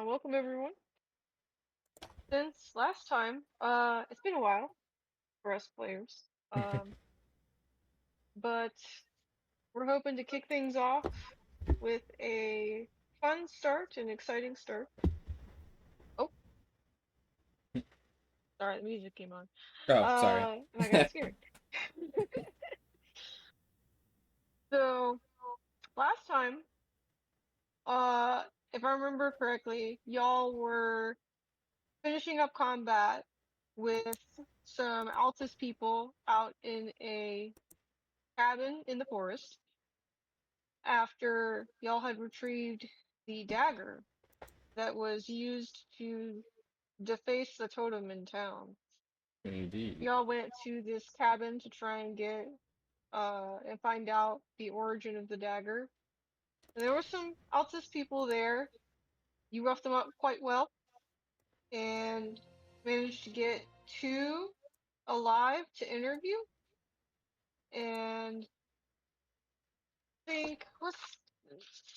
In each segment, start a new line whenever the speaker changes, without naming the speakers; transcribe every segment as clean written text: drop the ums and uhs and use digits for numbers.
Welcome everyone. Since last time, it's been a while for us players. But we're hoping to kick things off with a fun start, an exciting start. Oh, sorry, the music came on.
Oh, sorry.
And I got scared. So last time, uh, if I remember correctly, y'all were finishing up combat with some Altus people out in a cabin in the forest after y'all had retrieved the dagger that was used to deface the totem in town.
Indeed.
Y'all went to this cabin to try and get and find out the origin of the dagger. And there were some Altus people there. You roughed them up quite well and managed to get two alive to interview. And think what's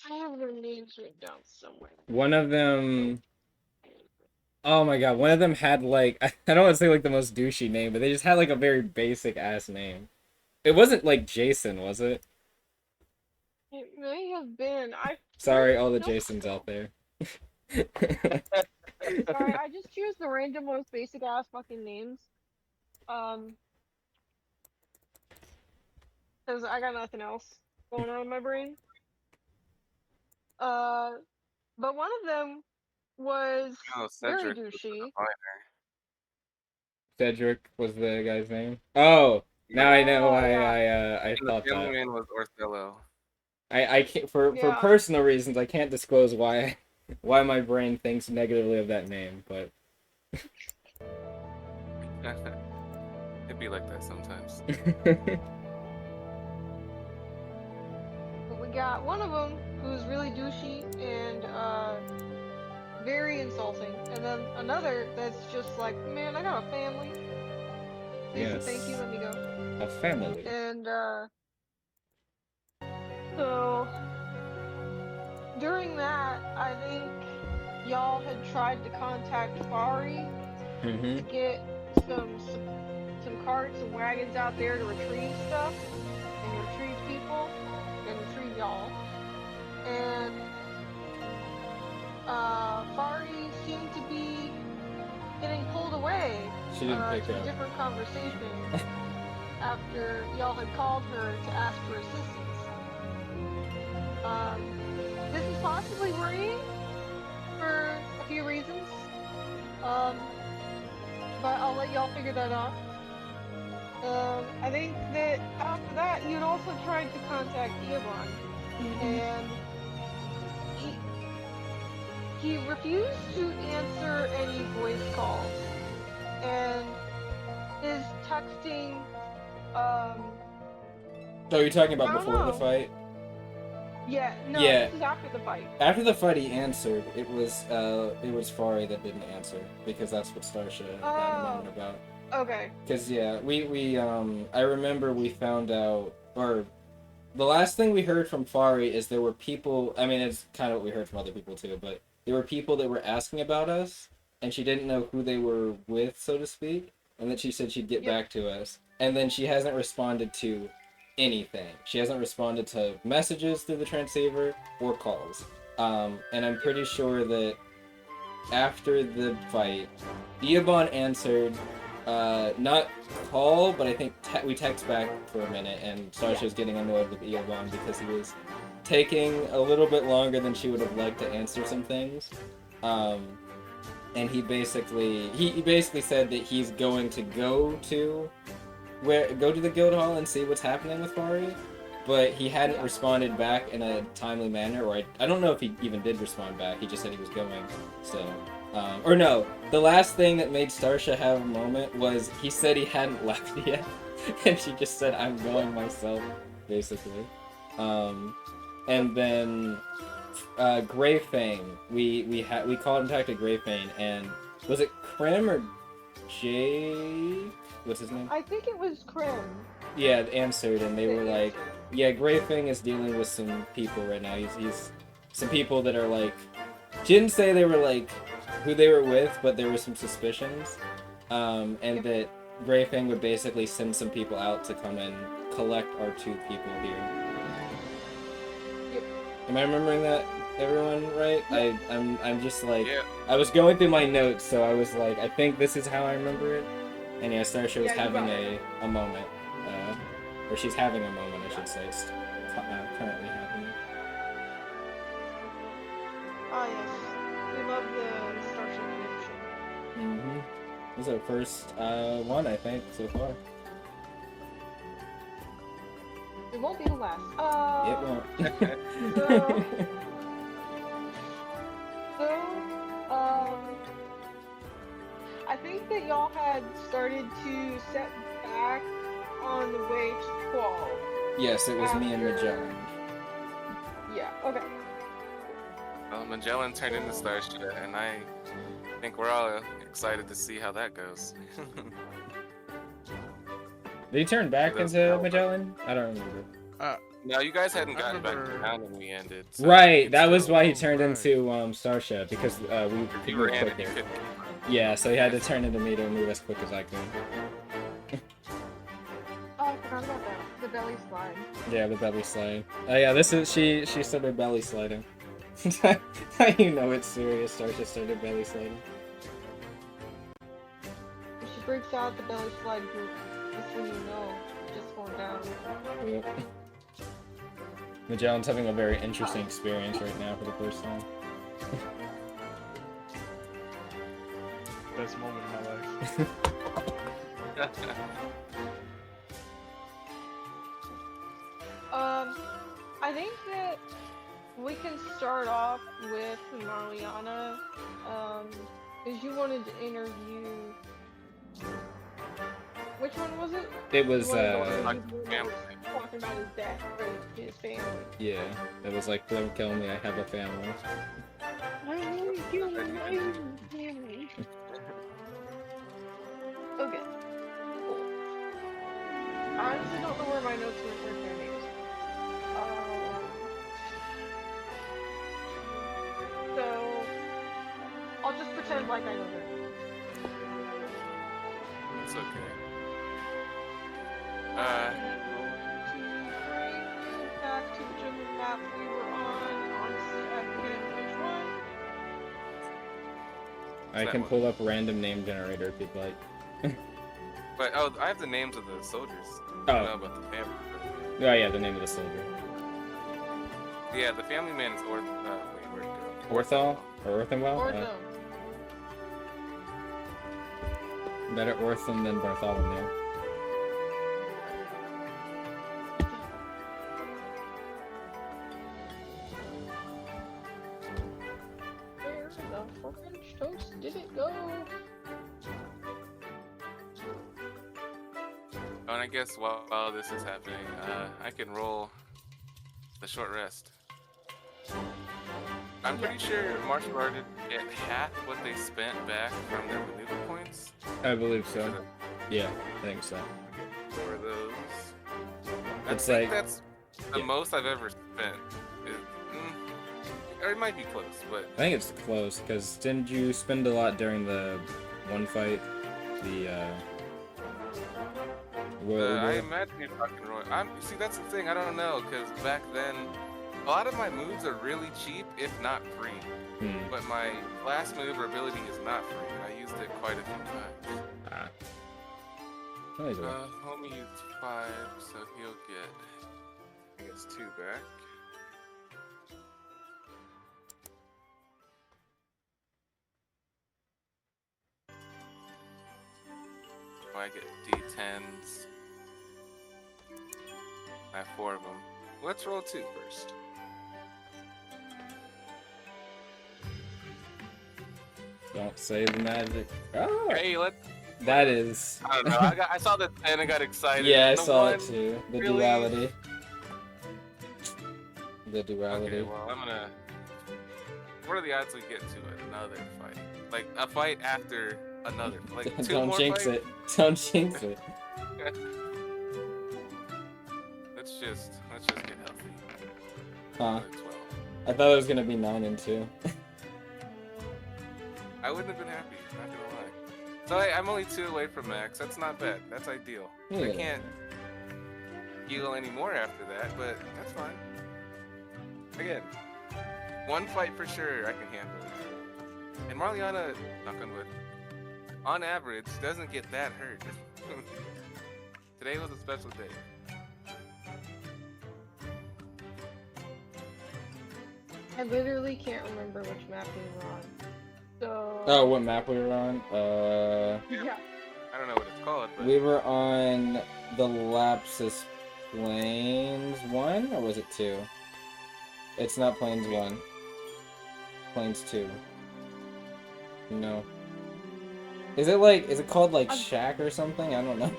I have their names written down somewhere.
One of them. Oh my god, one of them had like I don't want to say like the most douchey name, but they just had like a very basic ass name. It wasn't like Jason, was it?
It may have been. I
Sorry, all the
don't
Jasons out
know.
there.
Sorry, I just choose the random most basic ass fucking names. Um, because I got nothing else going on in my brain. Uh, but one of them was
Oh,
very
Cedric was the
douchey.
diviner.
Cedric was the guy's name. Oh, now I know
Yeah,
why
yeah,
I
And the
thought that.
gentleman was Orthello.
I can't for
yeah.
personal reasons I can't disclose why my brain thinks negatively of that name, but
It'd be like that sometimes.
But we got one of them who's really douchey and very insulting, and then another that's just like, man, I got a family. Please and thank you.
yes,
Let me go.
a family.
And so during that, I think y'all had tried to contact Fari
Mm-hmm.
to get some carts and wagons out there to retrieve stuff and retrieve people and retrieve y'all. And Fari seemed to be getting pulled away
She didn't pick
to a
up.
different conversation after y'all had called her to ask for assistance. This is possibly worrying for a few reasons. But I'll let y'all figure that out. I think that after that, you'd also tried to contact Eobon, and he refused to answer any voice calls, and his texting,
So you're talking about
I don't
before the
know.
fight?
Yeah, no,
Yeah.
this is after the fight.
After the fight, he answered. It was Fari that didn't answer because that's what Starsha had a
Oh,
moment about.
okay.
Because yeah, we I remember we found out, or the last thing we heard from Fari is there were people. I mean, it's kind of what we heard from other people too, but there were people that were asking about us, and she didn't know who they were with, so to speak, and that she said she'd get
Yep.
back to us, and then she hasn't responded to anything. She hasn't responded to messages through the transceiver or calls. And I'm pretty sure that after the fight, Eobon answered, not call, but I think we text back for a minute, and Starsha was getting annoyed with Eobon because he was taking a little bit longer than she would have liked to answer some things. Um, and he basically said that he's going to go to the guild hall and see what's happening with Fari, but he hadn't responded back in a timely manner, or I don't know if he even did respond back. He just said he was going. So, or no, the last thing that made Starsha have a moment was he said he hadn't left yet, and she just said, "I'm going myself," basically. And then Greyfang, we contacted Greyfang, and was it Krim or Jake? What's his name?
I think it was Krim.
Yeah, answered, and they
that
were like,
answered.
"Yeah, Greyfang is dealing with some people right now. He's some people that are like She didn't say they were like who they were with, but there were some suspicions, and that Grey Fang would basically send some people out to come and collect our 2 people here.
Yep.
Am I remembering that, everyone, right? I'm just like,
Yeah.
I was going through my notes, so I was like, I think this is how I remember it. And yeah, Starsha was
Yeah, you
having
got it.
a moment, or she's having a moment, I should say, currently happening.
Ah, yes. We love the Starship connection.
Mm-hmm. This is our first one, I think, so far.
It won't be the last.
It won't.
So, I think that y'all had started to set back on the way to Qual'd.
Yes, it was me and
After-
Magellan.
Yeah, okay.
Well, Magellan turned into Starship, and I think we're all excited to see how that goes.
Did he turn back
That's
into
how-
Magellan? I don't remember.
No, you guys hadn't
I
gotten back to
remember-
town when we ended. So
Right,
you
that was
still-
why he turned
Right.
into Starship, because we
You
could
were
move
in and you
quicker.
couldn't.
Yeah, so he had to turn into me to move as quick as I could.
Oh, I forgot about that. The belly slide.
Yeah, the belly slide. Oh yeah, this is she started belly sliding. You know it's serious. Starship started belly sliding.
If she breaks out the belly slide group, just so you know, just going down.
Yep. Magellan's having a very interesting experience right now for the first time.
Best moment of my life.
I think that we can start off with Mariana, because you wanted to interview. Which one was it?
It was
You wanted to
Like,
interview talking about his dad or his family.
yeah, it was like don't kill me, I have a family.
Okay. Cool. I honestly don't know where my notes were for their names. So I'll just pretend like I know their names.
It's okay.
To bring you back to whichever map we were on. Honestly, I forget which one.
I
that
can
one?
pull up random name generator if you'd like.
But I have the names of the soldiers. I don't know about the family.
Oh yeah, the name of the soldier.
Yeah, the family man is wait, where'd it go?
Orthol or Orthenwell?
Ortho.
Better Orthon than Bartholomew.
Where the French toast did it go?
Oh, and I guess while this is happening, I can roll the short rest. I'm pretty sure martial artists get half what they spent back from their maneuver points.
I believe so. Yeah, I think so.
For those.
It's
I
like-
think that's the
yeah.
most I've ever spent. Or it might be close, but
I think it's close, because didn't you spend a lot during the one fight? The Royal
I
Eagle?
imagine you're talking Roy. See, that's the thing. I don't know, because back then, a lot of my moves are really cheap, if not free.
Hmm.
But my last move or ability is not free, and I used it quite a few times.
Ah. Oh, he's a-
Homie used 5, so he'll get, I guess, 2 back. Oh, I get D10s. I have 4 of them. Let's roll 2 first.
Don't say the magic. Oh,
Hey, let's.
that is.
I don't know. I saw the 10 and got excited.
Yeah, I
The
saw it
one-
too. The
really-
duality. The duality.
Okay, well, I'm gonna. What are the odds we get to another fight? Like a fight after another. Like 2
Don't
more
jinx
fights?
it. Don't jinx it.
Let's just get healthy.
Huh.
Another 12.
I thought it was gonna be 9 and 2.
I wouldn't have been happy, not gonna lie. So I'm only 2 away from max. That's not bad. That's ideal.
Yeah.
I can't heal anymore after that, but that's fine. Again, 1 fight for sure I can handle it. And Marliana, knock on wood, on average, doesn't get that hurt. Today was a special day.
I literally can't remember which map we were on. So.
Oh, what map we were on?
Yeah.
I don't know what it's called, but
We were on the Lapsus Plains 1, or was it 2? It's not Plains 1. Plains 2. No. Is it called like Shack or something? I don't know.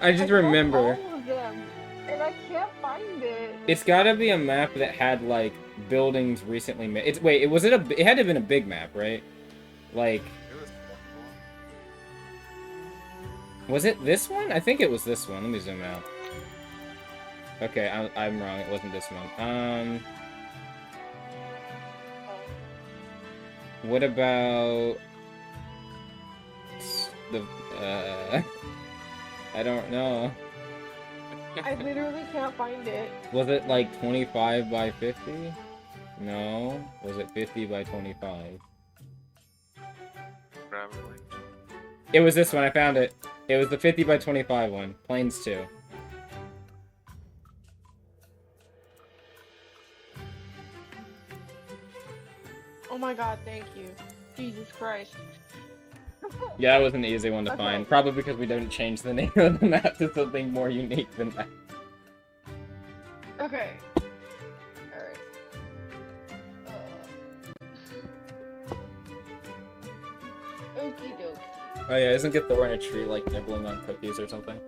I just remember.
All of them, and I can't find it.
It's gotta be a map that had like buildings recently made. It had to have been a big map, right? Like,
it was
was it this one? I think it was this one. Let me zoom out. Okay, I'm wrong. It wasn't this one. What about the I don't know.
I literally can't find it.
Was it like 25 by 50? No. Was it 50 by 25?
probably.
It was this one. I found it. It was the 50 by 25 one. Plains 2.
Oh my god, thank you. Jesus Christ.
Yeah, that was an easy one to
Okay.
find. Probably because we didn't change the name of the map to something more unique than that.
Okay. Alright. Okie dokie.
Oh yeah, isn't Thor in a tree like nibbling on cookies or something?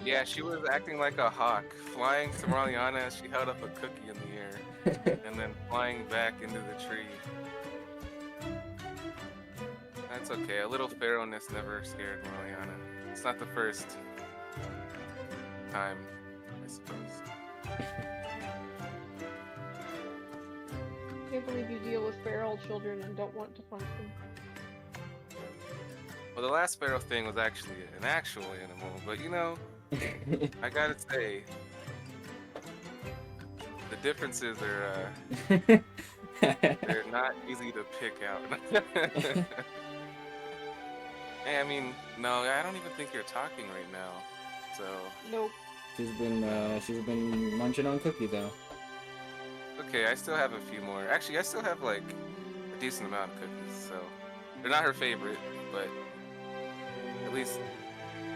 Yeah, she was acting like a hawk, flying to Marliana as she held up a cookie in the air, and then flying back into the tree. That's okay. A little pharaohness never scared Marliana. It's not the first time, I suppose.
I can't believe you deal with feral children and don't want to punch them.
Well, the last pharaoh thing was actually an actual animal, but you know, I gotta say, the differences are they're not easy to pick out. Hey, I mean, no, I don't even think you're talking right now. So,
Nope.
She's been munching on cookies though.
okay, I still have a few more. Actually, I still have like a decent amount of cookies, so they're not her favorite, but at least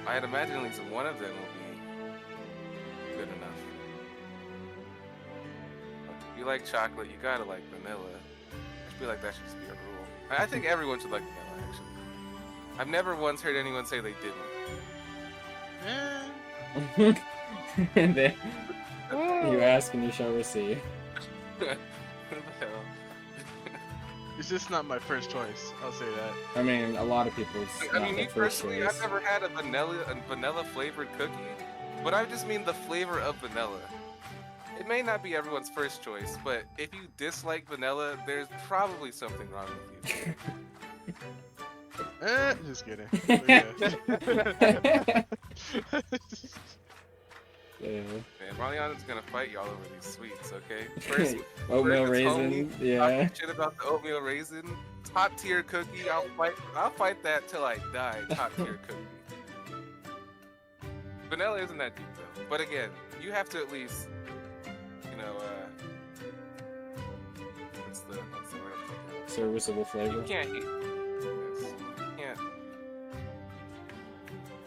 I'd imagine at least one of them will be good enough. If you like chocolate, you gotta like vanilla. I feel like that should just be a rule. I think everyone should like vanilla, actually. I've never once heard anyone say they didn't.
And then you ask and you shall receive.
What the hell?
It's just not my first choice. I'll say that.
I mean, a lot of people's
I
not
mean,
their
me
first
personally,
choice.
I've never had a vanilla flavored cookie, but I just mean the flavor of vanilla. It may not be everyone's first choice, but if you dislike vanilla, there's probably something wrong with you.
Just kidding. But yeah.
Yeah.
Man, Marliana's gonna fight y'all over these sweets, okay? First,
Oatmeal
first it's
raisin,
homie,
yeah.
talking shit about the oatmeal raisin, top tier cookie. I'll fight that till I die. Top tier cookie. Vanilla isn't that deep though. But again, you have to at least, you know, what's the word I'm thinking of?
Serviceable flavor.
You can't eat. Yes, you can't.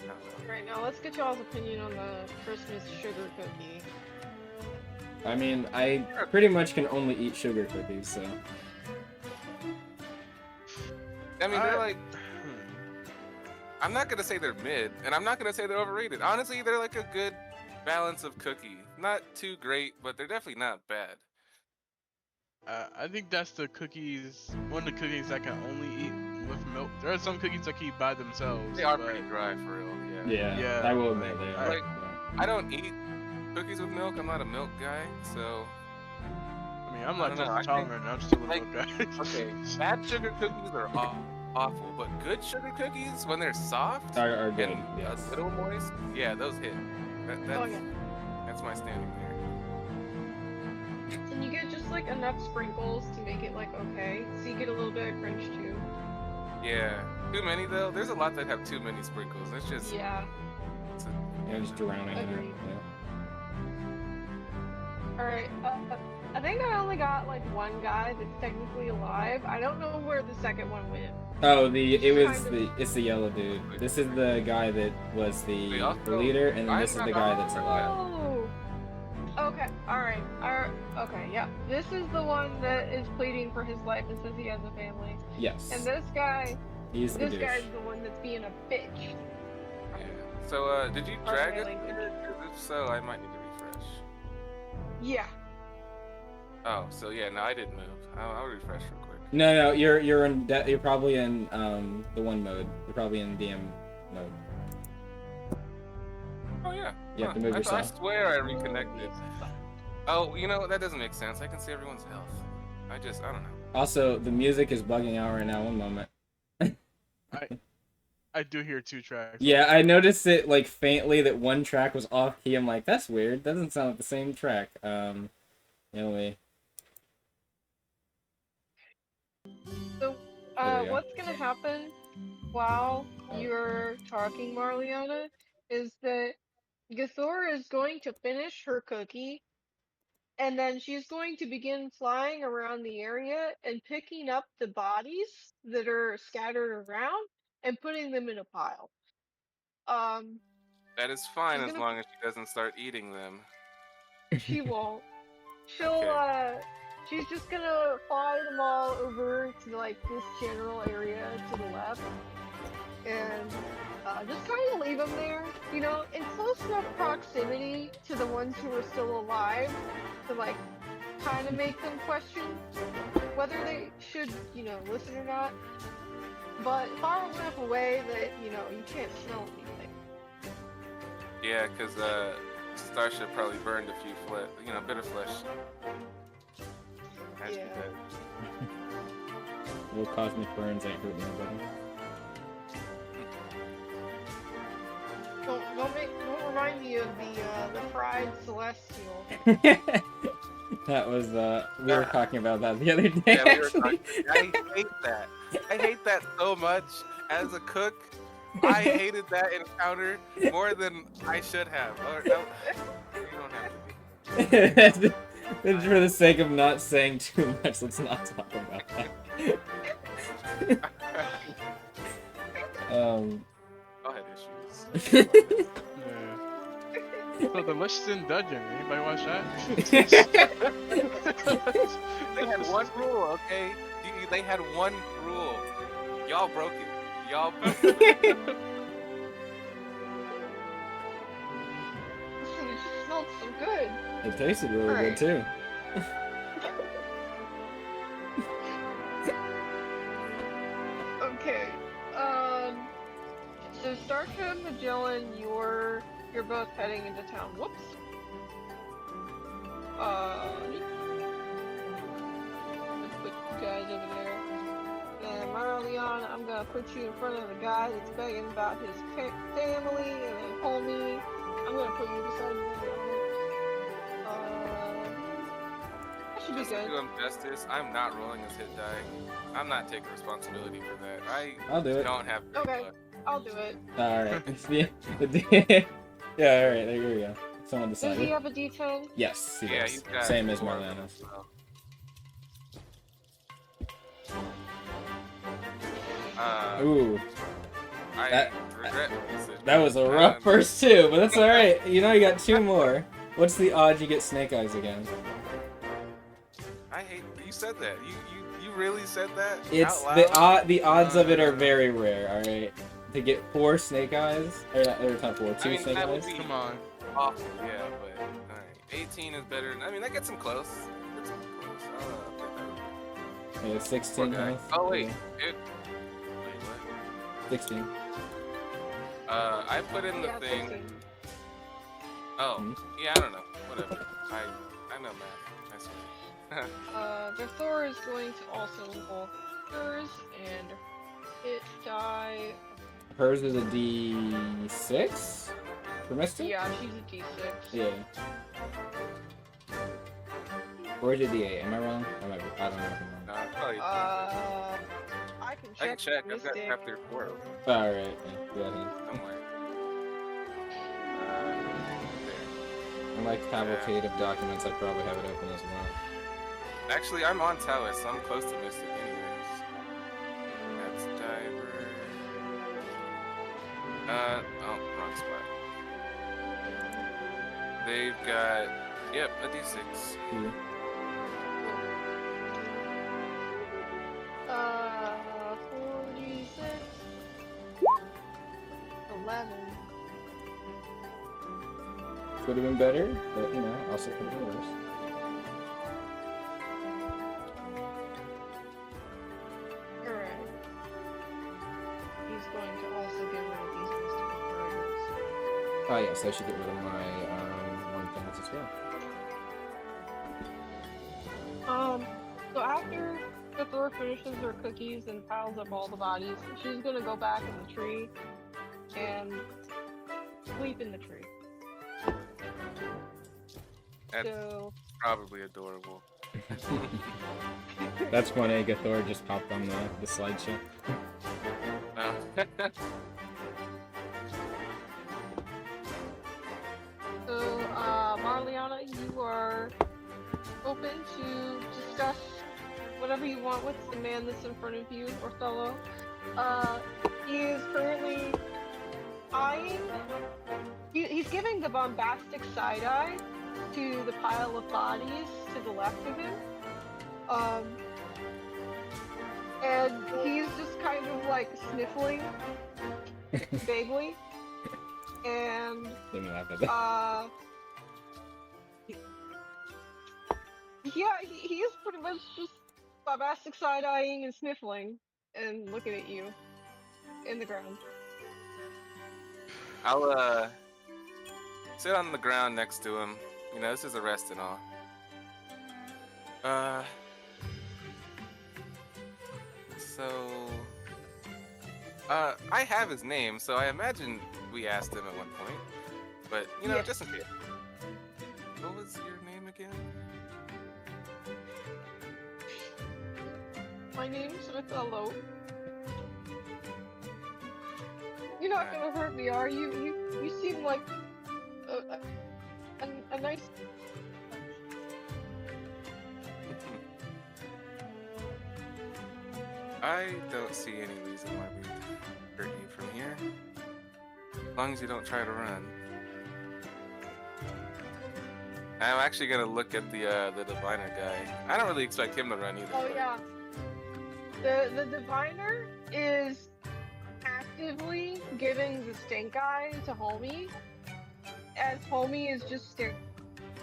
I don't know.
Right now, let's get y'all's opinion on the Christmas sugar cookie.
I mean, I pretty much can only eat sugar cookies, so.
I mean, they're like. I'm not gonna say they're mid, and I'm not gonna say they're overrated. Honestly, they're like a good balance of cookie. Not too great, but they're definitely not bad.
I think that's the cookies. One of the cookies I can only eat with milk. There are some cookies I can eat by themselves.
They are
but
pretty dry for real.
Yeah,
Yeah,
I will admit they are.
like- I don't eat cookies with milk. I'm not a milk guy, so
I mean, I'm
I don't know, I
lactose
think,
intolerant. I'm just a little
like,
guy.
okay, bad sugar cookies are awful, but good sugar cookies, when they're soft
Are good.
and
Yes.
a little moist, yeah, those hit.
Oh yeah.
That's my standing there.
And you get just like enough sprinkles to make it like okay. So you get a little bit of crunch too.
Yeah, too many though. There's a lot that have too many sprinkles. It's just
Yeah.
it's
Yeah, just drowning in it.
Agreed.
Yeah.
Alright. I think I only got like one guy that's technically alive. I don't know where the second one went.
Oh,
Just
it's the yellow dude. This is the guy that was
We
the
also-
leader, and then this is
I'm
the
not-
guy that's alive.
Oh. Okay. Alright. Okay. Yeah. This is the one that is pleading for his life and says he has a family.
Yes.
And this guy.
He's the
This guy's
douche.
the one that's being a bitch.
Yeah. So did you drag us
language.
here? 'Cause if so, I might need to refresh.
Yeah.
Oh, so yeah, no, I didn't move. I'll refresh real quick.
No, you're probably in the one mode. You're probably in DM mode.
Oh yeah.
You have to move
I
yourself.
swear I reconnected. Oh, you know what? That doesn't make sense. I can see everyone's health. I don't know.
Also, the music is bugging out right now. One moment.
I do hear 2 tracks.
Yeah, I noticed it like faintly that one track was off key. I'm like, that's weird. That doesn't sound like the same track. Anyway.
So,
There we go.
what's gonna happen while you're talking, Marliana, is that Gathor is going to finish her cookie, and then she's going to begin flying around the area and picking up the bodies that are scattered around and putting them in a pile.
That is fine
She's
as
gonna-
long as she doesn't start eating them.
She won't. She'll,
Okay.
she's just gonna fly them all over to, like, this general area to the left. And, just kind of leave them there, you know, in close enough proximity to the ones who are still alive to, like, kind of make them question whether they should, you know, listen or not. But far enough away that, you know, you can't smell anything.
Yeah, because Starship probably burned a few bit of flesh. Has to be
Yeah.
dead.
Little cosmic burns ain't hurting nobody.
Don't remind me of the fried celestial.
That was we were talking about that the other day.
Yeah, we were
actually.
talking. I hate that. I hate that so much. As a cook, I hated that encounter more than I should have. Or, no, you don't have to be.
For the sake of not saying too much, let's not talk about that.
I'll have issues.
Yeah. So the Lichtenstein Dungeon. Anybody watch that?
They had one rule, okay? They had one rule. Y'all broke it. Y'all broke it.
Listen, it just smelled so good.
It tasted really
Alright.
good too.
Okay. So Starship, Magellan, you're both heading into town. Whoops. Let's put you guys over there. And Marliana, I'm gonna put you in front of the guy that's begging about his family, and then Homie, I'm gonna put you beside Marliana. That should be
Just to
good.
do him justice, I'm not rolling his hit die. I'm not taking responsibility for that.
I'll do it.
don't have great
Okay.
luck.
I'll do it.
Alright. Yeah, alright, there we go. Someone
Does he
decided.
have a D10?
Yes, he
Yeah,
does.
he's got
Same as
4.
Marliana's.
So.
Ooh,
I
that-
regret my decision.
that was a rough first two, but that's alright. You know you got two more. What's the odds you get Snake Eyes again?
I hate you said that. You really said that?
It's
out
the odds of it are very rare, alright? To get 4 Snake Eyes, or not 4, 2
I mean,
Snake
that would
Eyes?
be
Come on.
awful, yeah, but alright. 18 is better. I mean, that gets him close. Gets him close.
Yeah, 16
Okay.
health.
Oh wait,
Yeah,
it. Wait, what?
16.
I put in the
Yeah,
thing.
16.
Oh,
Hmm?
yeah, I don't know. Whatever. I know math. I swear.
The Thor is going to also involve hers, and hit die.
Hers is a D6 for Mystic?
Yeah, she's a D6.
Yeah. Or is it D8? Am I wrong? I don't know if I'm wrong.
Probably.
I can
I can check. I've got
Mystic.
chapter 4 open
Alright, go ahead.
somewhere. There.
In my cavalcade of documents, I probably have it open as well.
Actually, I'm on Talus, so I'm close to Mystic anyways. That's Diver. Oh, wrong spot. They've got, yep, a D6.
Hmm.
46. 11.
Could have been better, but you know, also could have been worse.
Alright. He's going to also get rid of these mystical fragments.
Oh yes, I should get rid of my one things as well.
So after the Thor finishes her cookies and piles up all the bodies, she's gonna go back in the tree and sleep in the tree.
That's
So
probably adorable.
That's when Agathor just popped on the slideshow.
No.
So, Marliana, you are open to discuss whatever you want with the man that's in front of you, Othello. He is currently eyeing. He's giving the bombastic side eye to the pile of bodies to the left of him. And he's just kind of like sniffling vaguely. And
Let me laugh at that.
yeah, he is pretty much just bombastic side-eyeing and sniffling and looking at you in the ground.
I'll sit on the ground next to him. You know, this is a rest and all. I have his name, so I imagine we asked him at one point. But, you know,
Yeah.
just in case. What was your name again?
My name's Othello. You're not gonna hurt me, are you? You seem like a nice.
I don't see any reason why we'd hurt you from here. As long as you don't try to run. I'm actually gonna look at the diviner guy. I don't really expect him to run either.
Oh
but-
yeah. The diviner is actively giving the stink eye to Homie, as Homie is just staring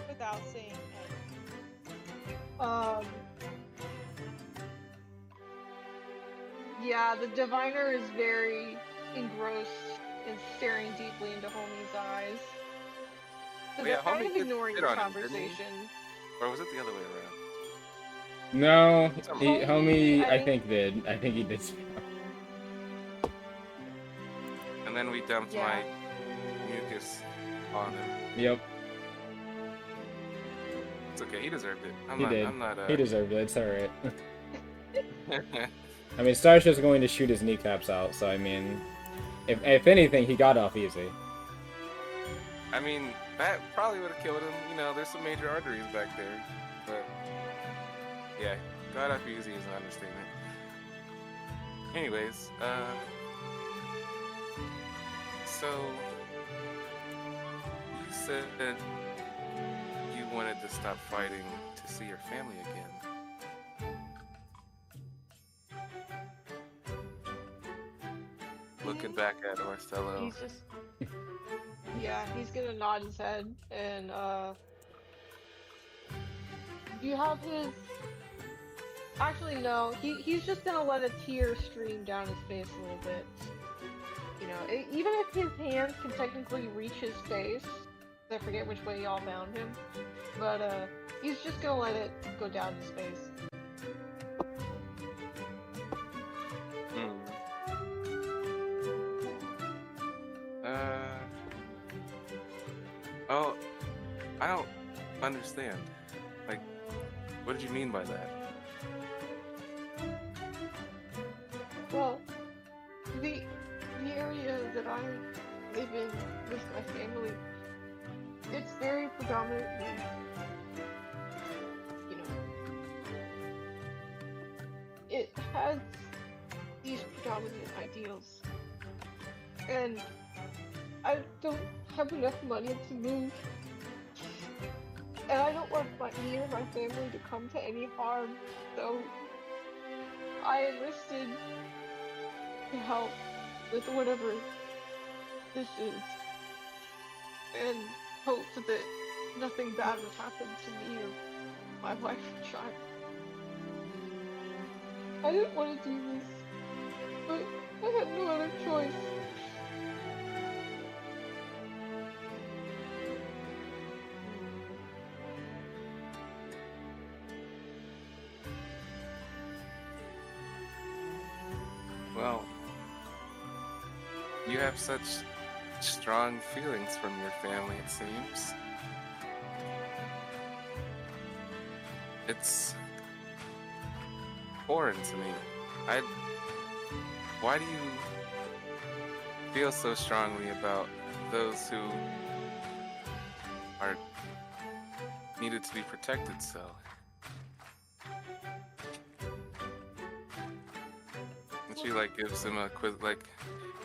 without saying anything. Yeah, the diviner is very engrossed and staring deeply into Homie's eyes. So
Oh,
they're
yeah,
kind
Homie
of
did
ignoring
spit
the
on him, didn't he?
conversation.
Or was it the other way around?
No,
Homie,
homie,
I
I think did. I think he did.
And then we dumped
Yeah.
my mucus on him.
Yep,
It's okay, he deserved it.
he did.
I'm not,
He deserved it. It's alright. I mean, Starsha's going to shoot his kneecaps out, so I mean, if anything, he got off easy.
I mean, that probably would have killed him. You know, there's some major arteries back there. But, yeah, got off easy is an understatement. Anyways, so, you said that you wanted to stop fighting to see your family again. Looking back at Othello.
He's just. Yeah, he's gonna nod his head and, you have his. Actually, no, he's just gonna let a tear stream down his face a little bit. You know, even if his hands can technically reach his face, I forget which way y'all bound him. But he's just gonna let it go down to space.
Hmm. Oh, I don't understand. Like, what did you mean by that?
Well, the area that I live in with my family, it's very predominantly, you know, it has these predominant ideals. And I don't have enough money to move. And I don't want me or my family to come to any harm. So I enlisted to help with whatever this is. And hope that nothing bad would happen to me or my wife and child. I didn't want to do this, but I had no other choice.
Well, you have such strong feelings from your family, it seems. It's foreign to me. Why do you feel so strongly about those who are needed to be protected so? And she like gives him an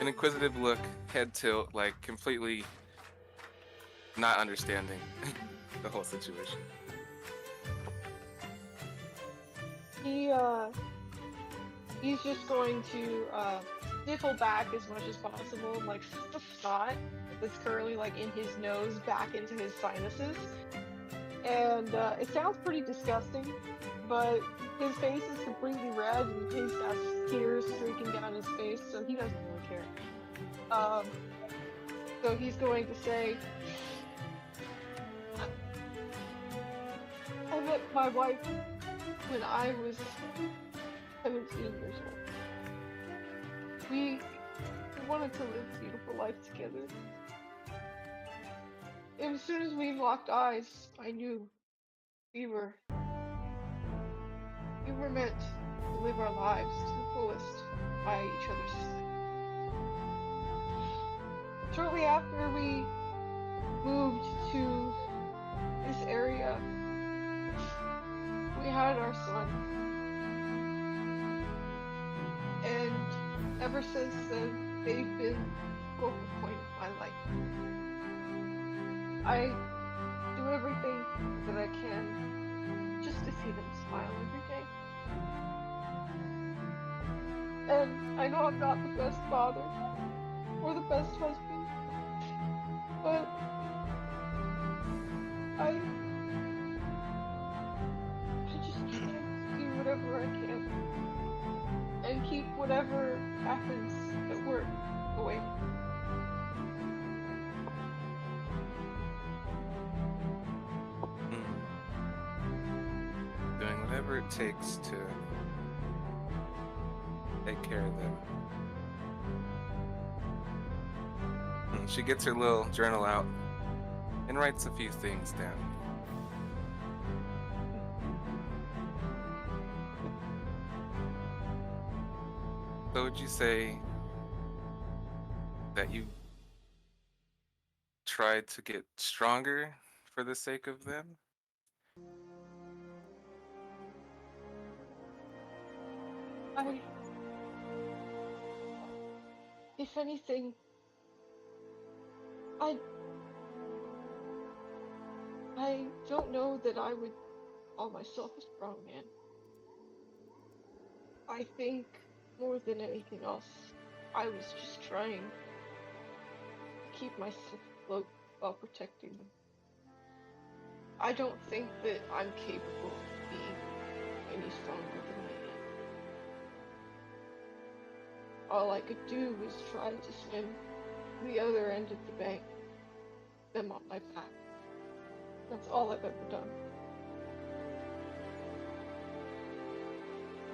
inquisitive look, head tilt, like completely not understanding the whole situation.
He's just going to sniffle back as much as possible and like put the snot that's currently like in his nose back into his sinuses. And it sounds pretty disgusting, but his face is completely red and he has tears streaking down his face, so he doesn't really care. So he's going to say, I met my wife when I was 17 years old. We wanted to live a beautiful life together. And as soon as we locked eyes, I knew we were meant to live our lives to the fullest by each other's side. Shortly after we moved to this area, we had our son. And ever since then, they've been the focal point of my life. I do everything that I can just to see them smile every day. And I know I'm not the best father or the best husband, but I just try to do whatever I can and keep whatever happens at work away from me.
Doing whatever it takes to take care of them. She gets her little journal out and writes a few things down. So would you say that you tried to get stronger for the sake of them?
If anything, I don't know that I would call myself a strong man. I think more than anything else, I was just trying to keep myself afloat while protecting them. I don't think that I'm capable of being any stronger than I am. All I could do was try to swim to the other end of the bank. them on my back. That's all I've ever done.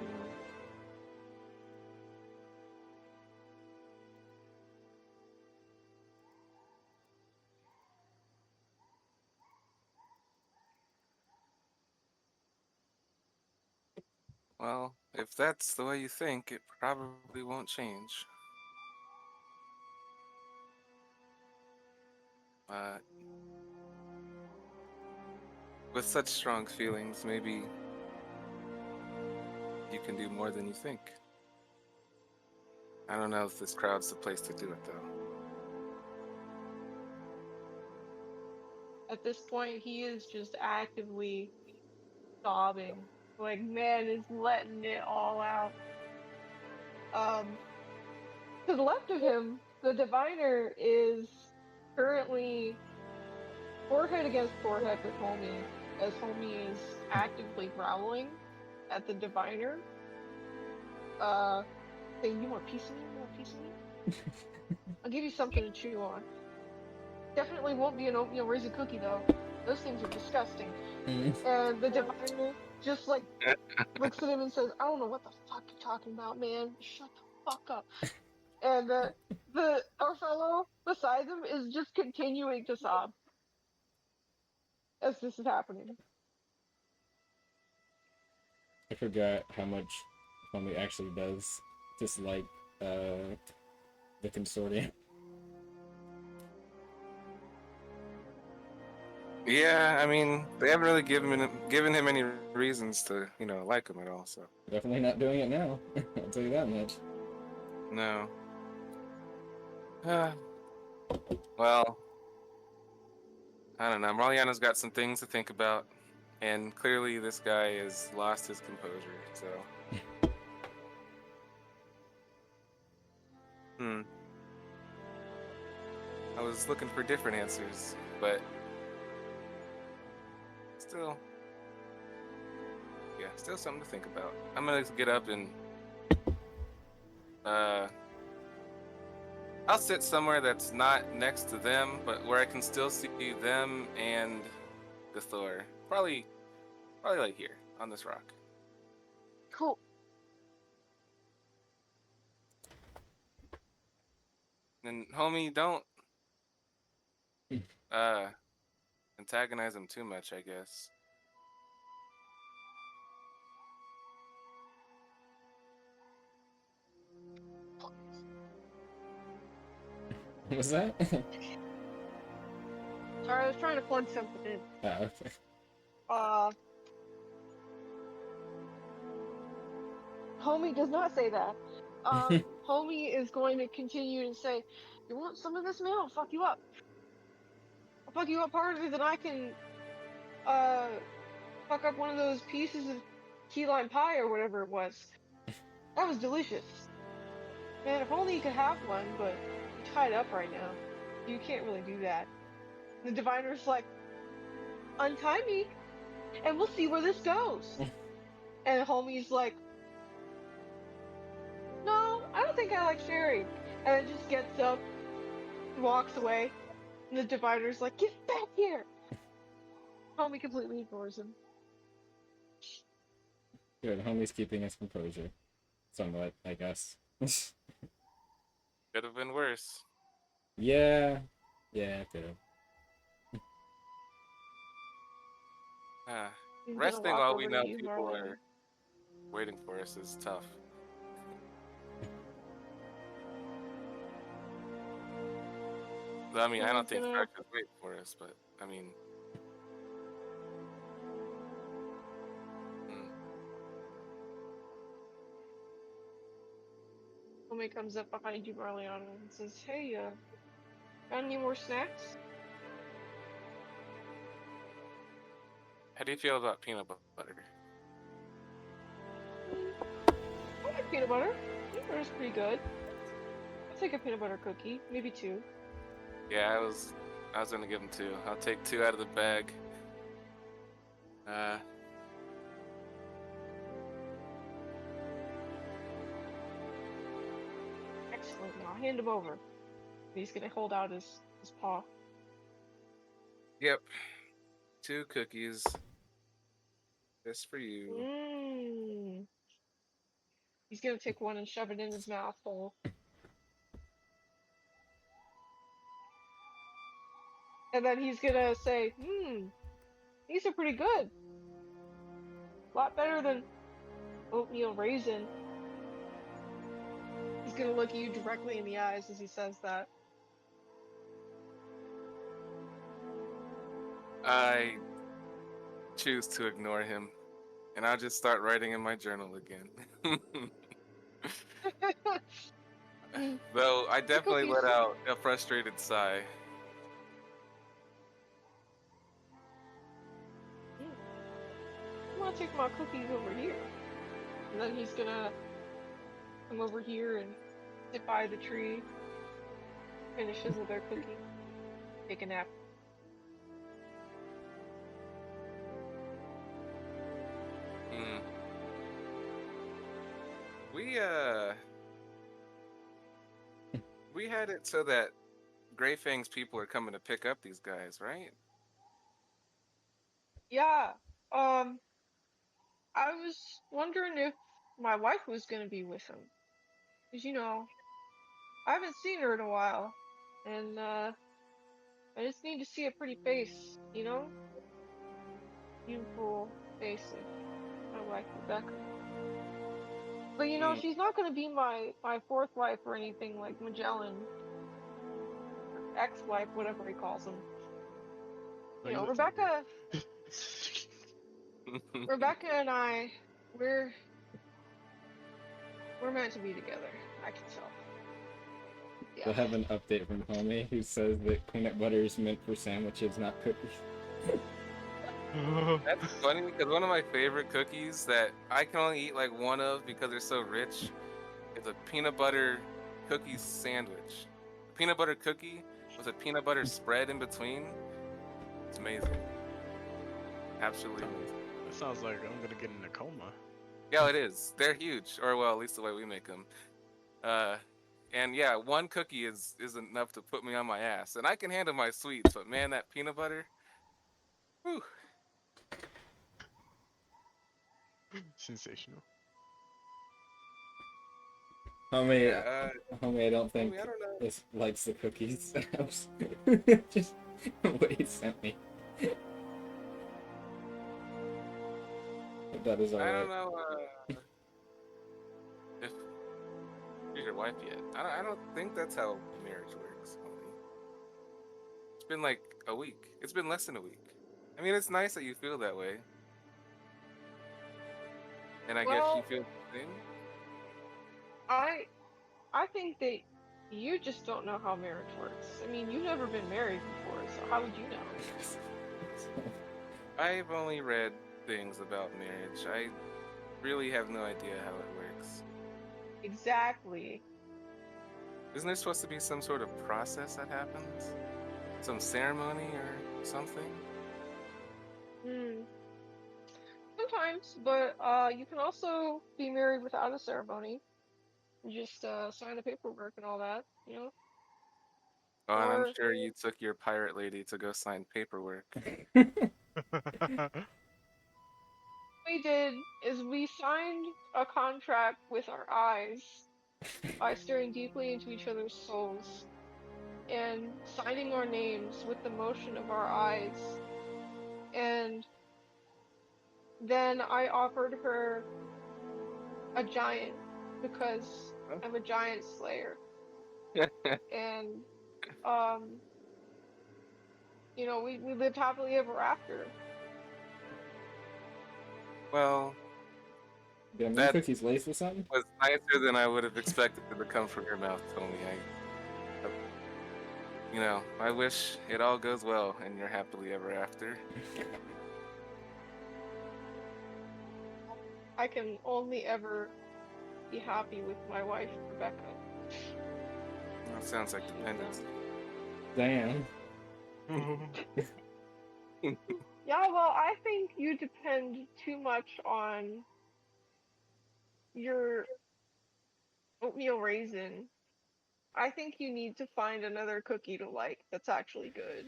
You know?
Well, if that's the way you think, it probably won't change. Uh, with such strong feelings, maybe you can do more than you think. I don't know if this crowd's the place to do it, though.
At this point, he is just actively sobbing. Like, man is letting it all out. To the left of him, the diviner is currently forehead against forehead with Homie, as Homie is actively growling at the diviner, saying, "You want a piece of me? You want a piece of me? I'll give you something to chew on. Definitely won't be an oatmeal raisin cookie though. Those things are disgusting." And the diviner just like looks at him and says, "I don't know what the fuck you're talking about, man. Shut the fuck up." And our fellow beside them is just continuing to sob as this is happening.
I forgot how much Homie actually does dislike the consortium.
Yeah, I mean, they haven't really given him any reasons to, like him at all. So
Definitely not doing it now. I'll tell you that much.
no. Well, I don't know. Marliana's got some things to think about, and clearly this guy has lost his composure. So, I was looking for different answers, but still, yeah, still something to think about. I'm gonna get up and I'll sit somewhere that's not next to them, but where I can still see them and the Thor. Probably like here on this rock.
Cool.
And homie, don't antagonize him too much, I guess.
What was that?
Sorry, I was trying to plug something in.
Okay.
Homie does not say that. Homie is going to continue to say, "You want some of this, man? I'll fuck you up. I'll fuck you up harder than I can, fuck up one of those pieces of key lime pie or whatever it was. That was delicious. Man, if only you could have one, but you're tied up right now. You can't really do that." The diviner's like, "Untie me, and we'll see where this goes." And homie's like, "No, I don't think I like sharing." And then just gets up, walks away, and the diviner's like, "Get back here!" Homie completely ignores him.
Good. Homie's keeping his composure. Somewhat, I guess.
Could have been worse.
Yeah. Yeah, could have.
He's gonna
Resting
walk
while we
over to
know
you,
people
Marlon.
are waiting for us is tough. I mean, I don't think Frank is waiting for us, but I mean,
Homie comes up behind you, Marliana, and says, "Hey, got any more snacks?"
how do you feel about peanut butter?
I like peanut butter. Peanut butter's pretty good. I'll take a peanut butter cookie, maybe two.
Yeah, I was gonna give him 2. I'll take 2 out of the bag.
Excellent. Now I'll hand him over. He's gonna hold out his paw.
Yep. 2 cookies. Just for you.
Mmm. He's gonna take one and shove it in his mouth hole. And then he's gonna say, these are pretty good. A lot better than oatmeal raisin. He's gonna look you directly in the eyes as he says that.
I choose to ignore him, and I'll just start writing in my journal again.
Mm,
Though I
the
definitely
cookies.
let out a frustrated sigh.
Mm, I'm gonna take my cookies over here. And then he's gonna come over here and sit by the tree, finish his other cookie, take a nap.
Mm. We we had it so that Grey Fang's people are coming to pick up these guys, right?
Yeah, I was wondering if my wife was gonna be with him. Cause I haven't seen her in a while. And I just need to see a pretty face, beautiful face of my wife Rebecca. But
Hmm.
she's not gonna be my fourth wife or anything like Magellan or ex-wife, whatever he calls them.
Oh, you look like
Rebecca,
it.
Rebecca and I, we're we're meant to be together. I can tell.
We'll
Yeah.
have an update from Homie who says that peanut butter is meant for sandwiches, not cookies.
That's funny because one of my favorite cookies that I can only eat like one of because they're so rich is a peanut butter cookie sandwich. A peanut butter cookie with a peanut butter spread in between. It's amazing. Absolutely amazing.
That sounds like I'm gonna get in a coma.
Yeah, it is. They're huge, or well, at least the way we make them. Uh, and yeah, one cookie is enough to put me on my ass, and I can handle my sweets, but man, that peanut butter, whew.
Sensational.
Homie,
Yeah,
homie, I don't think
homie, I don't know.
this likes the cookies. Just what he sent me. But that is
I
alright.
don't know if she's your wife yet. I don't think that's how marriage works, homie. It's been like a week. It's been less than a week. I mean, it's nice that you feel that way, and I guess she
Well,
feels the same.
I I think that you just don't know how marriage works. I mean, you've never been married before, so how would you know?
I've only read things about marriage. I really have no idea how it works.
Exactly.
Isn't there supposed to be some sort of process that happens? Some ceremony or something?
Hmm. Sometimes, but you can also be married without a ceremony. You just sign the paperwork and all that.
Oh, and I'm
Or
sure you took your pirate lady to go sign paperwork.
we did is we signed a contract with our eyes by staring deeply into each other's souls and signing our names with the motion of our eyes. And then I offered her a giant because I'm a giant slayer. And um, we lived happily ever after.
Well,
Did I mean
that
cookies laced with something?
was nicer than I would have expected to come from your mouth, Tony. I wish it all goes well and you're happily ever after.
I can only ever be happy with my wife, Rebecca.
That sounds like
She's
dependency.
Damn.
Yeah, well, I think you depend too much on your oatmeal raisin. I think you need to find another cookie to like that's actually good.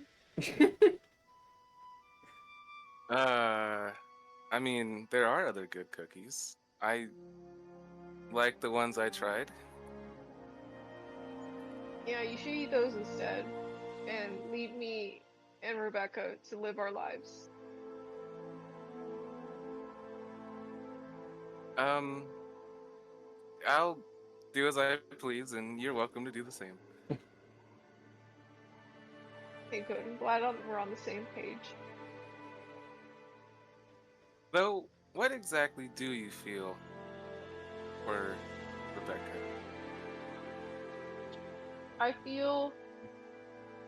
I mean, there are other good cookies. I like the ones I tried.
Yeah, you should eat those instead, and leave me and Rebecca to live our lives.
Um, I'll do as I please, and you're welcome to do the same.
Okay, good. I'm glad we're on the same page.
Though, what exactly do you feel for Rebecca?
I feel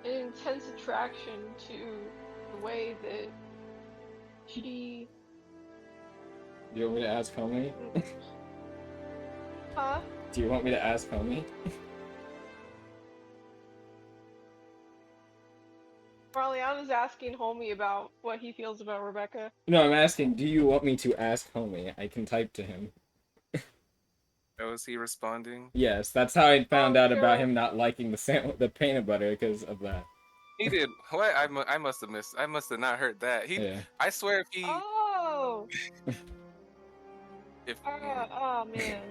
an intense attraction to the way that she.
Do you want me to ask homie?
Huh?
Do you want me to ask homie?
Marliana's asking Homie about what he feels about Rebecca.
No, I'm asking, do you want me to ask homie? I can type to him.
Oh, is he responding?
Yes, that's how I found
Oh,
out about
sure.
him not liking the peanut butter because of that.
He did. What? I must have missed. I must have not heard that.
Yeah.
I swear, if he.
Oh!
If.
Oh, man.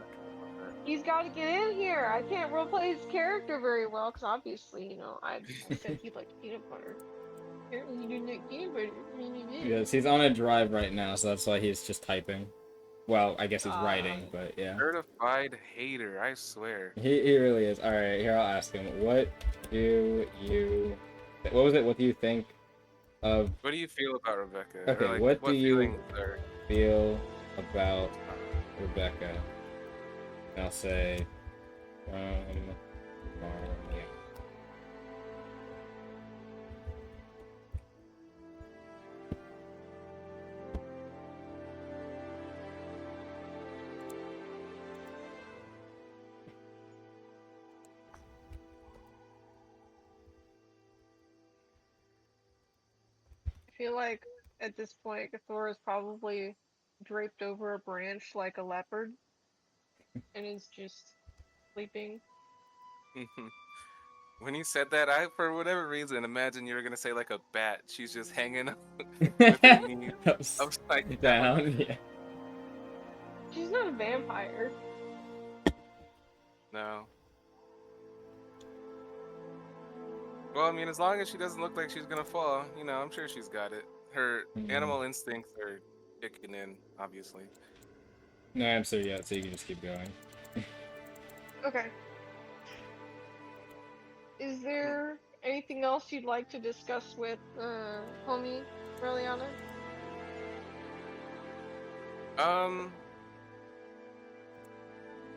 He's got to get in here. I can't roleplay his character very well, because obviously, I said he liked peanut butter. Apparently he didn't like peanut butter.
Yes, he's on a drive right now, so that's why he's just typing. Well, I guess he's
Ah.
writing, but yeah.
Certified hater, I swear.
He really is. Alright, here I'll ask him. What do you... What was it? What do you think of...
What do you feel about Rebecca?
Okay,
Or like,
what do
what
you
feelings are?
feel about Rebecca? And I'll say... Yeah.
I feel like at this point, Gathor is probably draped over a branch like a leopard and is just sleeping.
When you said that, I, for whatever reason, imagine you were gonna say like a bat. She's just hanging with her knees upside down.
Down, yeah.
She's not a vampire.
No. Well, I mean, as long as she doesn't look like she's gonna fall, I'm sure she's got it. Her animal instincts are kicking in, obviously.
No answer yet, so you can just keep going.
Okay. Is there anything else you'd like to discuss with homie Reliana?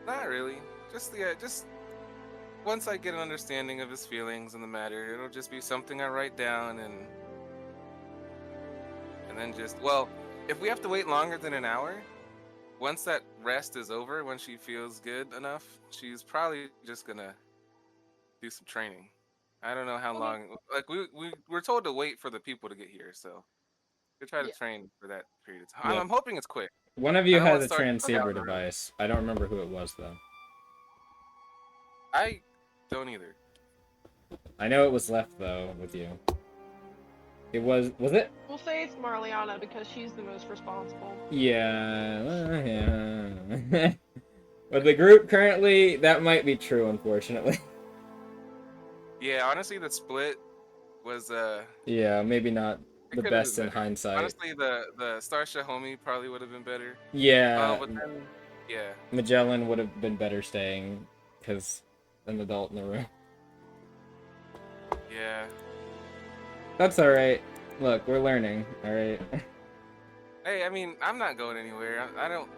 Not really. Just once I get an understanding of his feelings in the matter, it'll just be something I write down and then well, if we have to wait longer than an hour, once that rest is over, when she feels good enough, she's probably just gonna do some training. I don't know how
Okay.
long. Like we're told to wait for the people to get here, so we try to
Yeah.
train for that period of time.
Yep.
I'm hoping it's quick.
One of
I
you
don't want
has
to
a
start
transceiver
down the road.
device. I don't remember who it was, though.
I don't either.
I know it was left, though, with you. It was it?
We'll say it's Marliana because she's the most responsible.
Yeah, yeah. With the group currently, that might be true, unfortunately.
Yeah, honestly, the split was
Yeah, maybe not
it
the
could have been
best in
better.
hindsight.
Honestly, the Starsha homie probably would have been better.
Yeah,
But then, yeah,
Magellan would have been better staying, because an adult in the room.
yeah.
That's alright. Look, we're learning, alright?
Hey, I mean, I'm not going anywhere. I don't.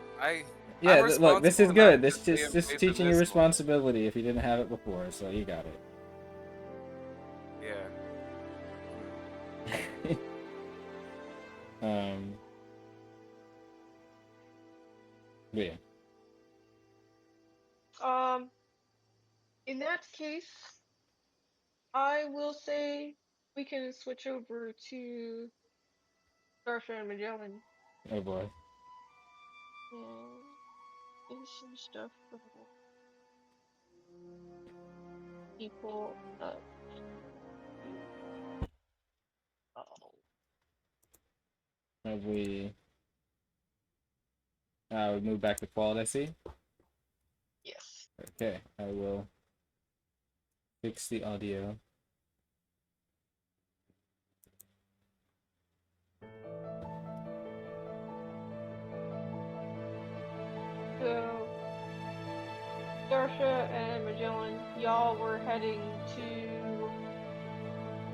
Yeah,
I'm
look, this is
responsible
good.
enough
This
to stay in
just
place of
teaching you
this one.
responsibility if you didn't have it before, so you got it.
Yeah.
But yeah.
In that case, I will say we can switch over to Starsha and Magellan.
Oh boy.
And there's some stuff for people up. Oh.
Have we moved back to Qual'd, I see.
Yes.
Okay, I will fix the audio.
So, Darsha and Magellan, y'all were heading to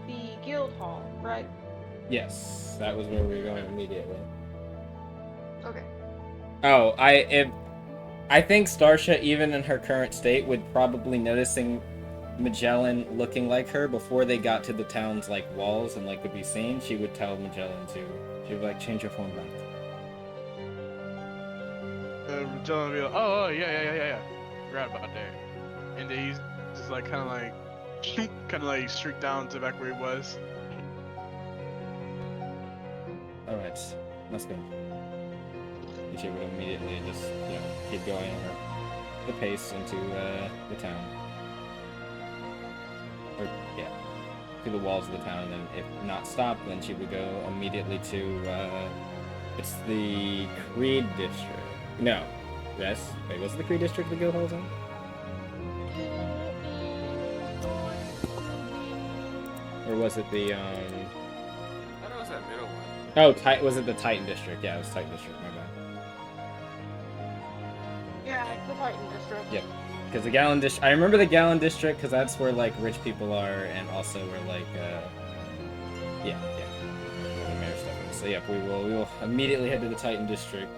the guild hall, right?
Yes, that was where we were going immediately.
Okay.
Oh, I think Starsha, even in her current state, would probably noticing Magellan looking like her before they got to the town's like walls and like could be seen. She would tell Magellan to. She would like change your phone back.
Magellan would be like, oh, yeah. Forgot about that. And then he's just like kind of like streaked down to back where he was.
All right, let's go. And she would immediately just keep going at the pace into the town. Or yeah, to the walls of the town, and if not stop, then she would go immediately to it's the Creed district. No, yes. Wait, was it the Creed district the guild hall's in? Or was it the
I thought it was that middle one.
Oh, was it the Titan district? Yeah, it was Titan district. My bad.
Yeah, it's the Titan district.
Yep. Because the Gallon district, I remember the Gallon district because that's where like rich people are, and also where like where the mayor stuff is. So yep, we will immediately head to the Titan district.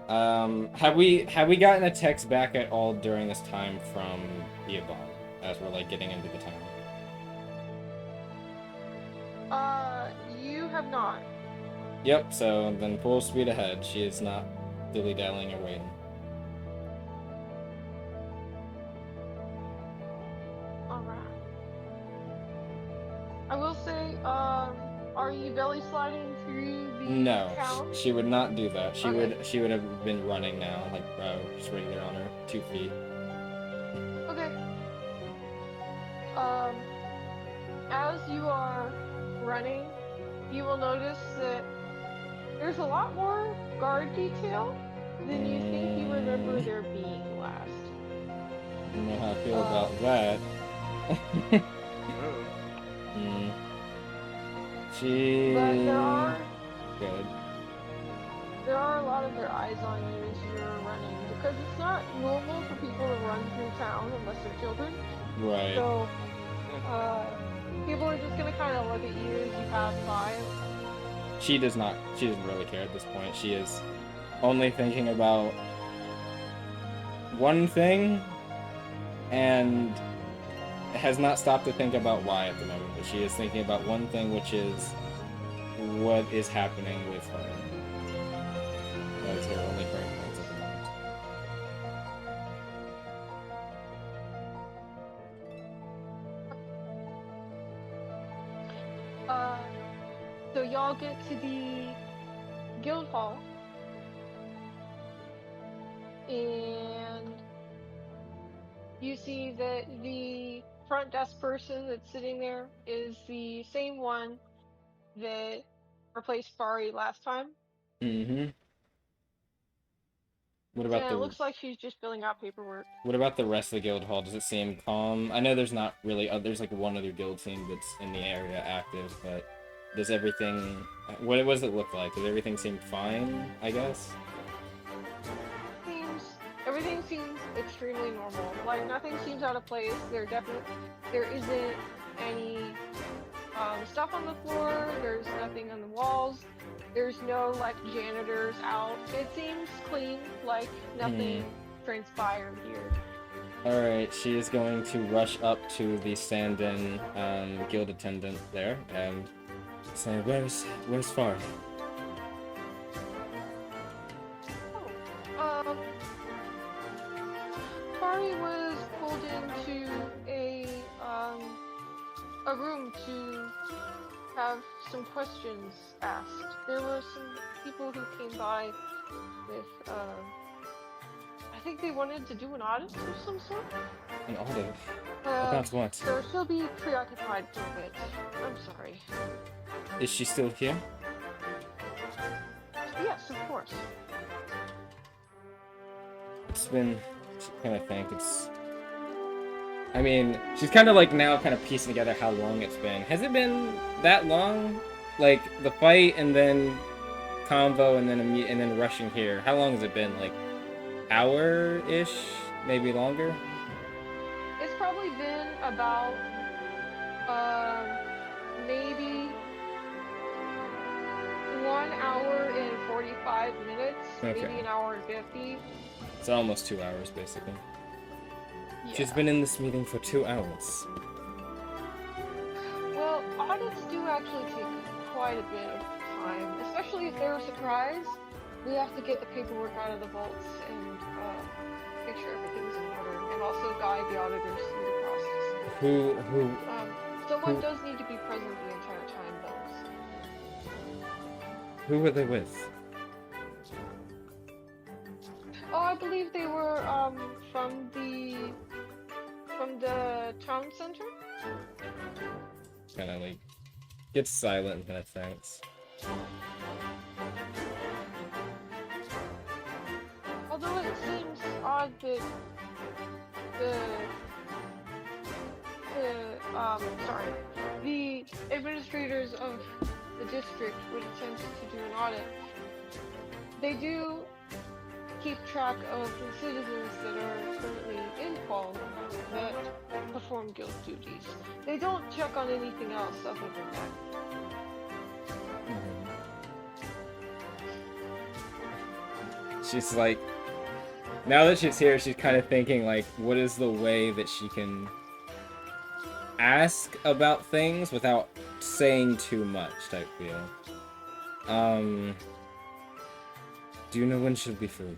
Have we gotten a text back at all during this time from Eobon as we're like getting into the town?
You have not.
Yep. So then full speed ahead. She is not dilly-dallying or waiting.
I will say, are you belly sliding through the
No,
town?
she would not do that. She
Okay.
would have been running now, like just regular on her 2 feet.
Okay. As you are running, you will notice that there's a lot more guard detail than you think you remember there being last.
I don't know how I feel about that. She.
But
Good.
there are a lot of their eyes on you as you're running because it's not normal for people to run through town unless they're children.
Right.
So, people are just gonna kind of look at you as you pass by.
She doesn't really care at this point. She is only thinking about one thing and has not stopped to think about why at the moment. But she is thinking about one thing, which is what is happening with her. That is her only current plans at the moment.
So y'all get to the guild hall, and you see that the front desk person that's sitting there is the same one that replaced Bari last time.
Mm-hmm. What about
And it looks like she's just filling out paperwork.
What about the rest of the guild hall? Does it seem calm? I know there's not really. There's like one other guild team that's in the area active, but does everything? What does it look like? Does everything seem fine? I guess.
Everything seems extremely normal. Like nothing seems out of place. There isn't any stuff on the floor. There's nothing on the walls. There's no like janitors out. It seems clean, like nothing transpired here.
Alright, she is going to rush up to the stand-in guild attendant there and say, Where's Far?
Fari was pulled into a room to have some questions asked. There were some people who came by with, I think they wanted to do an audit of some sort.
An audit?
Uh,
About what?
so she'll be preoccupied for a bit. I'm sorry.
Is she still here?
Yes, of course.
It's been... I kind of think it's... I mean, she's kind of like now kind of piecing together how long it's been. Has it been that long? Like, the fight and then convo and then rushing here. How long has it been? Like, hour-ish? Maybe longer?
It's probably been about, maybe 1 hour and 45 minutes,
Okay.
maybe an hour and 50.
It's almost 2 hours, basically.
Yeah.
She's been in this meeting for 2 hours.
Well, audits do actually take quite a bit of time, especially if they're a surprise. We have to get the paperwork out of the vaults and make sure everything's in order, and also guide the auditors through the process. Someone does need to be present the entire time, though.
Who were they with?
Oh, I believe they were from the town center.
Kind of like gets silent and kind of thanks.
Although it seems odd that the administrators of the district would attempt to do an audit. They do keep track of the citizens that are currently in Qual'd that perform guild duties. They don't check on anything else other than that.
She's like, now that she's here, she's kind of thinking like, what is the way that she can ask about things without saying too much type feel. Do you know when she'll be free?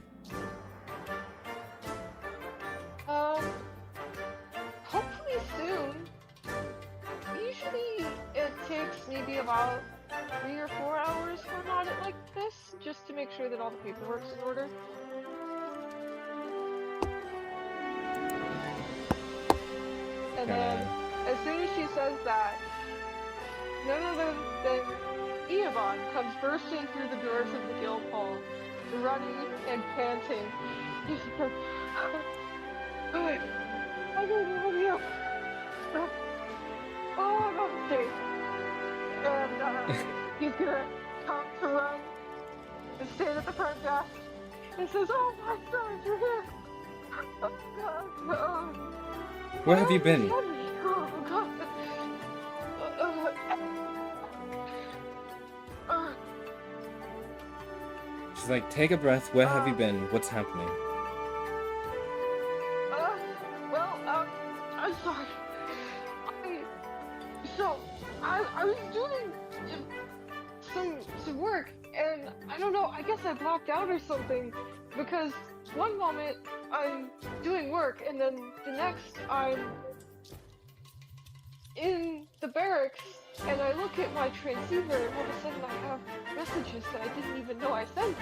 Hopefully soon. Usually it takes maybe about 3 or 4 hours for an audit like this, just to make sure that all the paperwork's in order. And then, as soon as she says that, none other than Eavon comes bursting through the doors of the guild hall, running and panting. He's like, I don't know you. Oh, I'm not safe. And he's gonna come to run and stand at the front desk and says, "Oh my son, you're here! Oh God, no."
Where have you been?
Oh God.
She's like, take a breath. Where have you been? What's happening?
I'm sorry. I was doing some work, and I don't know, I guess I blacked out or something, because one moment I'm doing work, and then the next I'm in the barracks, and I look at my transceiver, and all of a sudden I have messages that I didn't even know I sent,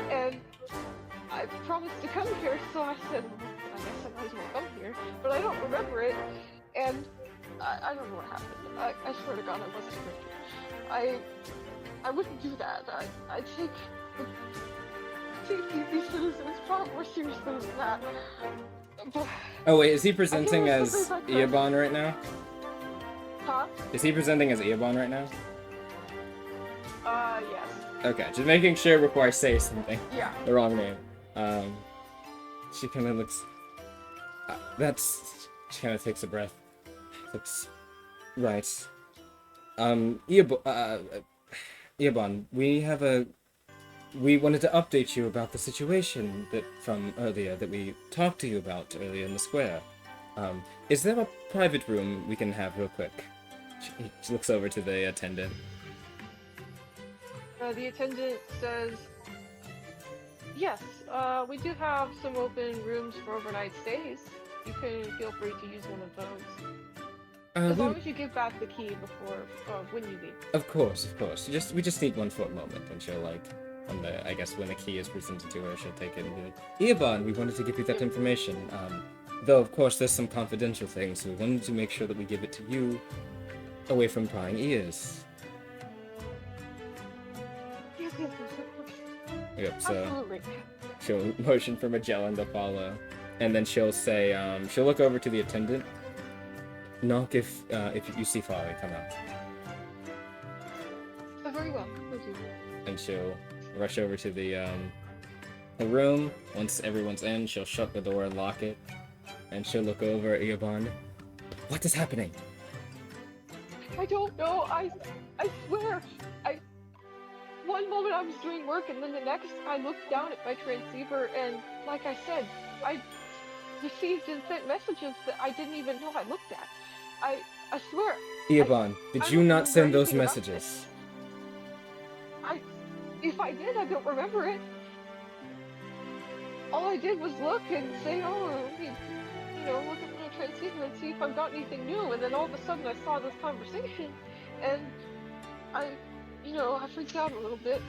and I promised to come here, so I said, well, I guess I might as well come here, but I don't remember it, and I don't know what happened. I swear to God I wasn't scripted. I wouldn't do that. I take these citizens far more seriously than that. But
oh wait, is he presenting as Eabon right now?
Huh?
Is he presenting as Eabon right now?
Yes.
Okay, just making sure before I say something.
Yeah.
The wrong name. She kind of looks... She kind of takes a breath. That's... Right. Eabon, we wanted to update you about the situation from earlier that we talked to you about earlier in the square. Is there a private room we can have real quick? She looks over to the attendant.
The attendant says, yes, we do have some open rooms for overnight stays. You can feel free to use one of those. As long as you give back the key before, when you leave.
Of course. We just need one for a moment, and she'll, like, I guess when the key is presented to her, she'll take it and be like, Eobon, we wanted to give you that information. Though, of course, there's some confidential things, so we wanted to make sure that we give it to you away from prying ears.
Yes, yes, yes, of course.
Yep, so
Absolutely.
she'll motion for Magellan to follow. And then she'll say, she'll look over to the attendant. Knock if you see Folly, come out.
Oh, very well. Thank you.
And she'll rush over to the room. Once everyone's in, she'll shut the door and lock it. And she'll look over at Eobon. What is happening?
I don't know. I swear. One moment I was doing work, and then the next I looked down at my transceiver, and like I said, I received and sent messages that I didn't even know I looked at. I swear.
Eobon, did
I
you
don't
not send
remember
those
anything about
messages?
If I did, I don't remember it. All I did was look and say, oh, look at my transceiver and see if I've got anything new. And then all of a sudden I saw this conversation, and I freaked out a little bit.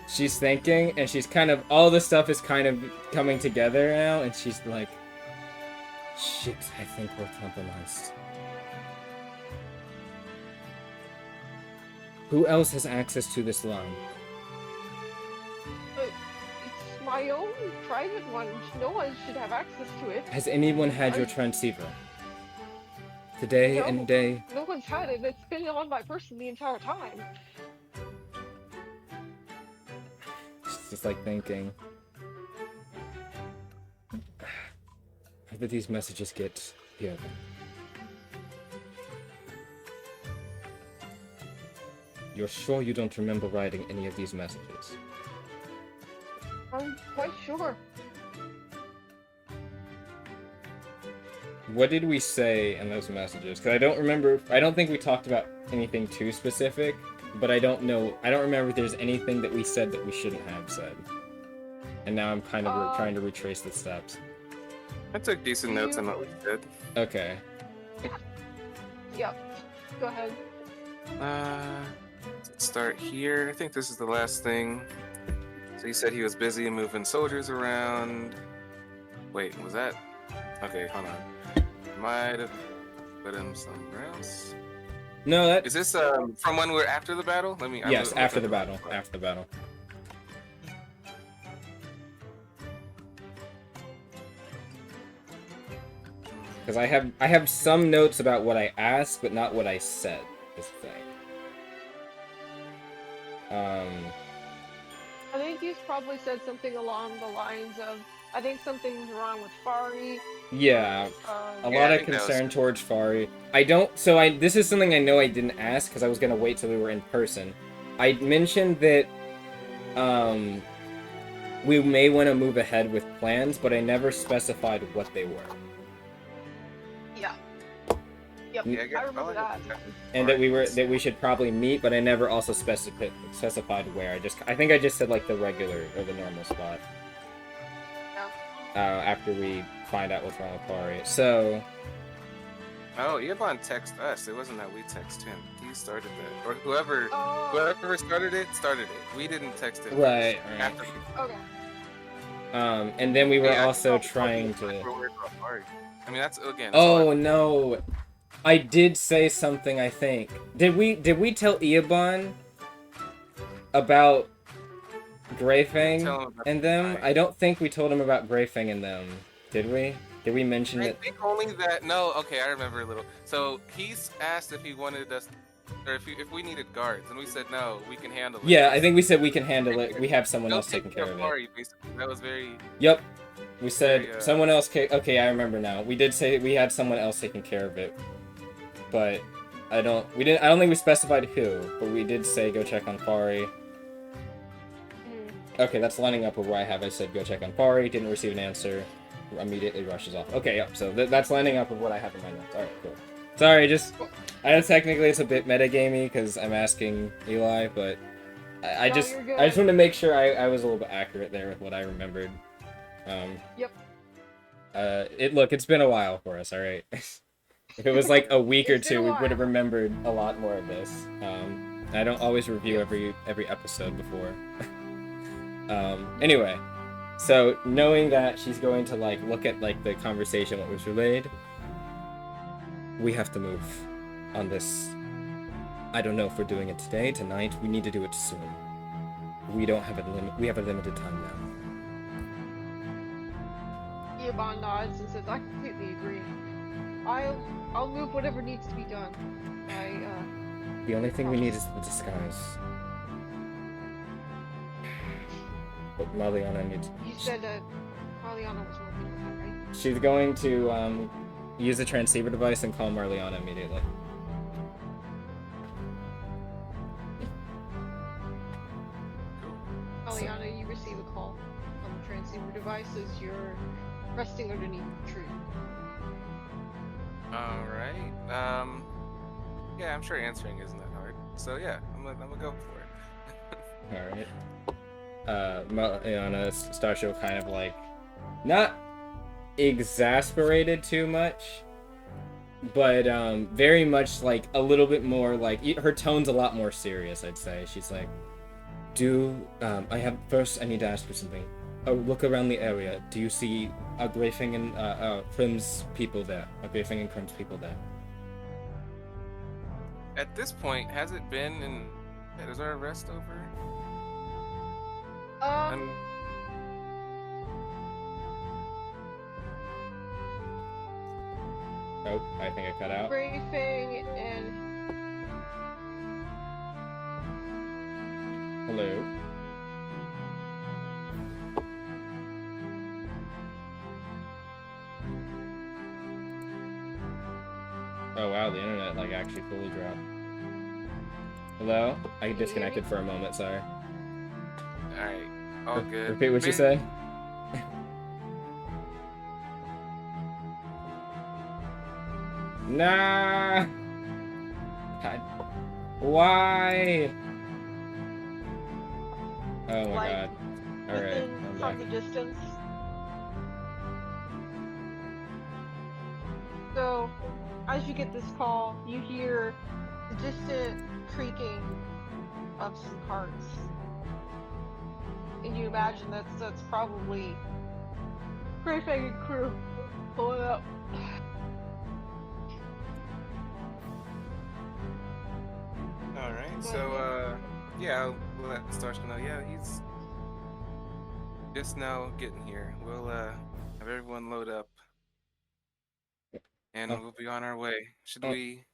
She's thinking, and she's kind of, all the stuff is kind of coming together now, and she's like, shit, I think we're compromised. Who else has access to this line?
It's my own private one. No one should have access to it.
Has anyone had your transceiver? Today,
No.
any day?
No one's had it. It's been on my person the entire time.
She's just like thinking. How did these messages get here? You're sure you don't remember writing any of these messages?
I'm quite sure.
What did we say in those messages? Because I don't remember. I don't think we talked about anything too specific, but I don't know. I don't remember if there's anything that we said that we shouldn't have said. And now I'm kind of trying to retrace the steps.
I took decent notes on what we did.
Okay.
Yep. Go ahead.
Let's start here. I think this is the last thing. So he said he was busy moving soldiers around. Wait, was that? Okay, hold on. Might have put him somewhere else.
No, that
Is this from when we're after the battle?
yes, after the battle. After the battle. Because I have some notes about what I asked, but not what I said. Is the thing.
I think he's probably said something along the lines of, I think something's wrong with Fari.
Yeah, a
Yeah,
lot
I
of
think that was-
concern towards Fari. I don't. So this is something I know I didn't ask because I was gonna wait till we were in person. I mentioned that we may want to move ahead with plans, but I never specified what they were.
Yeah. Yep.
Yeah,
I remember that.
And that we should probably meet, but I never also specified where. I think I just said like the regular or the normal spot. After we find out what's wrong with Fari. So
Oh, Eobon texted us. It wasn't that we text him. He started that, or whoever
Oh,
started it. We didn't text him.
right.
After,
okay.
And then we were
Yeah,
also
I-
trying
we're
to.
worried about Fari. I mean, that's again. That's all
Oh no, I did say something. I think did we tell Eobon about Greyfang
Tell him about
and them?
Greyfang.
I don't think we told him about Greyfang and them. Did we? Did we mention
I
it?
think only that. No, okay, I remember a little. So he's asked if he wanted us, or if we needed guards, and we said no, we can handle it.
Yeah, I think we said we can handle it. We have someone
They'll
else taking
take
care of it.
Fari, basically. That was very.
Yep. We said
Very,
someone else. Okay, I remember now. We did say we had someone else taking care of it, but I don't think we specified who, but we did say go check on Fari. Okay, that's lining up with where I said go check on Fari. Didn't receive an answer. Immediately rushes off. Okay, yep. So that's lining up with what I have in my notes. All right, cool. Sorry, I know technically it's a bit metagamey because I'm asking Eli, but I
No,
just
you're good.
wanted to make sure I was a little bit accurate there with what I remembered.
Yep.
It's been a while for us. All right. If it was like a week or
It's been
two,
a
we would have
while.
remembered a lot more of this. I don't always review every episode before. Anyway, so knowing that she's going to like look at like the conversation what was relayed, we have to move on this. I don't know if we're doing it today, tonight. We need to do it soon. We don't have a limit. We have a limited time now.
Iabon nods and says, "I completely agree. I'll move whatever needs to be done.
The only thing we need is the disguise. But Mariana needs.
You said Mariana was working on that, right?
She's going to use the transceiver device and call Marliana immediately.
Mariana, you receive a call on the transceiver device as you're resting underneath the tree.
All right. Yeah, I'm sure answering isn't that hard. So yeah, I'm gonna go for it.
All right. Mariana starts to kind of like, not exasperated too much, but very much like a little bit more like her tone's a lot more serious. I'd say she's like, I need to ask you something. Look around the area. Do you see a Grafing and Krim's people there? A Grafing and Krim's people there?
At this point, has it been in? Is our arrest over?
Oh, I think I cut out.
Grafing and
Hello. Oh wow, the internet like actually fully dropped. Hello? I disconnected for a moment, sorry.
Alright, all good.
Repeat what you said. Nah! God. Why? Oh my god. Alright, I'm back.
the distance. So, as you get this call, you hear the distant creaking of some carts. And you imagine that's probably Grayfang and crew pulling up.
Alright, so yeah, we'll let Starsha know. Yeah, he's just now getting here. We'll have everyone load up. And we'll be on our way. Should we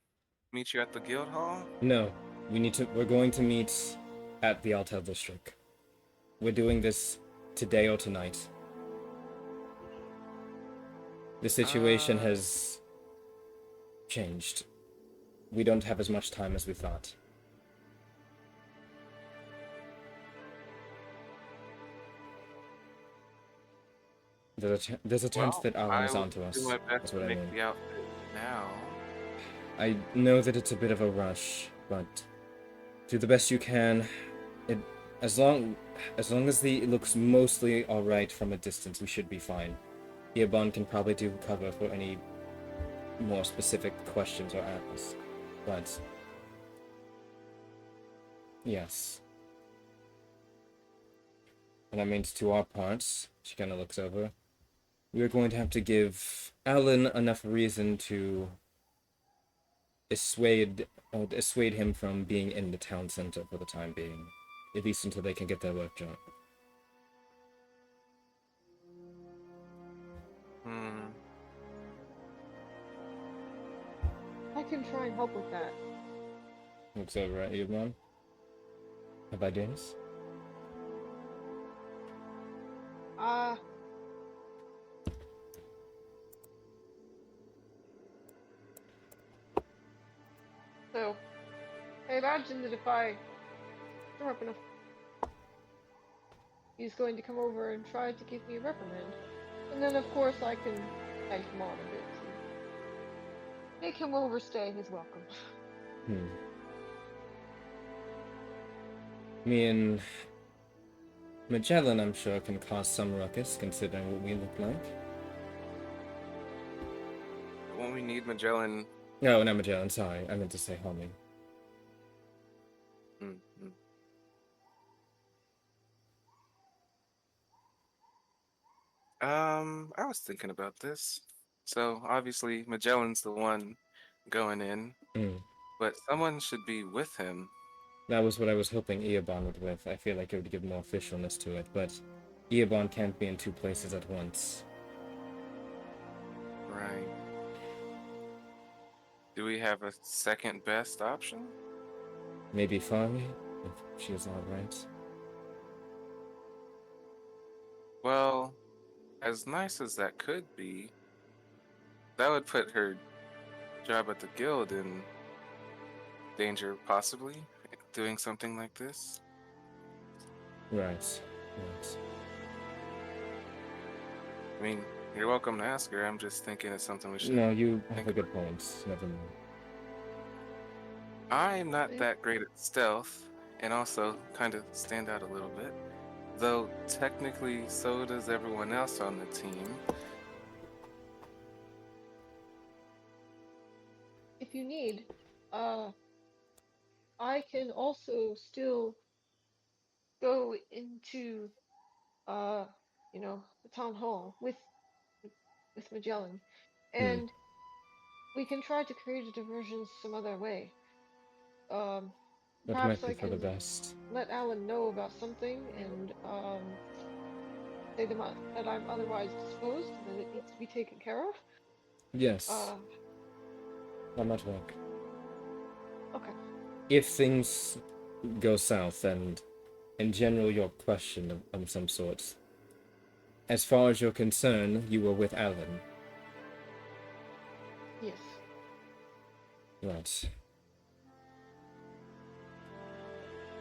meet you at the guild hall?
No. We're going to meet at the Altel district. We're doing this today or tonight. The situation has changed. We don't have as much time as we thought. There's a chance that Alan is onto us.
I will do my best
That's
to
what I
make
mean.
the outfit now.
I know that it's a bit of a rush, but do the best you can. As long as it looks mostly alright from a distance, we should be fine. Iabon can probably do cover for any more specific questions or asks. But yes. And that means to our parts, she kinda looks over. We are going to have to give Alan enough reason to dissuade him from being in the town center for the time being. At least until they can get their work done.
I can try and help with that.
Looks over at you, Mom. Have ideas?
So, I imagine that if I stir up enough, he's going to come over and try to give me a reprimand. And then, of course, I can egg him on a bit to make him overstay his welcome.
Me and Magellan, I'm sure, can cause some ruckus, considering what we look like.
Won't we need Magellan?
No, not Magellan, sorry. I meant to say homie.
I was thinking about this. So obviously Magellan's the one going in,
Mm.
but someone should be with him.
That was what I was hoping Eobon would with. I feel like it would give more officialness to it, but Eobon can't be in two places at once.
Right. Do we have a second best option?
Maybe Fari, if she is alright.
Well, as nice as that could be, that would put her job at the guild in danger, possibly, doing something like this.
Right. Right.
I mean, you're welcome to ask her. I'm just thinking it's something we should
No, you have
think
a
about.
good point. Never mind.
I'm not that great at stealth, and also kind of stand out a little bit. Though technically, so does everyone else on the team.
If you need, uh, I can also still go into, uh, the town hall with Magellan,
Hmm.
and we can try to create a diversion some other way. Um,
That
Perhaps
might be
I
for the
can
best.
let Alan know about something and say that I'm otherwise disposed and that it needs to be taken care of.
Yes,
Uh,
that might work.
okay.
If things go south and, in general, you're questioned of some sort, as far as you're concerned, you were with Alan.
Yes.
Right.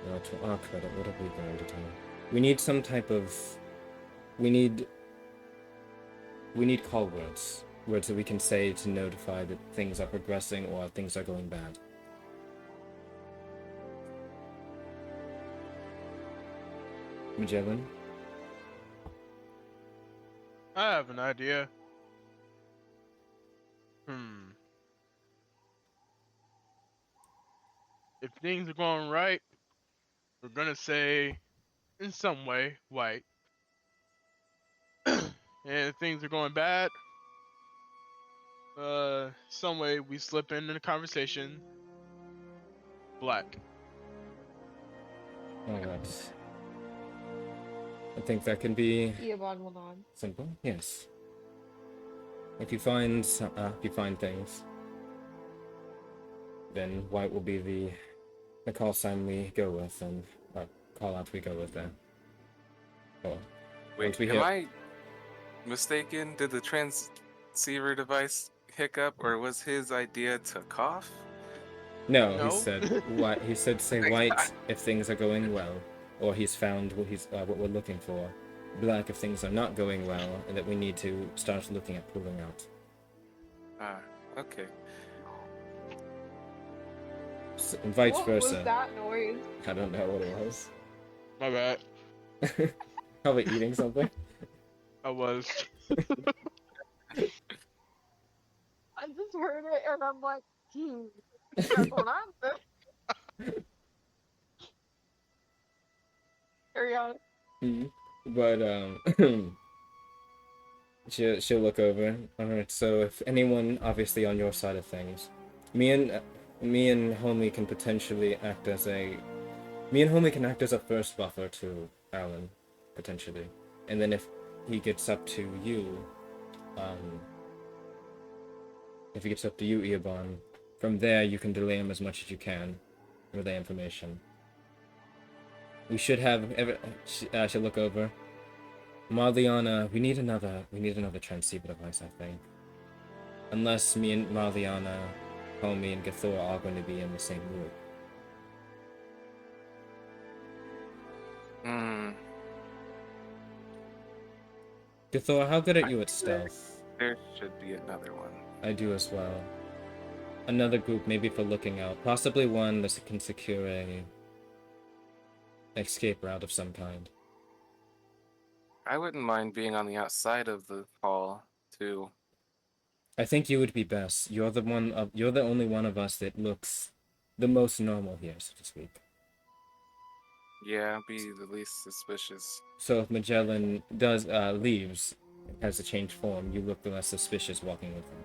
Now, to our credit, what are we going to do? We need some type of... We need call words. Words that we can say to notify that things are progressing or things are going bad. Magellan?
I have an idea. Hmm. If things are going right, we're gonna say, in some way, white. And if things are going bad, some way we slip in the conversation, black.
Alright. I think that can be
Eobon will nod.
simple. Yes. If you find things, then white will be the call sign we go with, and call out we go with then. Oh,
Wait,
once we
am
hit.
I mistaken? Did the transceiver device hiccup, or was his idea to cough?
No, he
No.
said white. He said say
Thank
white
God.
if things are going well, or he's found what we're looking for. Black if things are not going well, and that we need to start looking at pulling out.
Ah, okay.
And vice
What was
versa.
that noise?
I don't know what it was.
My bad.
Probably eating something.
I was.
I just heard it and I'm like, what's going on there? Carry on.
But she'll look over. Alright, so if anyone obviously on your side of things, me and Homie can potentially act as a first buffer to Alan, potentially. And then if he gets up to you, Eobon, from there you can delay him as much as you can, relay information. We should have she'll look over. Marliana, we need another transceiver device, I think. Unless me and Marliana, Homie, and Gathor are going to be in the same group.
Hmm.
Gathor, how good are you at stealth?
There should be another one.
I do as well. Another group, maybe for looking out. Possibly one that can secure a escape route of some kind.
I wouldn't mind being on the outside of the hall, too.
I think you would be best. You're the only one of us that looks the most normal here, so to speak.
Yeah, be the least suspicious.
So if Magellan leaves, has a changed form, you look less suspicious walking with him.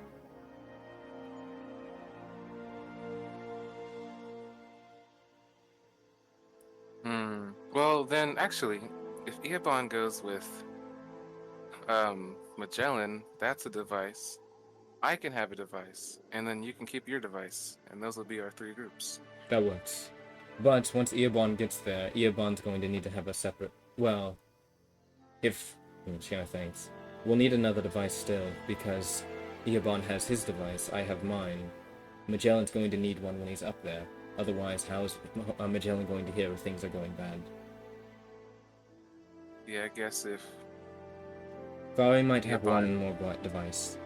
Well, then, actually, if Eobon goes with Magellan, that's a device. I can have a device, and then you can keep your device, and those will be our 3 groups.
That works. But once Eobon gets there, Eobon's going to need to have a separate... Well, if... thanks. We'll need another device still, because Eobon has his device, I have mine. Magellan's going to need one when he's up there. Otherwise, how is Magellan going to hear if things are going bad?
Yeah, I guess if...
Vali might have
Eobon-
one more device.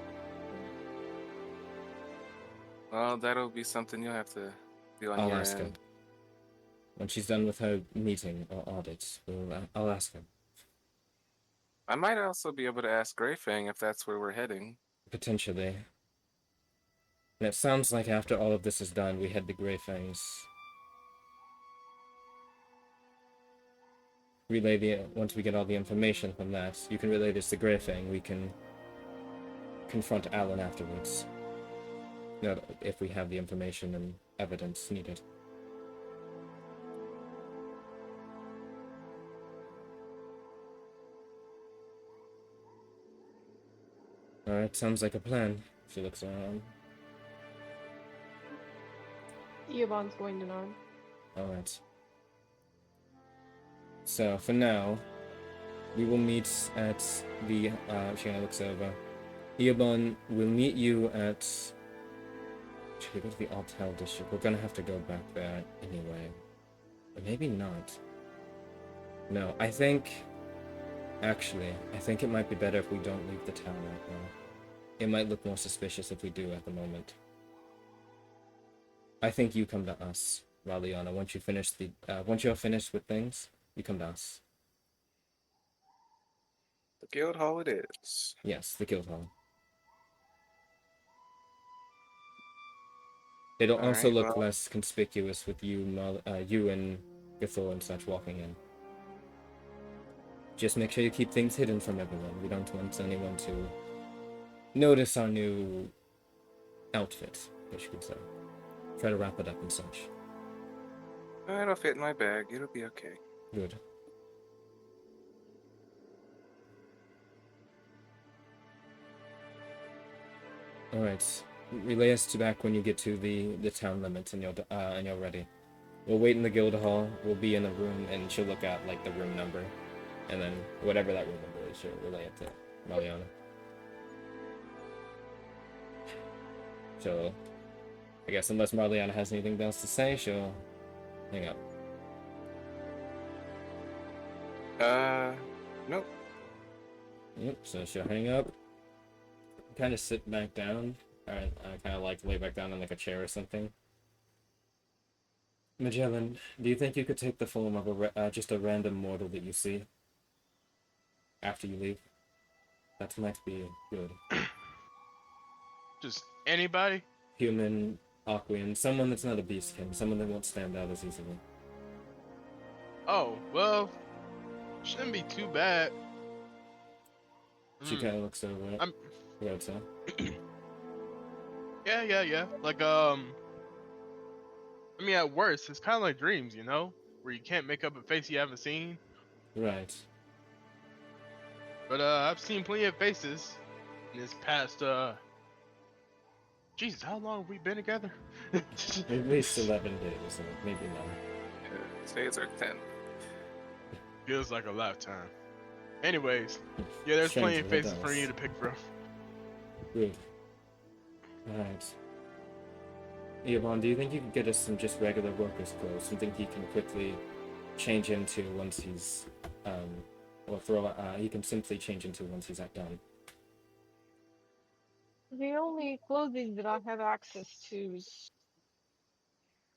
Well, that'll be something you'll have to do on
I'll
your
ask her.
end.
When she's done with her meeting or audit, I'll ask her.
I might also be able to ask Greyfang if that's where we're heading.
Potentially. And it sounds like after all of this is done, we head to Greyfang's. Once we get all the information from that, you can relay this to Greyfang. We can confront Alan afterwards. If we have the information and evidence needed. Alright, sounds like a plan. She looks around.
Eobon's going to nod.
Alright. So, for now, we will meet at the, she looks over. Eobon will meet you at... Should we go to the Altel district? We're gonna have to go back there anyway. Or maybe not. No, I think... Actually, I think it might be better if we don't leave the town right now. It might look more suspicious if we do at the moment. I think you come to us, Raliana. Once you're finished with things, you come to us.
The guild hall it is.
Yes, the guild hall. It'll also
Alright,
look
well-
less conspicuous with you and Gathor and such walking in. Just make sure you keep things hidden from everyone. We don't want anyone to notice our new outfit, I guess you could say. Try to wrap it up and such.
It'll fit in my bag. It'll be okay.
Good. Alright. Relay us to back when you get to the town limits and you're ready. We'll wait in the guild hall, we'll be in the room, and she'll look at like the room number. And then whatever that room number is, she'll relay it to Maliana. So I guess unless Marliana has anything else to say, she'll hang up.
Nope.
Yep, so she'll hang up. Kind of sit back down. Alright, kind of like lay back down in like a chair or something. Magellan, do you think you could take the form of just a random mortal that you see after you leave? That might be good.
Just anybody?
Human, Aquan, someone that's not a beastkin, someone that won't stand out as easily.
Oh, well, shouldn't be too bad.
She kind of looks over it.
I'm-
Right, so.
Yeah. Like, I mean, at worst, it's kind of like dreams, you know? Where you can't make up a face you haven't seen.
Right.
But, I've seen plenty of faces in this past, Jesus, how long have we been together?
At least 11 days, so maybe not.
Yeah, today's our 10th.
Feels like a lifetime. Anyways, yeah, there's plenty of
Strangely, it
faces for
does.
you to pick from.
Good. Alright. Eobon, do you think you could get us some just regular workers' clothes? Something he can quickly change into once he's, he can simply change into once he's done.
The only clothing that I have access to is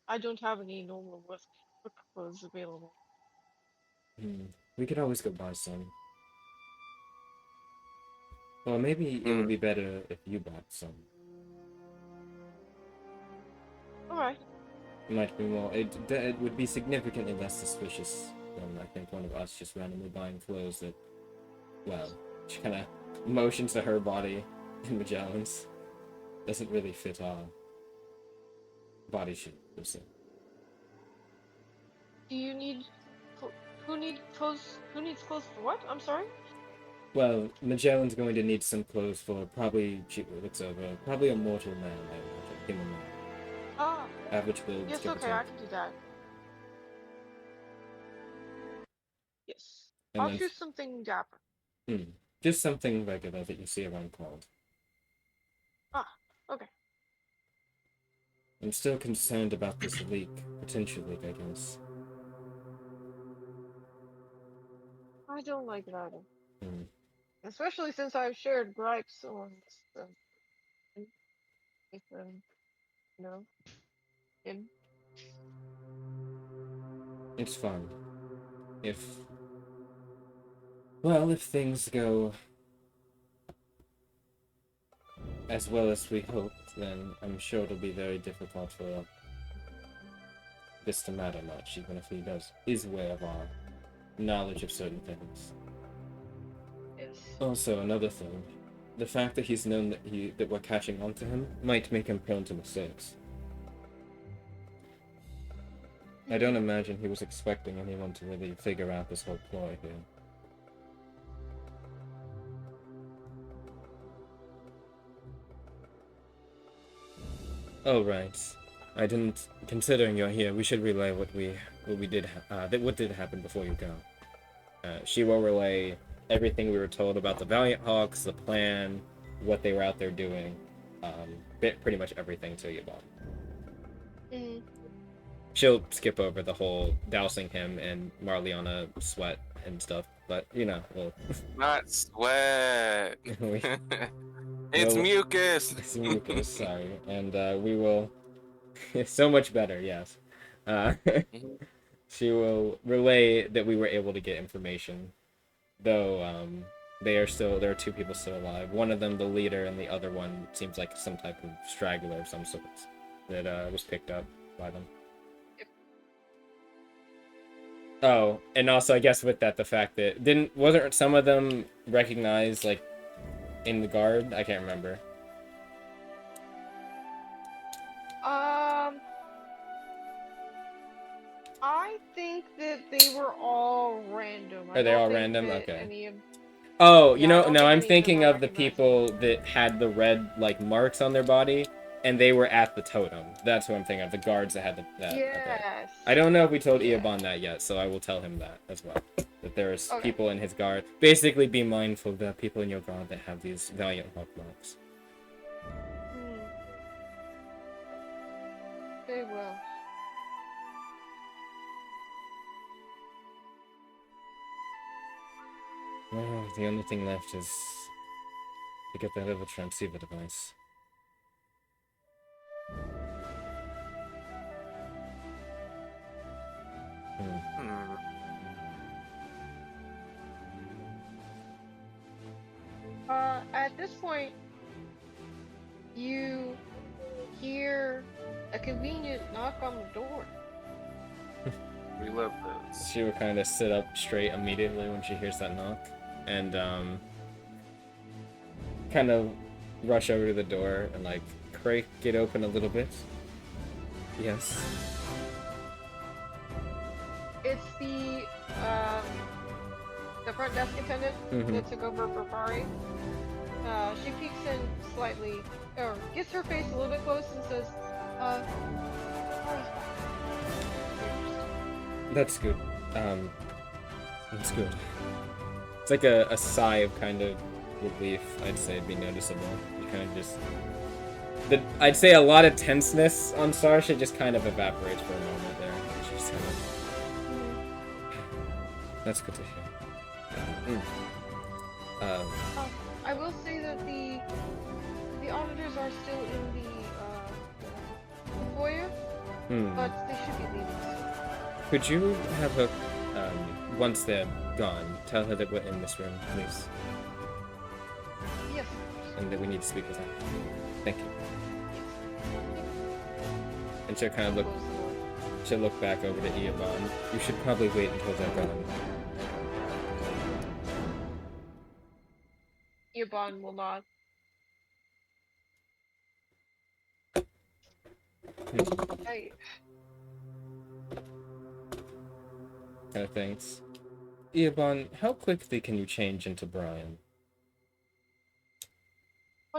I don't have any normal work clothes available.
We could always go buy some. Or maybe it would be better if you bought some.
Alright.
It might be more. It would be significantly less suspicious than I think one of us just randomly buying clothes that, well, you know, we don't know.
Mm.
What do you think?
Sounds good.
She kind of motions to her body in Magellan's. Doesn't really fit our body shape, per se.
Do you need... Who needs clothes? Who needs clothes for what? I'm sorry?
Well, Magellan's going to need some clothes for probably, she looks over, probably a mortal man, I imagine. Human man.
Ah,
Average build,
yes,
give or
okay, I
take.
can do that. Yes.
And
I'll
then,
choose something dapper.
just something regular that you see around Qual'd.
Ah, okay.
I'm still concerned about this leak, potential leak, I guess.
I don't like it either.
Hmm.
Especially since I've shared gripes on with you know, him.
It's fun. Well, if things go as well as we hoped, then I'm sure it'll be very difficult for this to matter much, even if he is aware of our knowledge of certain things.
Yes.
Also, another thing, the fact that he's known that we're catching on to him might make him prone to mistakes. I don't imagine he was expecting anyone to really figure out this whole ploy here. Oh right, I didn't. Considering you're here, we should relay what did happen before you go. She will relay everything we were told about the Valiant Hawks, the plan, what they were out there doing, pretty much everything to Yvonne. She'll skip over the whole dousing him and Marliana sweat and stuff, but you know, we'll...
Not sweat. It's mucus.
It's mucus, sorry, and we will. So much better, yes. She will relay that we were able to get information, though there are two people still alive. One of them, the leader, and the other one seems like some type of straggler of some sort that was picked up by them. Oh, and also I guess with that, the fact that wasn't some of them recognized like in the guard? I can't remember.
I think that they were all random.
Are they all random? Okay.
Oh,
you know, no, I'm thinking of the people that had the red like marks on their body, and they were at the totem. That's what I'm thinking of. The guards that had that.
Yes.
Okay. I don't know if we told Eobon that yet, so I will tell him that as well. That there's people in his guard. Basically, be mindful of the people in your guard that have these Valiant Hawk marks.
They will.
Well, the only thing left is to get that other transceiver device.
At this point, you hear a convenient knock on the door.
We love those.
She will kind of sit up straight immediately when she hears that knock, and kind of rush over to the door and like creak it open a little bit. Yes.
It's the front desk attendant that took over for Fari. She peeks in slightly, or gets her face a little bit close and says,
That's good. That's good. It's like a sigh of kind of relief, I'd say, it'd be noticeable. You kind of just... I'd say a lot of tenseness on Sarsha just kind of evaporates for a moment there. She's kind of... That's good to hear.
I will say that the auditors are still in the foyer, but they should be leaving soon.
Could you have her, once they're gone, tell her that we're in this room, please?
Yes.
And that we need to speak with her. Thank you. And she'll kind of she'll look back over to Eobon. You should probably wait until they're gone.
Eobon will nod. Hey,
Kind of thinks. Eobon, how quickly can you change into Brian?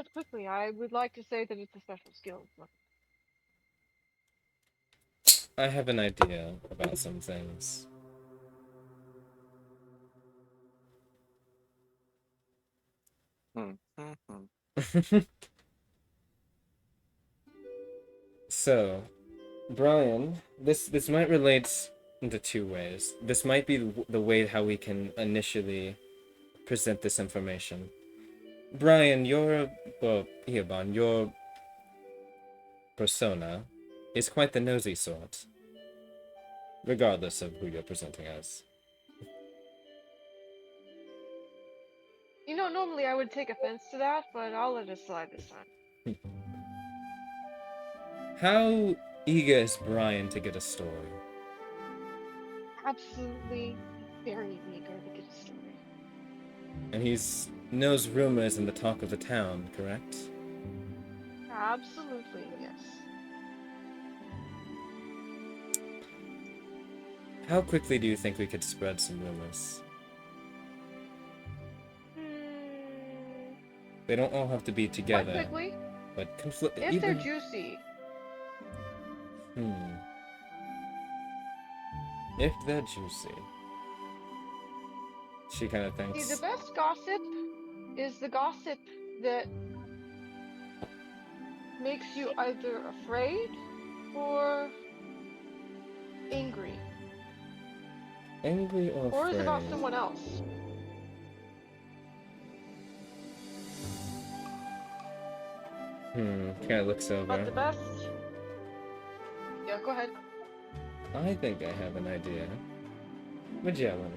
quite quickly, I would like to say that it's a special skill.
I have an idea about some things. So, Brian, this might relate into two ways. This might be the way how we can initially present this information. Brian, Eobon, your persona is quite the nosy sort, regardless of who you're presenting as.
You know, normally I would take offense to that, but I'll let it slide this time.
How eager is Brian to get a story?
Absolutely very eager to get a story.
And he knows rumors and the talk of the town, correct?
Absolutely, yes.
How quickly do you think we could spread some rumors? They don't all have to be together.
Quite quickly.
But
If they're juicy.
If they're juicy. She kind of thinks.
See, the best gossip is the gossip that makes you either afraid or angry.
Angry or afraid?
Or is it about someone else?
Kind of looks over.
But the best... Yeah, go ahead.
I think I have an idea. Magellan.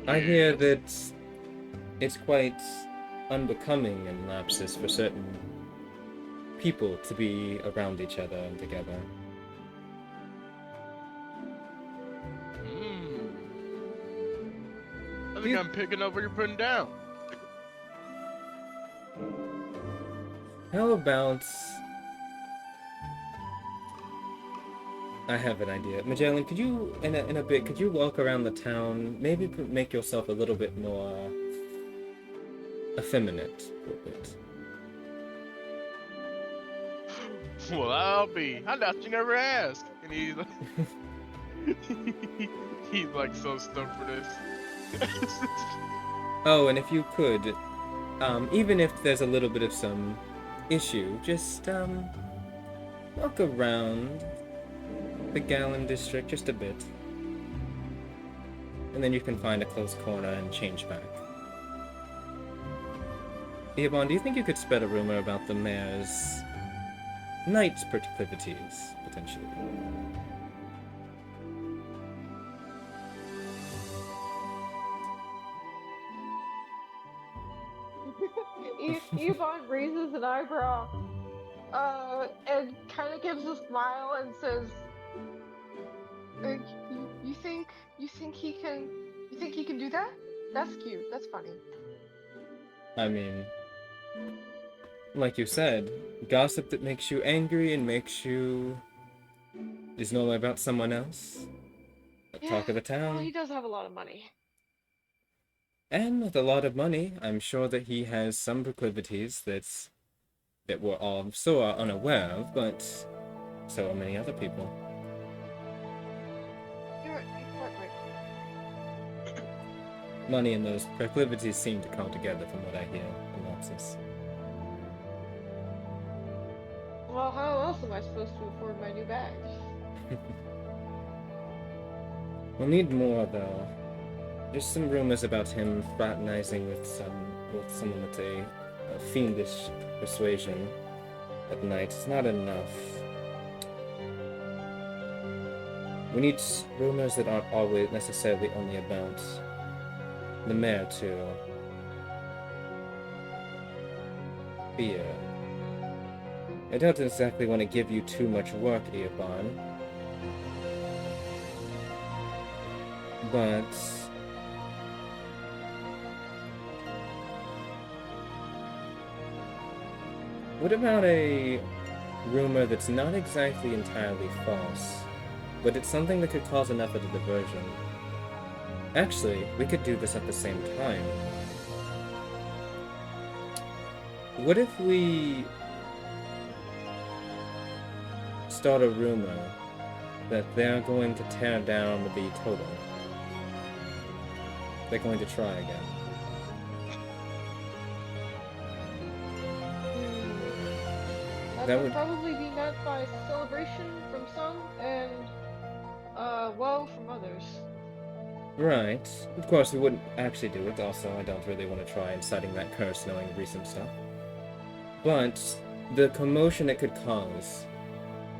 I hear that it's quite unbecoming in Lapsus for certain people to be around each other and together.
I think I'm picking up what you're putting down.
How about... I have an idea. Magellan, could you, in a bit, could you walk around the town, maybe make yourself a little bit more effeminate for a bit?
Well, I'll be. I thought you never asked. And he's like, he's like so stoked for this.
Oh, and if you could, even if there's a little bit of some issue, just walk around the Gallon district just a bit. And then you can find a close corner and change back. Eobon, do you think you could spread a rumor about the mayor's night proclivities, potentially?
Eobon raises an eyebrow, and kind of gives a smile and says, "You think he can do that? That's cute. That's funny."
I mean, like you said, gossip that makes you angry and makes you is normally about someone else. Talk of the town.
Well, he does have a lot of money.
And with a lot of money, I'm sure that he has some proclivities that we're all so unaware of, but so are many other people.
You're quite right.
Money and those proclivities seem to come together from what I hear in Lapsus.
Well, how else am I supposed to afford my new bag?
We'll need more, though. There's some rumors about him fraternizing with someone with a fiendish persuasion at night. It's not enough. We need rumors that aren't always necessarily only about the mayor, too. Fear. I don't exactly want to give you too much work, Eobon. But What about a rumor that's not exactly entirely false, but it's something that could cause enough of a diversion? Actually, we could do this at the same time. What if we start a rumor that they're going to tear down the totem? They're going to try again.
That would probably be met by celebration from some and woe from others.
Right. Of course, we wouldn't actually do it. Also, I don't really want to try inciting that curse knowing recent stuff. But the commotion it could cause,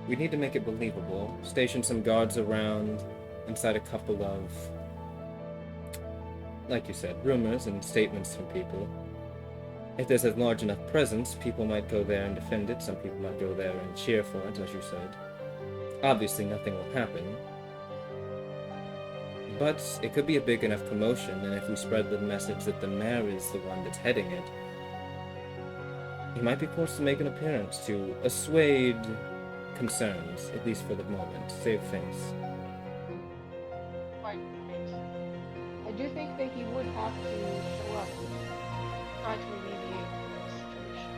we need to make it believable. Station some guards around, inside a couple of, like you said, rumors and statements from people. If there's a large enough presence, people might go there and defend it. Some people might go there and cheer for it, as you said. Obviously, nothing will happen. But it could be a big enough commotion, and if we spread the message that the mayor is the one that's heading it, he might be forced to make an appearance to assuage concerns, at least for the moment, save face.
Right. I do think that he would have to show up and try to alleviate the situation.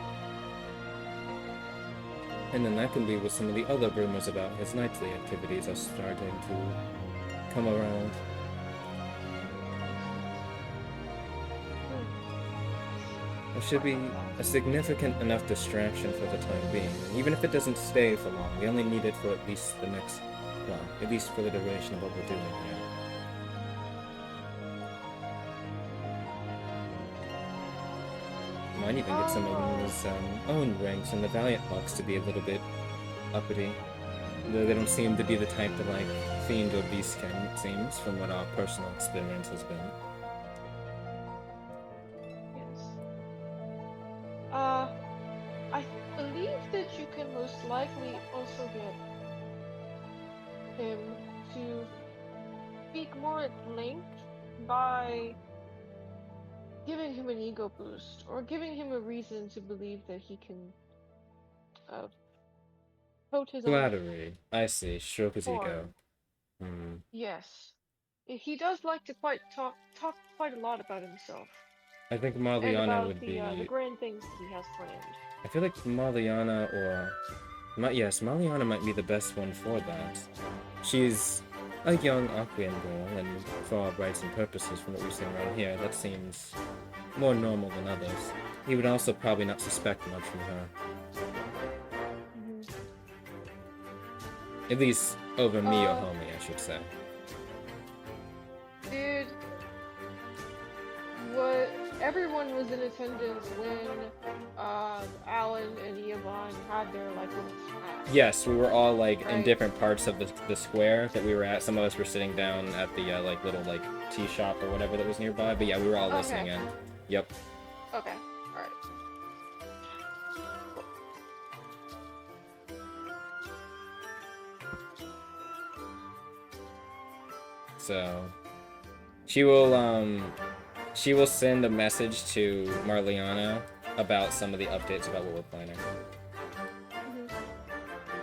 And then that can be with some of the other rumors about his nightly activities are starting to come around. It should be a significant enough distraction for the time being. Even if it doesn't stay for long, we only need it for at least the next, well, at least for the duration of what we're doing here. Might even get some of his own ranks in the Valiant Bucks to be a little bit uppity. Though they don't seem to be the type to like fiend or beastkin, it seems, from what our personal experience has been.
I believe that you can most likely also get him to speak more at length by giving him an ego boost, or giving him a reason to believe that he can tote his own
Flattery. I see. Stroke his ego.
form. Yes. He does like to talk quite a lot about himself.
I think
And
Marliana
about
would be...
the grand things that he has planned.
I feel like Marliana or... Yes, Marliana might be the best one for that. She's a young Aquan girl, and for all rights and purposes from what we've seen around here, that seems more normal than others. He would also probably not suspect much from her. At least over me or homie, I should say.
Dude, what everyone was in attendance when Alan and Eobon had their like little smash.
Yes, we were all like in
Right.
different parts of the square that we were at. Some of us were sitting down at the like little like tea shop or whatever that was nearby. But yeah, we were all listening in. Yep.
Okay, alright.
So she will send a message to Marliana about some of the updates about what we're planning.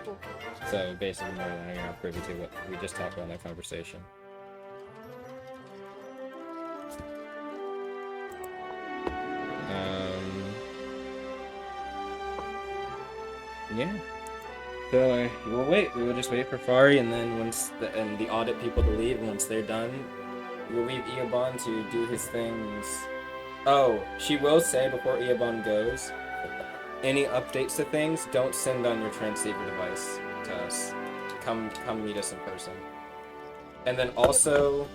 Cool.
So basically, Marliana, you're not privy to what we just talked about in that conversation. Yeah. So we'll wait. We will just wait for Fari, and then once the audit people to leave. Once they're done, we'll leave Eobon to do his things. Oh, she will say before Eobon goes, any updates to things, don't send on your transceiver device to us. Come meet us in person. And then also,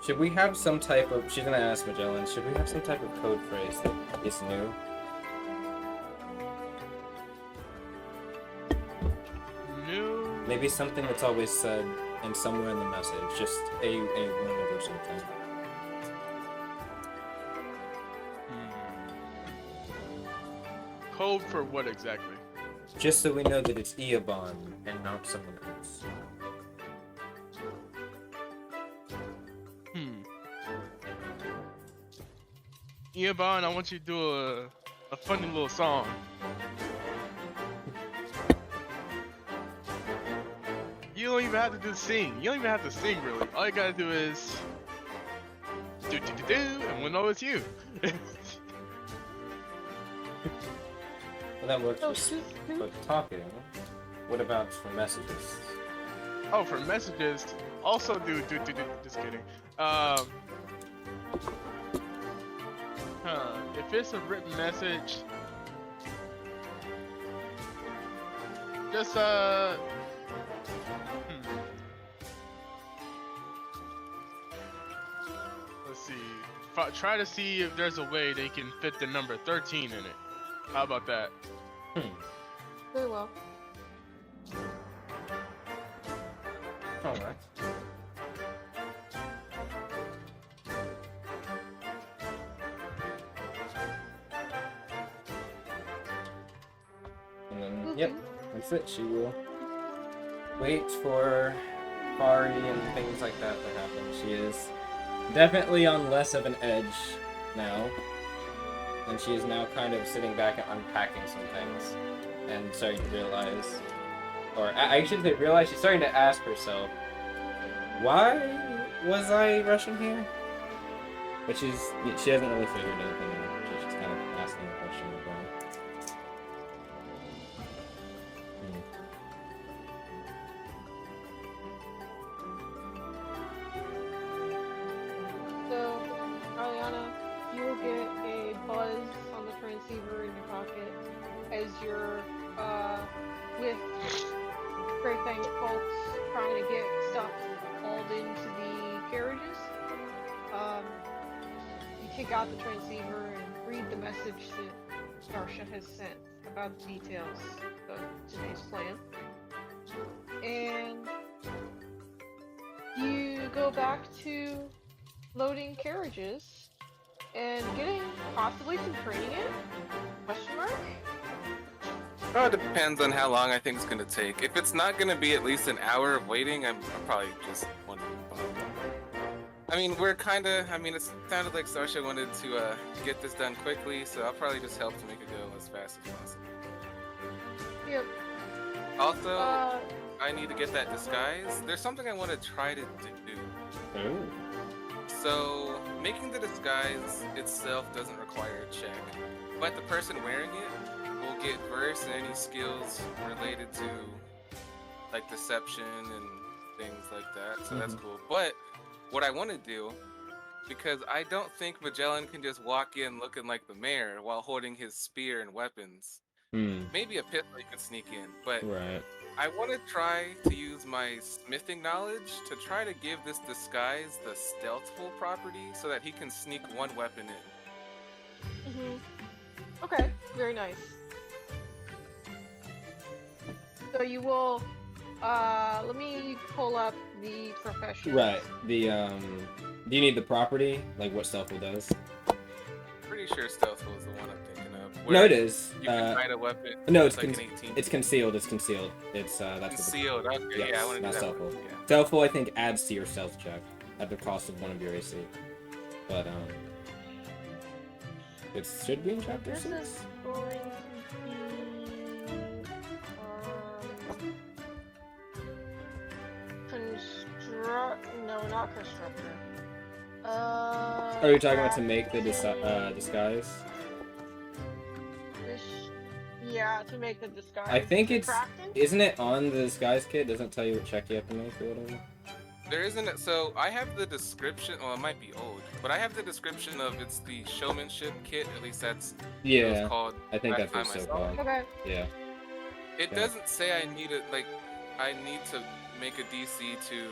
should we have some type of? She's gonna ask Magellan. Should we have some type of code phrase that is new? Maybe something that's always said and somewhere in the message, just a word or something.
Code for what exactly?
Just so we know that it's Eobon and not someone else.
Eobon, I want you to do a funny little song. You don't even have to sing. You don't even have to sing, really. All you gotta do is do, and we'll know it's you.
Well, that works
Oh,
for talking. What about for messages?
Oh, for messages, also do. Just kidding. If it's a written message, just let's see. Try to see if there's a way they can fit the number 13 in it. How about that?
Very well.
Alright. And then, yep, that's it. She will wait for Fari and things like that to happen. She is definitely on less of an edge now. And she is now kind of sitting back and unpacking some things. And starting to realize, or I should say realize, she's starting to ask herself, why was I rushing here? But she hasn't really figured anything out. She's just kind of asking the question again.
So, Ariana, you will get a buzz on the transceiver in your pocket as you're with Great Fang folks trying to get stuff hauled into the carriages. You take out the transceiver and read the message that Starsha has sent about the details of today's plan. And you go back to loading carriages and getting possibly some training in? Question mark?
Oh, it depends on how long I think it's gonna take. If it's not gonna be at least an hour of waiting, I'm probably just wondering. I mean, it sounded like Starsha wanted to get this done quickly, so I'll probably just help to make it go as fast as possible.
Yep.
Also, I need to get that disguise. There's something I want to try to do.
Ooh.
So, making the disguise itself doesn't require a check, but the person wearing it will get versed in any skills related to, like, deception and things like that, so that's cool. But what I want to do, because I don't think Magellan can just walk in looking like the mayor while holding his spear and weapons. Maybe a pistol he could sneak in, but
Right.
I want to try to use my smithing knowledge to try to give this disguise the stealthful property so that he can sneak one weapon in.
Okay, very nice. So you will, let me pull up the profession.
Right. The do you need the property? Like what Stealthful does?
Pretty sure stealthful is the one I'm thinking of.
No, it is.
You can hide a weapon.
No, it's
like an 18.
it's concealed. It's concealed. It's that's
Concealed. Okay,
Yes,
yeah, I want to do
not
that.
stealthful.
Yeah.
Stealthful, I think, adds to your stealth check at the cost of one of your AC. But it should be in chapter
This
6.
is going to be, no, not constructor.
Are you talking about to make the disguise?
Yeah, to make the disguise.
I think it's
Crafting?
isn't it on the disguise kit? Doesn't it tell you what check you have to make or whatever?
There isn't. So I have the description. Well, it might be old, but I have the description of it's the showmanship kit. At least that's what
Yeah,
it's called.
I think
last
that's what it's
time I
so
saw it.
called.
Okay.
Yeah.
It
Yeah.
doesn't say I need it. Like I need to make a DC to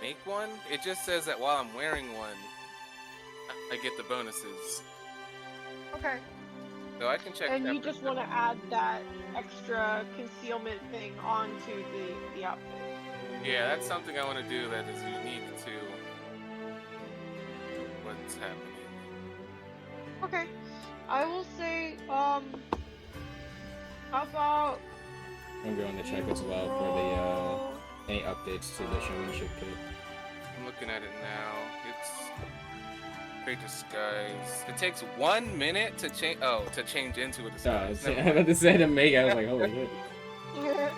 make one. It just says that while I'm wearing one, I get the bonuses.
Okay.
So I can check.
And
that
you
for
just
sure.
want to add that extra concealment thing onto the outfit.
Yeah, that's something I want to do that is unique to what's happening.
Okay. I will say, how about
I'm going to check as well for the any updates to the showmanship kit.
I'm looking at it now. Create disguise. It takes 1 minute to change. Oh, to change into a
Oh,
disguise.
I
Never
was
mind.
about to say to make. I was like, holy shit.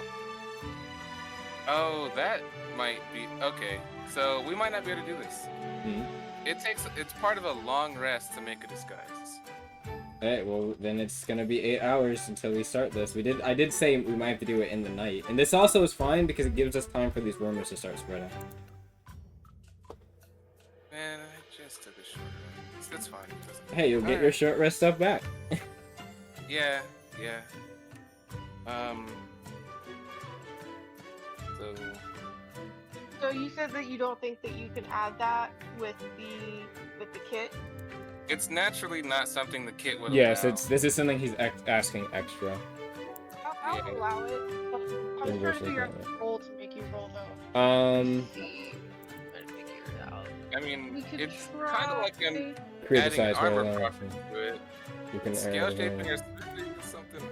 Oh, that might be okay. So we might not be able to do this.
Hmm.
It's part of a long rest to make a disguise.
Alright, well then it's gonna be 8 hours until we start this. I did say we might have to do it in the night, and this also is fine because it gives us time for these rumors to start spreading.
Man, I just took a short rest. That's fine. It doesn't
Hey, you'll get your
Alright.
short rest stuff back.
Yeah, yeah. So
So you said that you don't think that you can add that with the kit?
it's naturally not something the kit would
Yes,
allow.
this is something he's asking extra.
I'll
Yeah.
allow it. I'm trying to
Universal
figure out
equipment.
the roll to make you roll though.
See,
I'm trying to figure it out.
I mean,
We could
it's
try.
kind of like I'm
create the
adding
size
armor
roll.
property to it.
You can
Scale
add,
shaping or smithing is something.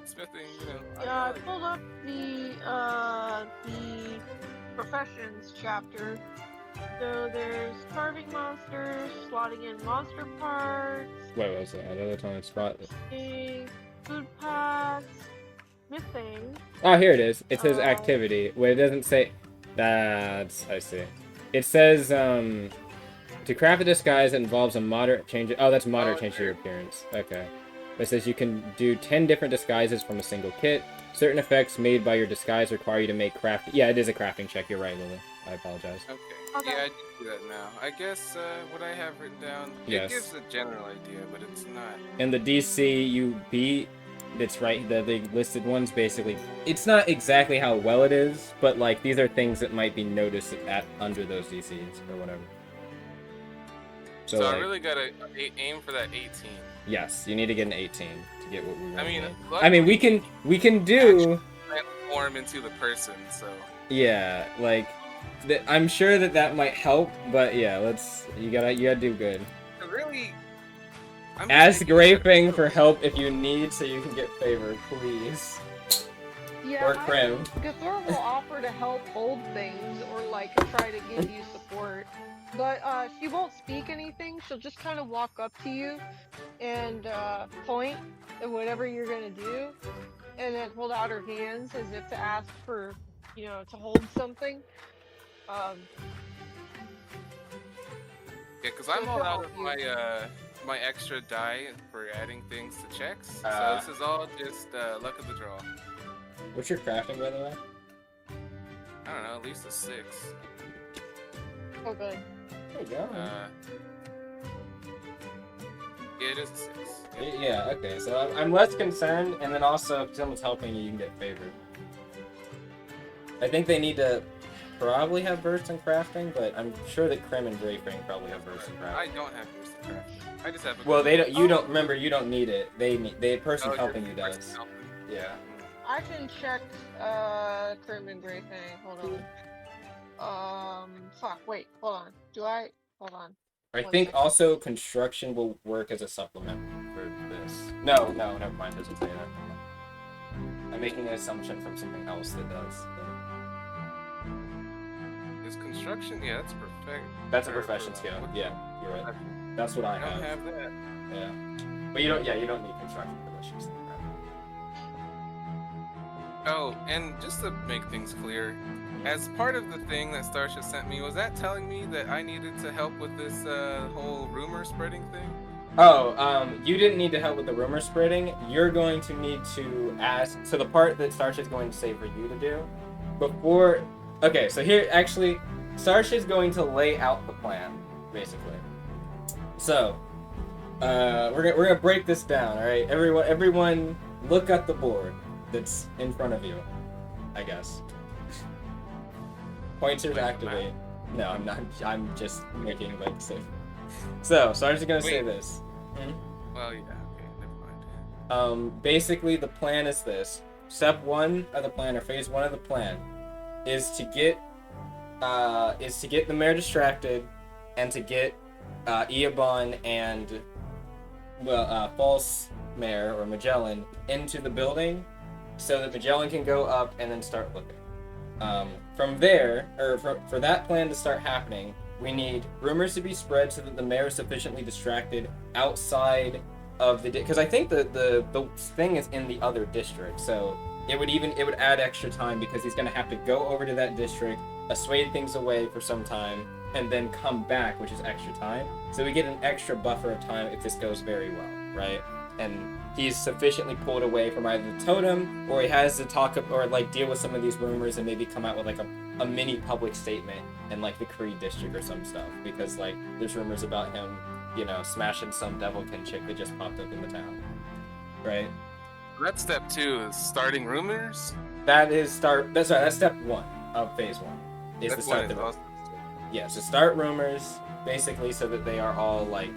Smithing, you know.
Yeah, I pulled up the professions chapter. So there's carving monsters, slotting in monster parts,
What was that? Another time spot.
food packs, smithing.
Oh, here it is. It says
Oh.
activity. Well, it doesn't say. That's I see. It says to craft a disguise that involves a moderate change. Oh, that's moderate change to your appearance. Okay. It says you can do 10 different disguises from a single kit. Certain effects made by your disguise require you to make craft. Yeah, it is a crafting check. You're right, Lily. I apologize.
Okay.
Okay.
Yeah, I can do that now. I guess what I have written down,
Yes.
it gives a general idea, but it's not.
And the DC you beat, that's right. The listed ones basically. It's not exactly how well it is, but like these are things that might be noticed at under those DCs or whatever.
So
like,
I really gotta aim for that 18.
Yes, you need to get an 18 to get what we want.
I mean,
I mean, we can do.
Transform into the person, so.
Yeah, like, I'm sure that might help, but yeah, you gotta do good.
Really. I'm
Ask
taking
Grayfing for help if you need, so you can get favor, please.
Yeah,
Or Krim.
Gathor will offer to help hold things or like try to give you support. But she won't speak anything. She'll just kind of walk up to you and point at whatever you're gonna do, and then hold out her hands as if to ask for, to hold something.
Yeah, because I'm all out of my extra die for adding things to checks. So this is all just luck of the draw.
What's your crafting, by the way?
I don't know, at least a 6.
Oh, good.
There you go.
Yeah, it is a 6.
Yeah, okay, so I'm less concerned, and then also, if someone's helping you, you can get favored. I think they need to probably have burst in crafting, but I'm sure that Krim and Grayfing probably have burst in crafting.
I don't have burst in crafting. I just have a
Well,
good-
you don't remember. You don't need it. The person
Oh,
helping
just
you
person
does.
helping.
Yeah.
I can check Krim and Grayfang. Hold on. Fuck. Wait. Hold on. Hold on.
I
One
think
second.
also construction will work as a supplement for this. No, never mind. Doesn't say that. I'm making an assumption from something else that does.
Is construction? Yeah, that's perfect.
That's a profession skill. Yeah, you're right. That's what I
I don't
have.
have that.
Yeah. But you don't need construction for this. Just
Oh, and just to make things clear, as part of the thing that Starsha sent me, was that telling me that I needed to help with this whole rumor spreading thing?
You didn't need to help with the rumor spreading. You're going to need to ask. So the part that Starsha's going to say for you to do, before. Okay, so here actually, Starsha's going to lay out the plan, basically. So, we're gonna break this down. All right, everyone, look at the board that's in front of you. I guess. Pointers activate. No, I'm not. I'm just making like safe. So, Sarge's gonna say this.
Well, yeah, okay, never mind.
Basically, the plan is this. Step 1 of the plan, or phase 1 of the plan, is to get the mayor distracted, and to get Eobon and false mayor or Magellan into the building, so that Magellan can go up and then start looking. From there, or for that plan to start happening, We need rumors to be spread so that the mayor is sufficiently distracted outside of the because I think the thing is in the other district, so it would add extra time because he's gonna have to go over to that district, assuade things away for some time, and then come back, which is extra time. So we get an extra buffer of time if this goes very well, right? And he's sufficiently pulled away from either the totem, or he has to talk or like deal with some of these rumors and maybe come out with like a mini public statement in like the Creed district or some stuff, because like there's rumors about him, you know, smashing some devilkin chick that just popped up in the town, right?
That's step 2 is starting rumors.
That's step 1 of phase 1. Is to start the rumors. Yeah, so start rumors basically so that they are all like,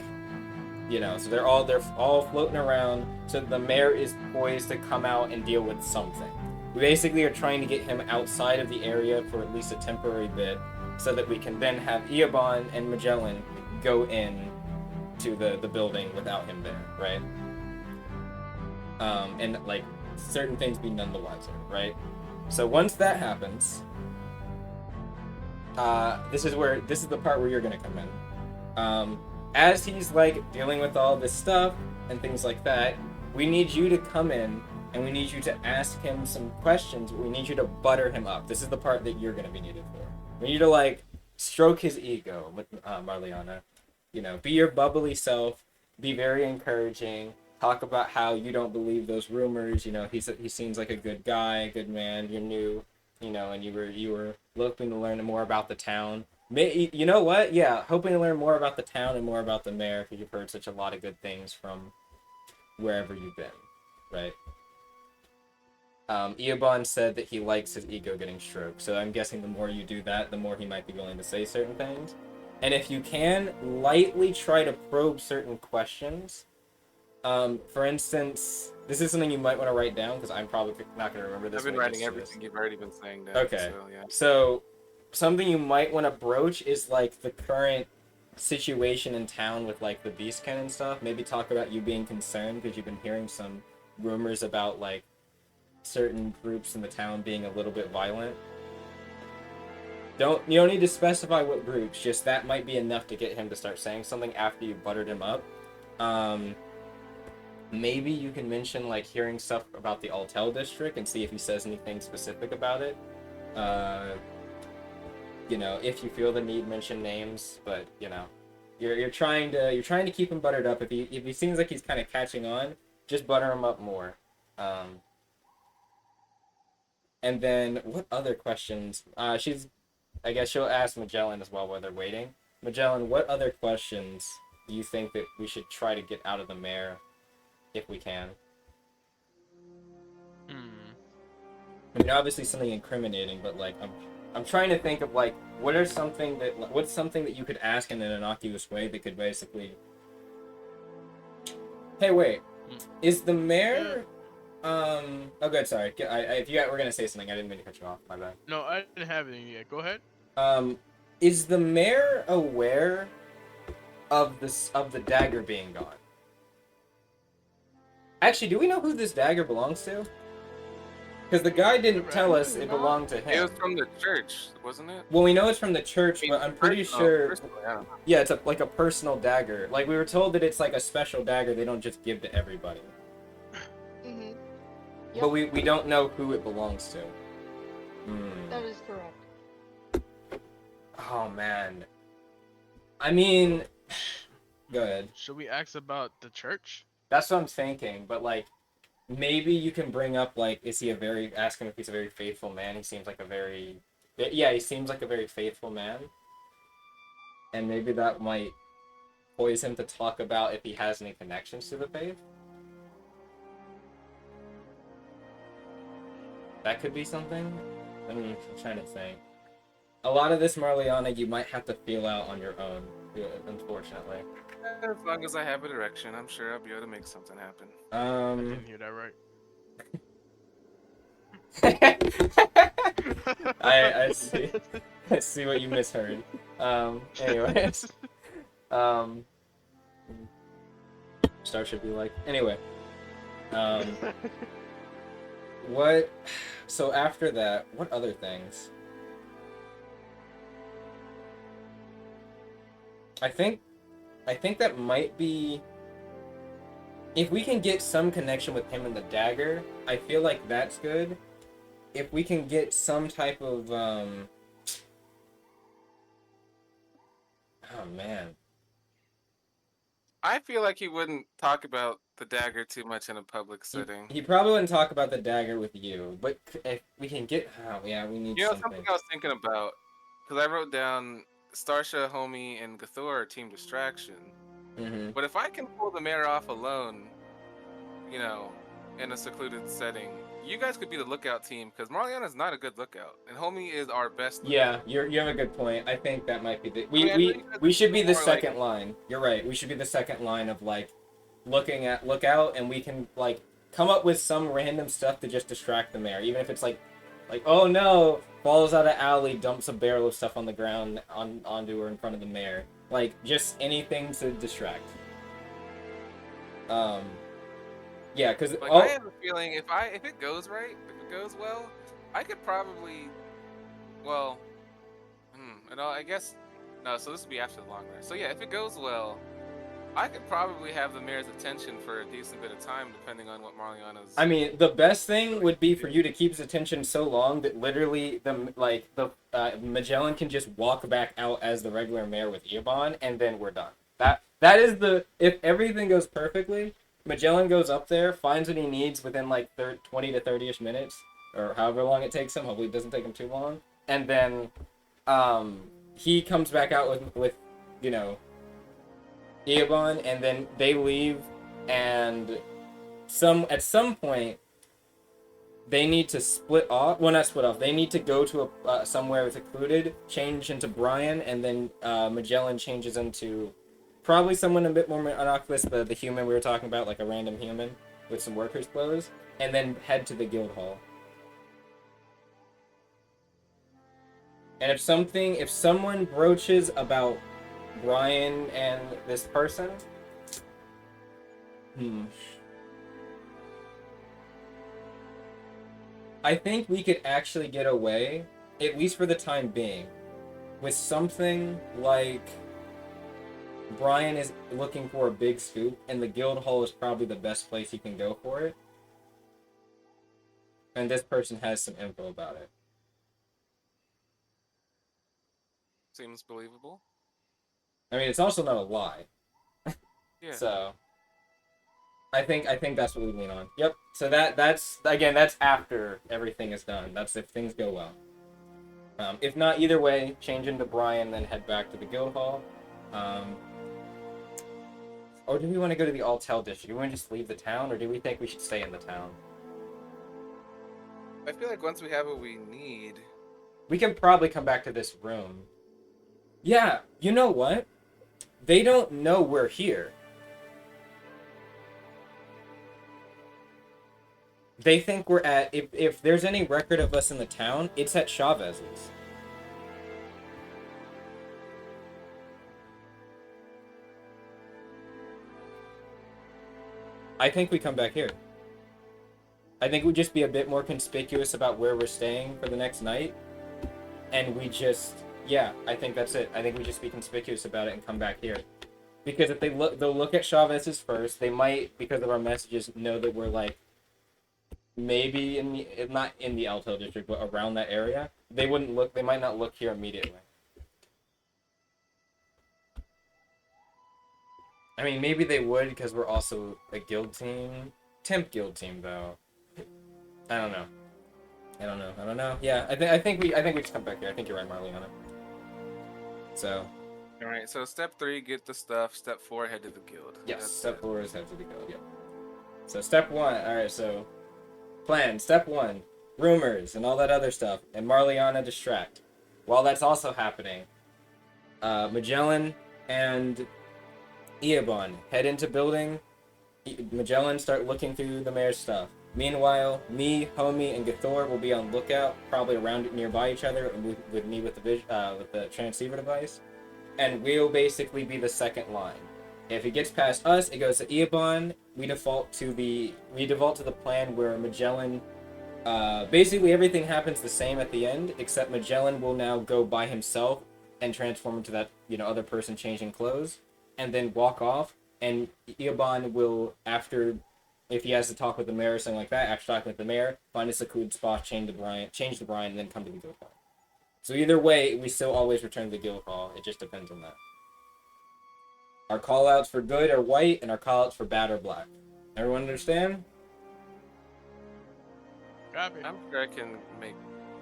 you know, so they're all floating around so that the mayor is poised to come out and deal with something. We basically are trying to get him outside of the area for at least a temporary bit so that we can then have Eobon and Magellan go in to the building without him there, right? And like certain things be none the wiser, right? So once that happens, this is the part where you're gonna come in. As he's like dealing with all this stuff and things like that, we need you to come in and we need you to ask him some questions. We need you to butter him up. This is the part that you're gonna be needed for. We need you to like stroke his ego, Marliana. You know, be your bubbly self. Be very encouraging. Talk about how you don't believe those rumors. You know, he seems like a good guy, good man. You're new, you know, and you were looking to learn more about the town. You know what? Yeah, hoping to learn more about the town and more about the mayor because you've heard such a lot of good things from wherever you've been, right? Eobon said that he likes his ego getting stroked, so I'm guessing the more you do that, the more he might be willing to say certain things. And if you can, lightly try to probe certain questions. For instance, this is something you might want to write down because I'm probably not going to remember this.
I've been writing everything you've already been saying down.
Okay.
So, yeah.
So something you might want to broach is like the current situation in town with like the Beastkin and stuff. Maybe talk about you being concerned because you've been hearing some rumors about like certain groups in the town being a little bit violent. You don't need to specify what groups, just that might be enough to get him to start saying something after you buttered him up. Maybe you can mention like hearing stuff about the Altel district and see if he says anything specific about it. You know, if you feel the need, mention names, but you know, you're trying to keep him buttered up. If he seems like he's kind of catching on, just butter him up more. And then what other questions? I guess she'll ask Magellan as well while they're waiting. Magellan, what other questions do you think that we should try to get out of the mayor, if we can? I mean, obviously something incriminating, but like I'm trying to think of like what's something that you could ask in an innocuous way that could basically. Hey, wait, is the mayor? Oh, good. Sorry. If you were gonna say something, I didn't mean to cut you off. My bad.
No, I didn't have anything yet. Go ahead.
Is the mayor aware of the dagger being gone? Actually, do we know who this dagger belongs to? Because the guy didn't tell us it belonged to him.
It was from the church, wasn't it?
Well, we know it's from the church, but I'm pretty sure. Yeah, it's like a personal dagger. Like we were told that it's like a special dagger. They don't just give to everybody.
Yep.
But we don't know who it belongs to.
That is correct.
Oh man. I mean, go ahead.
Should we ask about the church?
That's what I'm thinking, but like, maybe you can bring up like, ask him if he's a very faithful man. He seems like he seems like a very faithful man. And maybe that might poise him to talk about if he has any connections to the faith. That could be something. I'm trying to think. A lot of this, Marliana, you might have to feel out on your own, unfortunately.
As long as I have a direction, I'm sure I'll be able to make something happen.
I didn't hear that right.
I see. I see what you misheard. Anyways. Star should be like. Anyway. What? So after that, what other things? I think that might be, if we can get some connection with him and the dagger, I feel like that's good. If we can get some type of oh man.
I feel like he wouldn't talk about the dagger too much in a public setting.
He probably wouldn't talk about the dagger with you, but if we can get, oh yeah, we need
You know,
something.
something I was thinking about, because I wrote down Starsha, Homie, and Gathor are Team Distraction.
Mm-hmm.
But if I can pull the mayor off alone, you know, in a secluded setting, you guys could be the lookout team, because Marliana's not a good lookout, and Homie is our best lookout.
Yeah, you have a good point. I think that might be the
I know you guys
we
are
should be the
more like-
second line. You're right. We should be the second line of like lookout, and we can like come up with some random stuff to just distract the mayor, even if it's like oh no, falls out of alley, dumps a barrel of stuff on the ground onto her in front of the mayor. Like just anything to distract. Yeah, because
Like, I have a feeling if it goes right, if it goes well, I could probably, well, and I guess no. So this would be after the long rest. So yeah, if it goes well, I could probably have the mayor's attention for a decent bit of time, depending on what Marliana's.
I mean, the best thing would be for you to keep his attention so long that literally Magellan can just walk back out as the regular mayor with Eobon, and then we're done. That is if everything goes perfectly, Magellan goes up there, finds what he needs within like 20 to 30ish minutes, or however long it takes him. Hopefully, it doesn't take him too long, and then he comes back out with you know, Eobon, and then they leave, and at some point they need to split off. Well, not split off. They need to go to somewhere secluded, change into Brian, and then Magellan changes into probably someone a bit more innocuous, the human we were talking about, like a random human with some workers' clothes, and then head to the guild hall. And if someone broaches about Brian and this person, I think we could actually get away, at least for the time being, with something like Brian is looking for a big scoop, and the guild hall is probably the best place he can go for it. And this person has some info about it.
Seems believable.
I mean, it's also not a lie.
Yeah.
So I think that's what we lean on. Yep. So that's after everything is done. That's if things go well. If not, either way, change into Brian, then head back to the guild hall. Or do we want to go to the Altel district? Do we want to just leave the town, or do we think we should stay in the town?
I feel like once we have what we need,
we can probably come back to this room. Yeah, you know what? They don't know we're here. They think we're at, if there's any record of us in the town, it's at Chavez's. I think we come back here. I think we'd just be a bit more conspicuous about where we're staying for the next night. And we just, yeah, I think that's it. I think we just be conspicuous about it and come back here. Because if they'll look at Chavez's first. They might, because of our messages, know that we're like, maybe not in the Alto district, but around that area. They might not look here immediately. I mean, maybe they would, because we're also a guild team. Temp guild team, though. I don't know. Yeah, I think we just come back here. I think you're right, Marliana. So.
All right. So step 3, get the stuff. Step 4, head to the guild.
Yes. Step 4 is head to the guild. Yep. So step 1. All right. So plan. Step 1. Rumors and all that other stuff, and Marliana distract. While that's also happening, Magellan and Eobon head into building. Magellan start looking through the mayor's stuff. Meanwhile, me, Homie, and Gathor will be on lookout, probably around nearby each other, and with me with the transceiver device, and we'll basically be the second line. If it gets past us, it goes to Eobon. We default to the plan where Magellan. Basically, everything happens the same at the end, except Magellan will now go by himself and transform into that, other person changing clothes, and then walk off. And Eobon will, after, if he has to talk with the mayor or something like that, after talking with the mayor, find a secluded spot, change the Brian, and then come to the guild hall. So either way, we still always return to the guild hall. It just depends on that. Our callouts for good are white, and our callouts for bad are black. Everyone understand?
Copy.
I'm sure I can make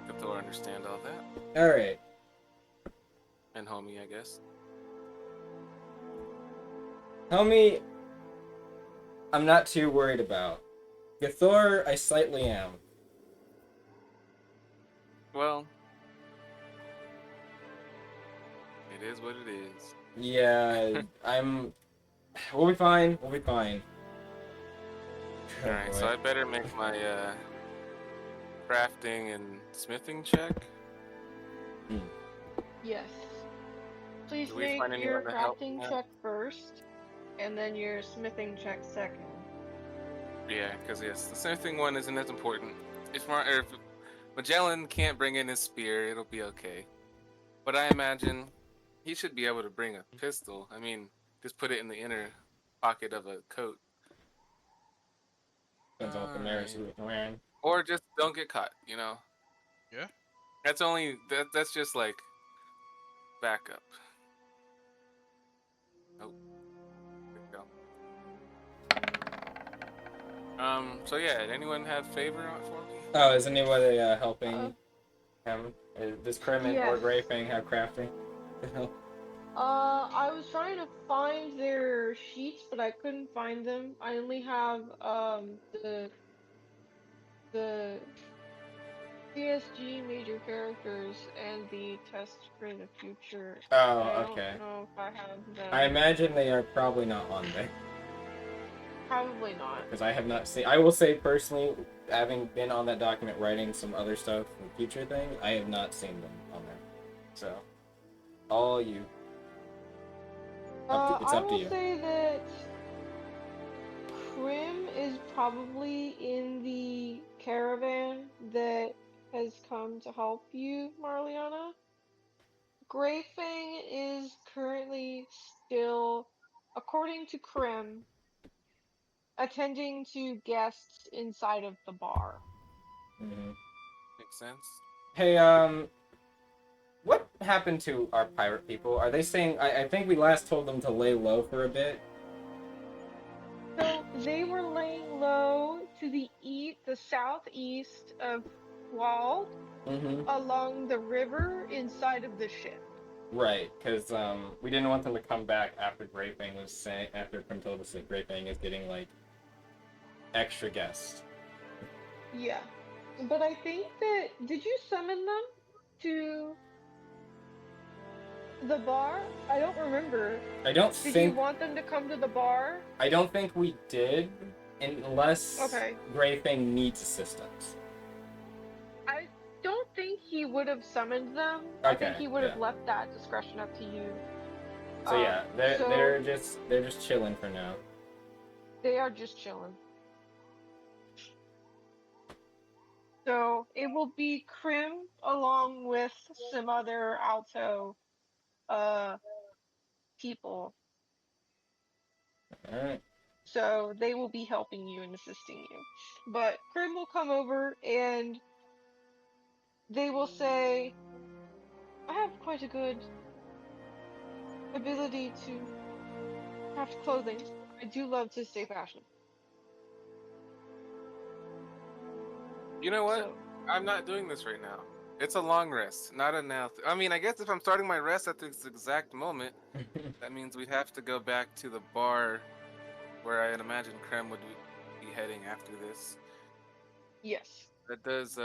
Cthulhu understand all that.
Alright.
And homie, I guess.
Homie, I'm not too worried about. Gathor, I slightly am.
Well, it is what it is.
Yeah, we'll be fine. We'll be fine. Oh,
Alright,
boy.
so I better make my crafting and smithing check.
Yes. Please
Do we
make
find
your
anyone to help
crafting
me out?
check first, and then your smithing check second.
Yeah, because yes, the smithing one isn't as important. If Magellan can't bring in his spear, it'll be okay. But I imagine he should be able to bring a pistol. I mean, just put it in the inner pocket of a coat.
Depends on what the mayor's wearing.
Or just don't get caught,
Yeah.
That's just like backup. Oh, there we go. So yeah, did anyone have favor on for me?
Oh, is anybody helping him? Does Kremen or
Yes.
Grayfang have crafting?
I was trying to find their sheets, but I couldn't find them. I only have the CSG major characters and the test for the future.
Oh,
I
okay.
don't know if I have them.
I imagine they are probably not on there.
Probably not.
Because I have not seen... I will say, personally, having been on that document writing some other stuff for the future thing, I have not seen them on there. So, all you. It's
I
up to
will
you.
say that Krim is probably in the caravan that has come to help you, Marliana. Greyfang is currently still, according to Krim, attending to guests inside of the bar.
Mm-hmm.
Makes sense.
Hey, what happened to our pirate people? Are they saying... I think we last told them to lay low for a bit.
So they were laying low to the southeast of Qual'd,
Mm-hmm.
along the river inside of the ship.
Right, because we didn't want them to come back after Grayfang was saying... After Krim told us that Grayfang is getting, like, extra guests.
Yeah. But I think that, did you summon them to the bar? I don't remember.
I don't
Did
think...
you want them to come to the bar?
I don't think we did, unless
Okay.
Grayfang needs assistance.
I don't think he would have summoned them. I think
Okay,
he would have
yeah.
left that discretion up to you.
So yeah,
so
they're just chilling for now.
they are just chilling. So it will be Krim along with some other Alto people.
Alright.
So they will be helping you and assisting you. But Krim will come over and they will say, I have quite a good ability to craft clothing. I do love to stay fashionable.
You know what?
So,
I'm not doing this right now. It's a long rest, not a now. I mean, I guess if I'm starting my rest at this exact moment, that means we'd have to go back to the bar where I imagine Krem would be heading after this.
yes.
That does,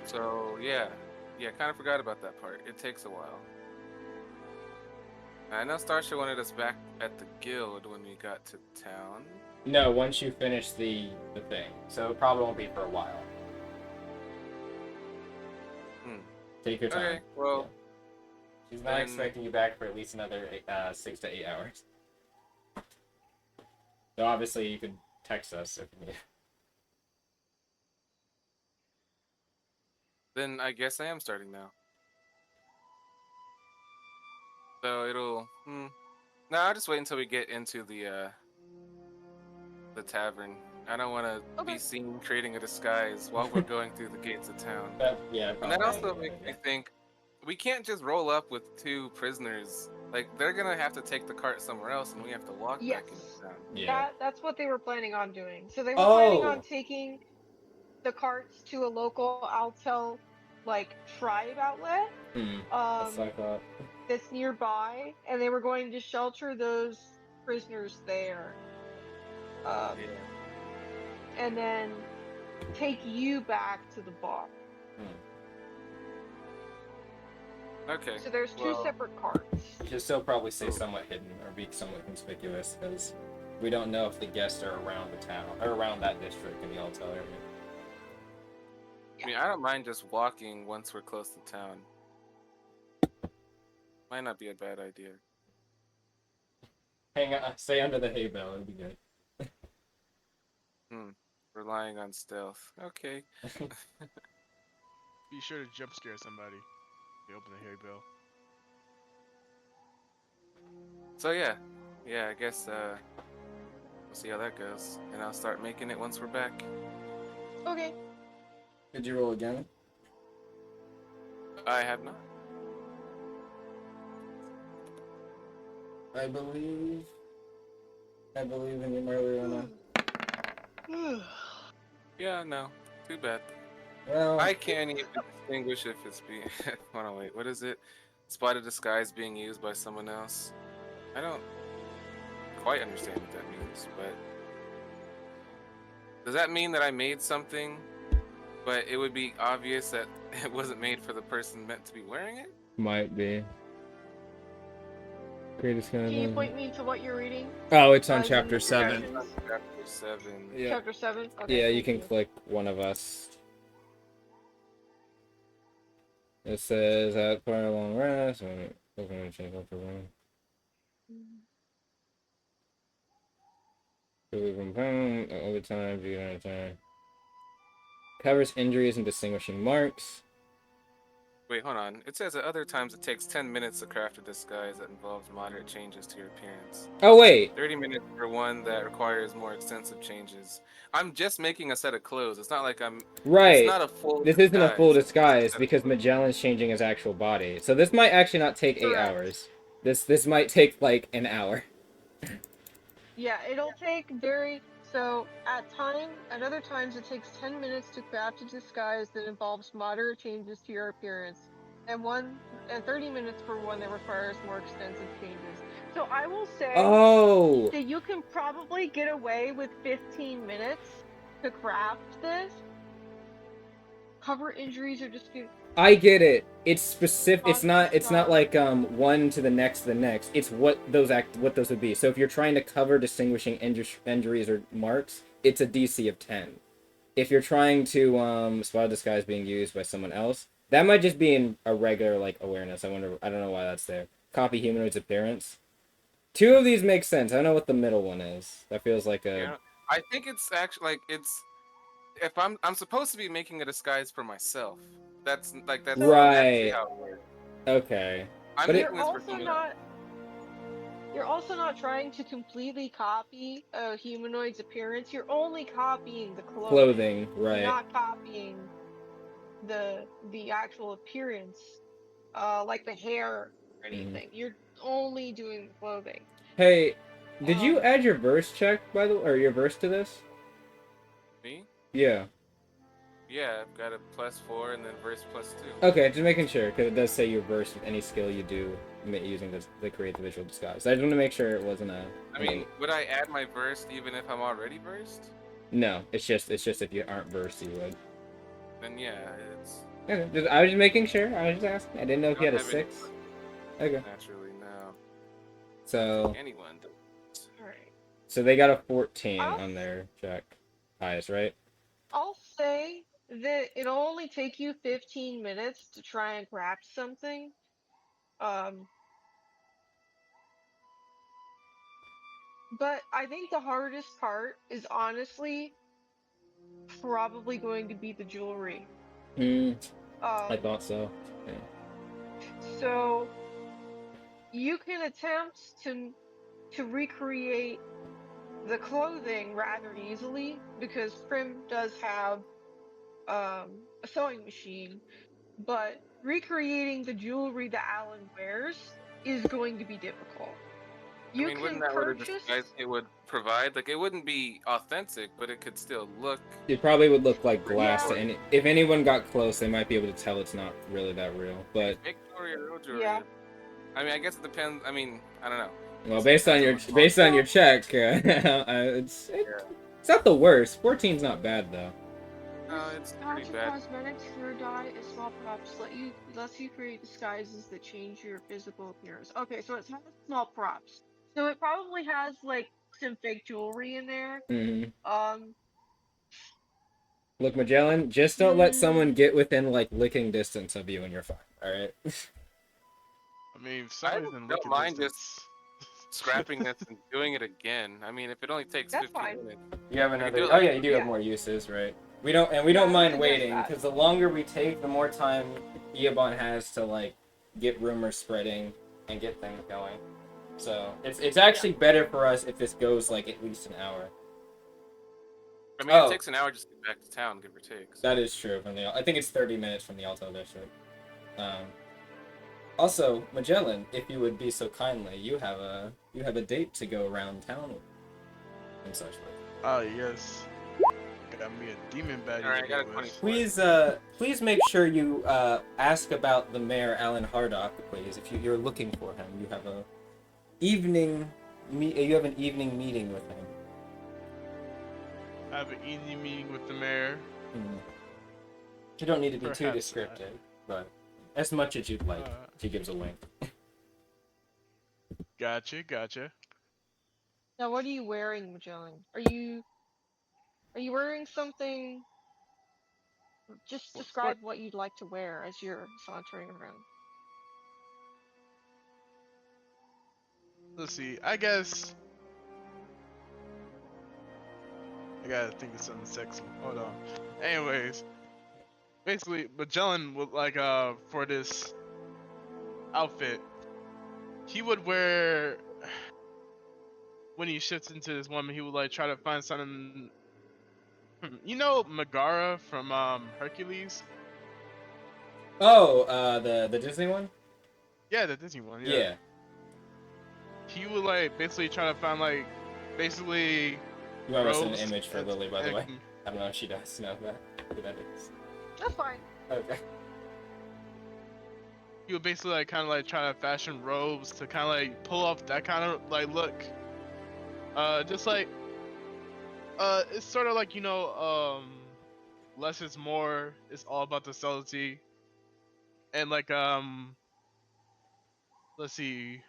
So, yeah, kind of forgot about that part. It takes a while. I know Starsha wanted us back at the guild when we got to town.
No, once you finish the thing. So it probably won't be for a while. Take your time.
Okay, well...
Yeah. She's not expecting you back for at least another 6 to 8 hours. So obviously you could text us if you need.
Then I guess I am starting now. So it'll. No, I'll just wait until we get into the tavern. I don't want to
Okay.
be seen creating a disguise while we're going through the gates of town.
Yeah.
And that
Probably.
also makes me think we can't just roll up with 2 prisoners. Like they're gonna have to take the cart somewhere else, and we have to walk
Yes.
back into town.
Yeah.
That's what they were planning on doing. So they were planning on
Oh.
taking the carts to a local Altel like tribe outlet
That's what I thought.
that's nearby, and they were going to shelter those prisoners there.
Yeah.
And then take you back to the bar.
Okay.
So there's 2
Well,
separate carts.
Should still probably stay somewhat hidden or be somewhat conspicuous because we don't know if the guests are around the town or around that district in the Altel area.
I mean, I don't mind just walking once we're close to town. Might not be a bad idea.
Hang on, stay under the hay bale. It'll be good.
Relying on stealth. Okay.
Be sure to jump scare somebody. They open the hay bell.
So yeah, I guess we'll see how that goes, and I'll start making it once we're back.
Okay.
Did you roll again?
I have not.
I believe in you, Marliana.
Yeah, no, too bad.
Well,
I can't even distinguish if it's being. Hold on, wait. What is it? Spot a disguise being used by someone else. I don't quite understand what that means, but does that mean that I made something, but it would be obvious that it wasn't made for the person meant to be wearing it?
might be. Greatest kind
Can you point me to what you're reading?
Oh, it's on
You
chapter
need
7.
directions?
Chapter 7.
Yeah.
Chapter 7? Okay,
Yeah, you
thank
can click one of us. It says at part a long rest. Overtime, view at a time. Covers injuries and distinguishing marks.
Wait, hold on. It says at other times it takes 10 minutes to craft a disguise that involves moderate changes to your appearance.
Oh wait,
30 minutes for one that requires more extensive changes. I'm just making a set of clothes. It's not like I'm.
right.
It's not a full.
This isn't a full disguise
It's
because Magellan's changing his actual body. So this might actually not take 8
Correct.
hours. This might take like an hour.
Yeah, it'll take so at other times it takes 10 minutes to craft a disguise that involves moderate changes to your appearance, and 30 minutes for one that requires more extensive changes. So I will say
Oh,
that you can probably get away with 15 minutes to craft this. Cover injuries or dispute.
I get it. It's specific. It's not
Stop.
like one to the next. It's what those would be. So if you're trying to cover distinguishing injuries or marks, it's a DC of 10. If you're trying to spot a disguise being used by someone else, that might just be in a regular like awareness. I don't know why that's there. Copy humanoid's appearance. 2 of these make sense. I don't know what the middle one is. That feels like a.
Yeah, I think it's actually like it's. If I'm supposed to be making a disguise for myself. That's
Right.
exactly how it works.
Okay.
I'm
But
making this for someone else.
You're also not trying to completely copy a humanoid's appearance. You're only copying the clothing.
right.
You're not copying the actual appearance, like the hair or anything. You're only doing the clothing.
Hey, did you add your verse check by the or your verse to this?
Me?
Yeah.
Yeah, I've got a +4 and then verse +2.
Okay, just making sure because it does say your verse with any skill you do using the create the visual disguise. I just want to make sure it wasn't a.
I mean, would I add my verse even if I'm already versed?
No, it's just if you aren't versed, you would.
Then yeah, it's.
Okay, I was just making sure. I was just asking. I didn't know if you had a 6. Okay.
Naturally, no.
So.
Anyone does.
Alright.
So they got a 14 on their check. Highest, right?
I'll say that it'll only take you 15 minutes to try and craft something. But I think the hardest part is honestly probably going to be the jewelry.
I thought so. Yeah.
So you can attempt to recreate the clothing rather easily because Prim does have a sewing machine, but recreating the jewelry that Alan wears is going to be difficult.
I
You
mean,
can
wouldn't that what a
purchase.
disguise it would provide? Like, it wouldn't be authentic, but it could still look.
It probably would look like glass
Yeah,
to any. If anyone got close, they might be able to tell it's not really that real. But
Fake jewelry or real jewelry.
yeah.
I mean, I guess it depends. I mean, I don't know.
well,
It depends on the cost.
based on your check, it's not the worst. 14's not bad though.
No, it's pretty
Magic
bad.
cosmetics, your dye, and small props lets you create disguises that change your physical appearance. Okay, so it has small props. So it probably has like some fake jewelry in there.
Hmm.
Um,
Look, Magellan, just don't let someone
mm,
get within like licking distance of you, and you're fine. All right.
I mean, if
I
somebody's in
don't
looking
mind just
distance.
scrapping this and doing it again. I mean, if it only takes
that's
15
fine.
minutes.
You have
I can
another.
do it
Oh
like
yeah, you do have
Yeah.
more uses, right? We don't
Yeah, I would
mind
suggest
waiting
that.
because the longer we take, the more time Eobon has to like get rumors spreading and get things going. So it's actually better for us if this goes like at least an hour.
I mean,
Oh.
it takes an hour just to get back to town, give or take. So.
That is true. I think it's 30 minutes from the Alto District. Also, Magellan, if you would be so kindly, you have a date to go around town with and such.
Ah, yes. Got me a demon baddie.
All right, I
to
got a
deal
24.
with.
Please make sure you ask about the mayor Alan Hardock, please. If you're looking for him, you have an evening meeting with him.
I have an easy meeting with the mayor.
You don't need to be too
Perhaps
descriptive, but as much as you'd like. She gives a wink.
Gotcha.
Now, what are you wearing, Magellan? Are you wearing something? Just describe what you'd like to wear as you're sauntering around.
Let's see. I guess I gotta think of something sexy. Hold on. Anyways, basically, Magellan would like for this outfit, he would wear when he shifts into this woman. He would like try to find something. You know Megara from Hercules?
Oh, the Disney one?
Yeah, the Disney one.
Yeah.
He would like basically try to find like basically.
You want to send an
robes
image for
and-
Lily, by the way.
and-
I don't know if she does know that. Who that is.
That's fine.
Okay.
He would basically like kind of like try to fashion robes to kind of like pull off that kind of like look. Just like it's sort of like less is more. It's all about the subtlety. And like let's see,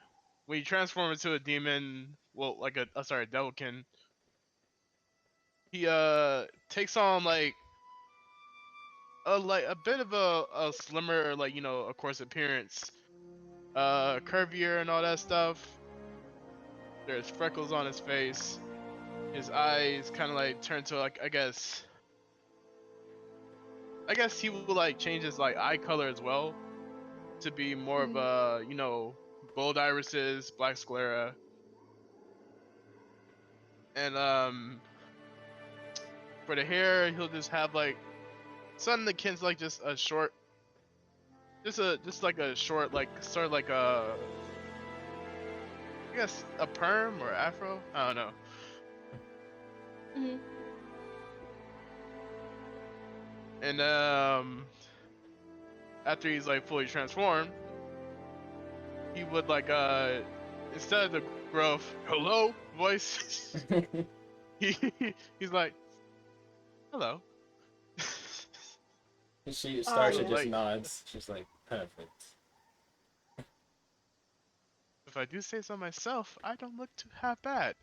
when you transform into a demon, well like a devilkin, he takes on like a bit of a slimmer like of course appearance, curvier and all that stuff. There's freckles on his face. His eyes kind of like turn to like I guess he will like change his like eye color as well to be more of a gold irises, black sclera, and for the hair he'll just have like something akin to like just a short, just like a short like sort of like a I guess a perm or afro. I don't know.
Mm-hmm.
And after he's like fully transformed, he would like instead of the gruff hello voice, he's like hello.
Starsha just
like-
nods. She's like, perfect.
If I do say so myself, I don't look too half bad.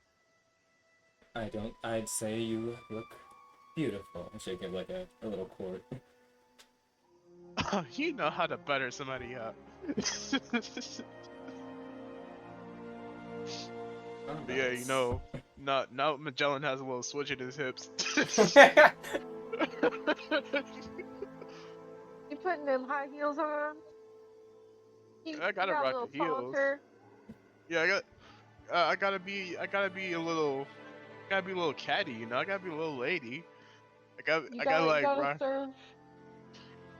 I'd say you look beautiful. I should give like a little quote.
Oh, you know how to butter somebody up. But yeah, now Magellan has a little switch in his hips.
You putting them high heels on.
I gotta
got a
rock
little
the heels.
taller.
Yeah, I gotta be a little, catty, you know. I gotta be a little lady.
You
I gotta
gotta, you
like
gotta
rock.
serve.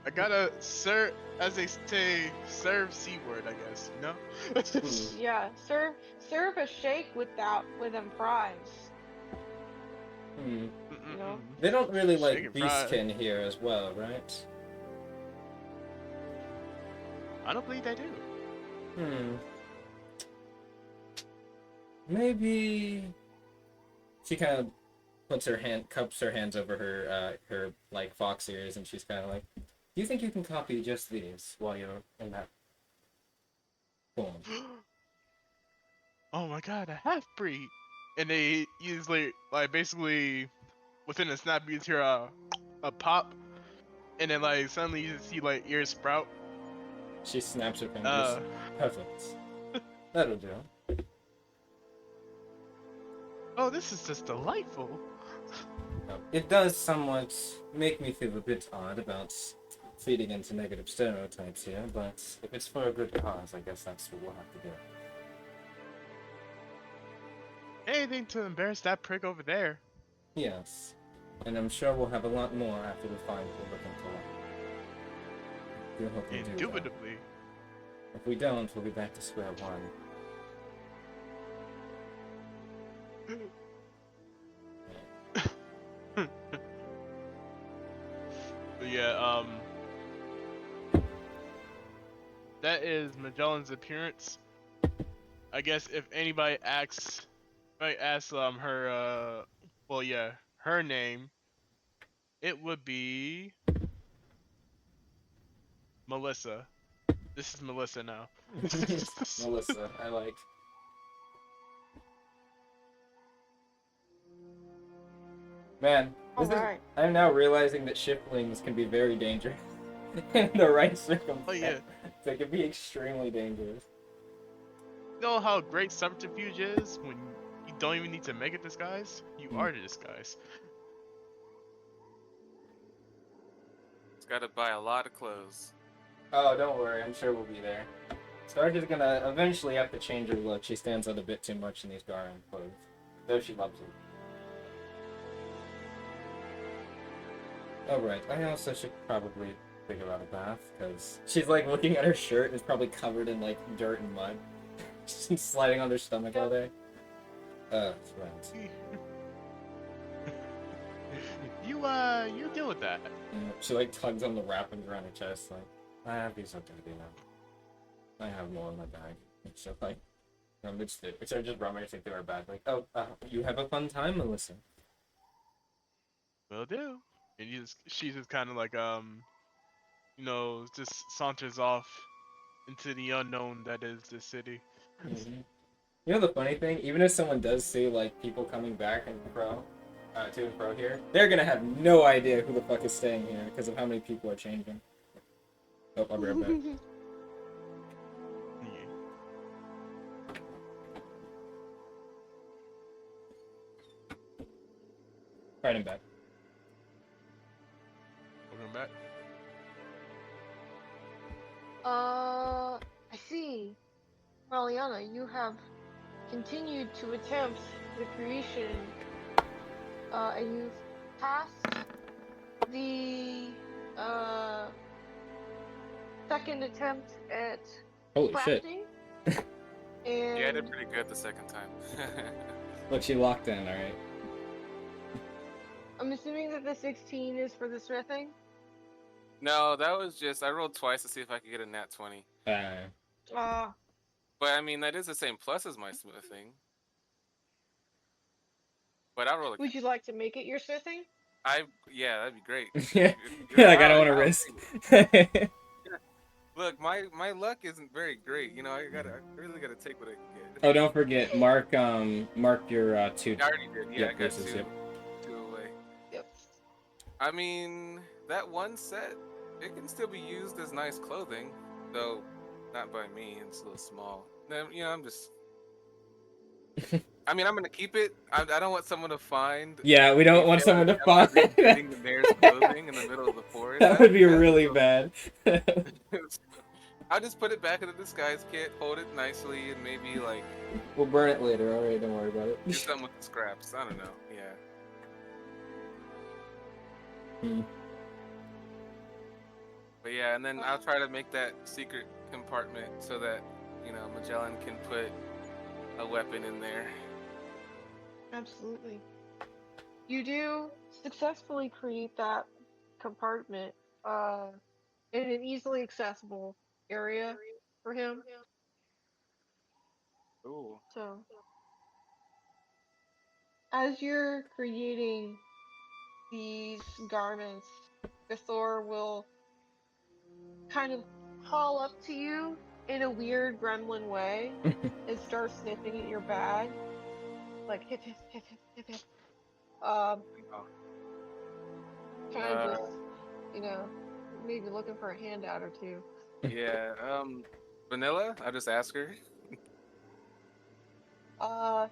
I gotta serve, as they say, serve C-word, I guess, you know?
Yeah, serve a shake with them fries.
Hmm.
You know.
They don't really
Shake
like
and
beef
fry.
skin here as well, right?
I don't believe they do.
Hmm. Maybe she kind of cups her hands over her like fox ears, and she's kind of like, "Do you think you can copy just these while you're in that form?"
Oh my god, a half breed. And they usually, like, basically, within a snap, you hear a pop, and then, like, suddenly you just see, like, ears sprout.
She snaps her fingers.
Uh,
Perfect. That'll do.
oh, this is just delightful.
It does somewhat make me feel a bit odd about feeding into negative stereotypes here, but if it's for a good cause, I guess that's what we'll have to do.
Anything to embarrass that prick over there.
Yes. And I'm sure we'll have a lot more after we find what we're looking for. Do hope we do, though.
Indubitably.
If we don't, we'll be back to square one.
But yeah, that is Magellan's appearance. I guess if anybody asks, her, well, yeah, her name, it would be Melissa. This is Melissa now.
Melissa, I like. Man,
Alright.
I'm now realizing that shiftlings can be very dangerous in the right circumstances.
Oh yeah.
They can be extremely dangerous.
You know how great subterfuge is when you don't even need to make a disguise? You are the disguise.
It's got to buy a lot of clothes.
Oh, don't worry, I'm sure we'll be there. Stark's gonna eventually have to change her look. She stands out a bit too much in these Garan clothes, though she loves them. Alright, I also should probably figure out a bath, because she's like looking at her shirt, it's probably covered in like dirt and mud. She's sliding on her stomach all day. Friends.
You deal with that.
She like tugs on the wrappings around her chest, like, I have these okay now. I have more in my bag. So like, it's her just rummaging through her bag, like, oh, you have a fun time, Melissa.
Will do. And she just kind of like, just saunters off into the unknown that is the city.
Mm-hmm. You know the funny thing? Even if someone does see like people coming back to and fro here, they're gonna have no idea who the fuck is staying here because of how many people are changing. Oh, I'll be right back. Right, I'm back.
Welcome back.
I see. Mariana, you have continued to attempt the creation, and you've passed the, second attempt at
Holy shit.
crafting. And
Yeah, I did pretty good the second time.
Look, she locked in, alright.
I'm assuming that the 16 is for the smithing?
No, that was just, I rolled twice to see if I could get a nat 20. But I mean, that is the same plus as my smithing. But I'll roll again.
Would you like to make it your smithing?
Yeah, that'd be great.
Yeah, like I don't want to risk.
Look, my luck isn't very great. You know, I really gotta take what I can get.
Oh, don't forget, mark your 2.
I already did. Yeah,
Yep,
I got
this is
2
it.
away.
Yep.
I mean, that one set, it can still be used as nice clothing, though not by me. It's a little small. You know, I'm just I mean, I'm gonna keep it. I don't want someone to find
Yeah, we don't want someone to find
eating the mayor's clothing in the middle of the forest.
That would be
that's
really
so-
bad.
I'll just put it back in the disguise kit, hold it nicely, and maybe like
We'll burn it later. All right, don't worry about it.
do something with the scraps. I don't know. Yeah.
Hmm.
But yeah, and then I'll try to make that secret compartment so that Magellan can put a weapon in there.
Absolutely. You do successfully create that compartment in an easily accessible area for him.
Ooh.
So, as you're creating these garments, Thor will kind of haul up to you in a weird gremlin way and start sniffing at your bag, like hip hip hip hip hip hip. Um,
Oh.
kind of
Uh,
just, you know, maybe looking for a handout or two.
yeah. Vanilla. I'll just ask her.
Uh,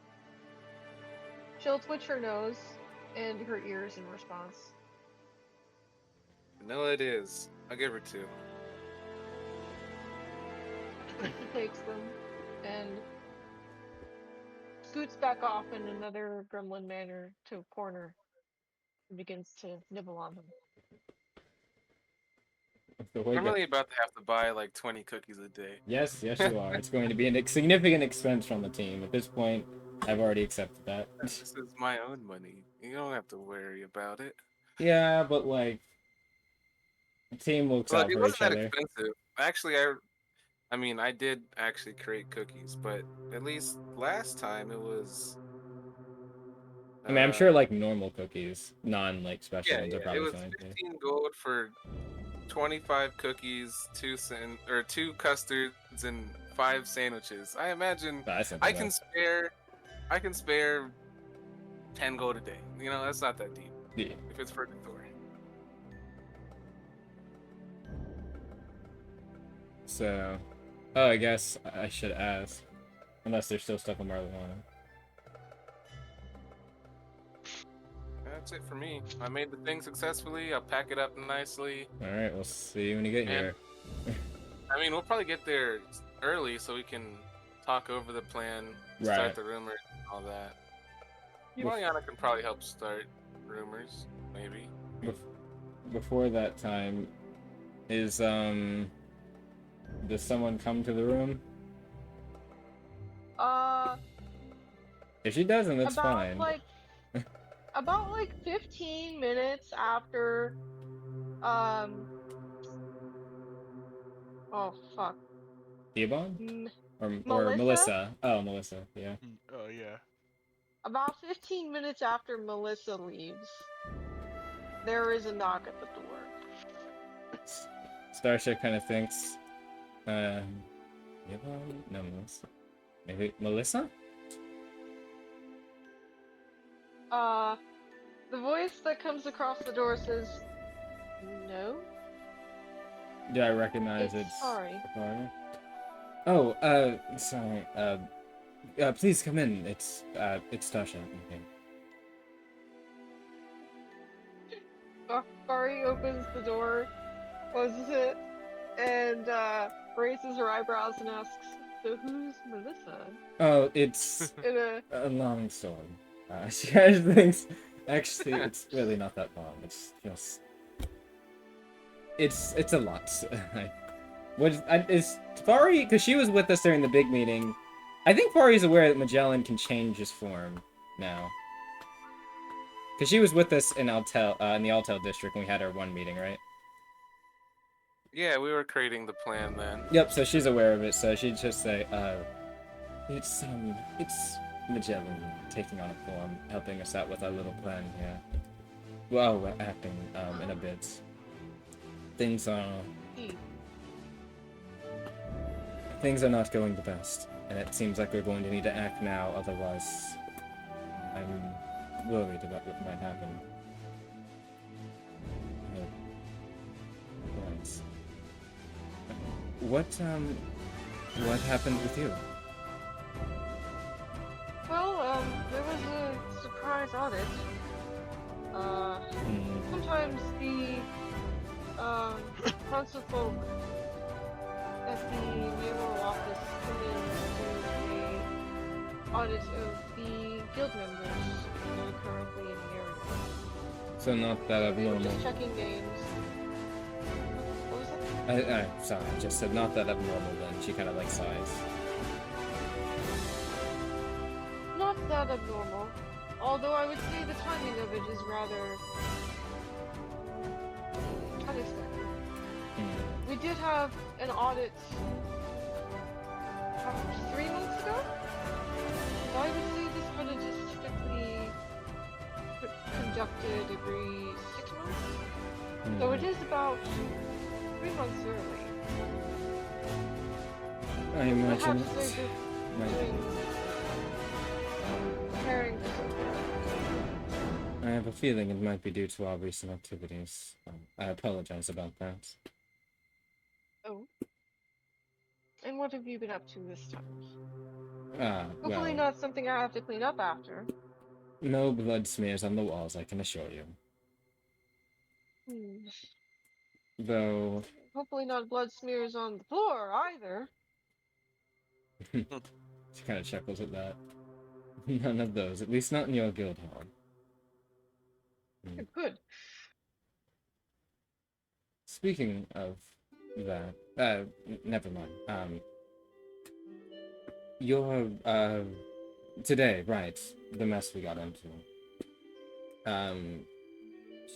she'll twitch her nose and her ears in response.
Vanilla it is. I'll give her 2.
He takes them and scoots back off in another gremlin manner to a corner and begins to nibble on them.
The way
I'm
that-
really about to have to buy like 20 cookies a day.
Yes, yes, you are. It's going to be a significant expense from the team. At this point, I've already accepted that.
This is my own money. You don't have to worry about it.
Yeah, but like, the team looks
Look,
out
it
for
wasn't
each
that
other.
expensive. Actually, I mean, I did actually create cookies, but at least last time it was.
I mean, I'm sure like normal cookies, like special
Yeah,
ones, are
it
probably
was
fine.
15 gold for 25 cookies, 2 custards, and 5 sandwiches. I imagine
That's not
I
bad.
can spare. I can spare 10 gold a day. That's not that deep.
Yeah.
If it's for the Thor.
So, I guess I should ask, unless there's still stuff on marijuana.
That's it for me. I made the thing successfully. I'll pack it up nicely.
All right, we'll see you when you get here.
I mean, we'll probably get there early so we can talk over the plan,
Right.
start the rumors, and all that. Mariana can probably help start rumors, maybe.
Before that time, does someone come to the room? If she doesn't, that's fine.
About 15 minutes after, oh fuck.
Theobald? Or
Melissa?
Melissa? Oh, Melissa, yeah.
Oh yeah.
About 15 minutes after Melissa leaves, there is a knock at the door.
Starship kind of thinks, Theobald? No, Melissa. Maybe Melissa?
The voice that comes across the door says, "No."
Do I recognize
It's sorry.
Sorry. Oh, sorry. Please come in. It's Tasha. Okay.
Bari opens the door, closes it, and raises her eyebrows and asks, "So who's Melissa?"
Oh, it's
In a
a long story. She kind of thinks, actually, it's really not that long. It's just, it's a lot. Is Fari? Because she was with us during the big meeting. I think Fari's aware that Magellan can change his form now. Because she was with us in Altel, in the Altel district when we had our one meeting, right?
Yeah, we were creating the plan then.
Yep. So she's aware of it. So she'd just say, it's Magellan taking on a form, helping us out with our little plan here. Well, we're acting in a bit. Things are not going the best, and it seems like we're going to need to act now. Otherwise, I'm worried about what might happen. Right. What happened with you?
Well, nice audit. Sometimes the constable folk at the mayoral office come in to do a audit of the guild members who are currently in the area.
So not that
They were
abnormal.
just checking names. What was that?
Sorry, I just said not that abnormal then. She kind of like sighs.
Not that abnormal. Although I would say the timing of it is rather unexpected. We did have an audit 3 months ago. So I would say this audit is typically conducted every 6 months. So it is about 3 months early.
I imagine
Perhaps
it
they're just
might
doing preparing for something.
I have a feeling it might be due to our recent activities. I apologize about that.
Oh. And what have you been up to this time?
Well,
Hopefully not something I have to clean up after.
no blood smears on the walls, I can assure you. Though,
Hopefully not blood smears on the floor either.
she kind of chuckles at that. None of those, at least not in your guild hall.
Good.
Speaking of that, never mind. Your, today, right, the mess we got into.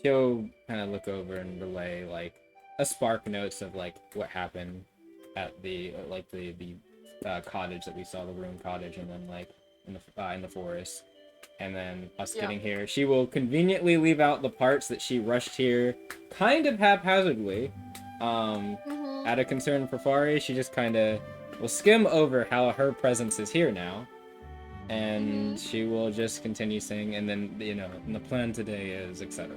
She'll kind of look over and relay, like, a spark notes of, like, what happened at the, cottage that we saw, the ruined cottage, and then, like, in the forest. And then us getting here. She will conveniently leave out the parts that she rushed here kind of haphazardly. Out of concern for Fari, she just kind of will skim over how her presence is here now. And she will just continue saying, and then, and the plan today is, etc.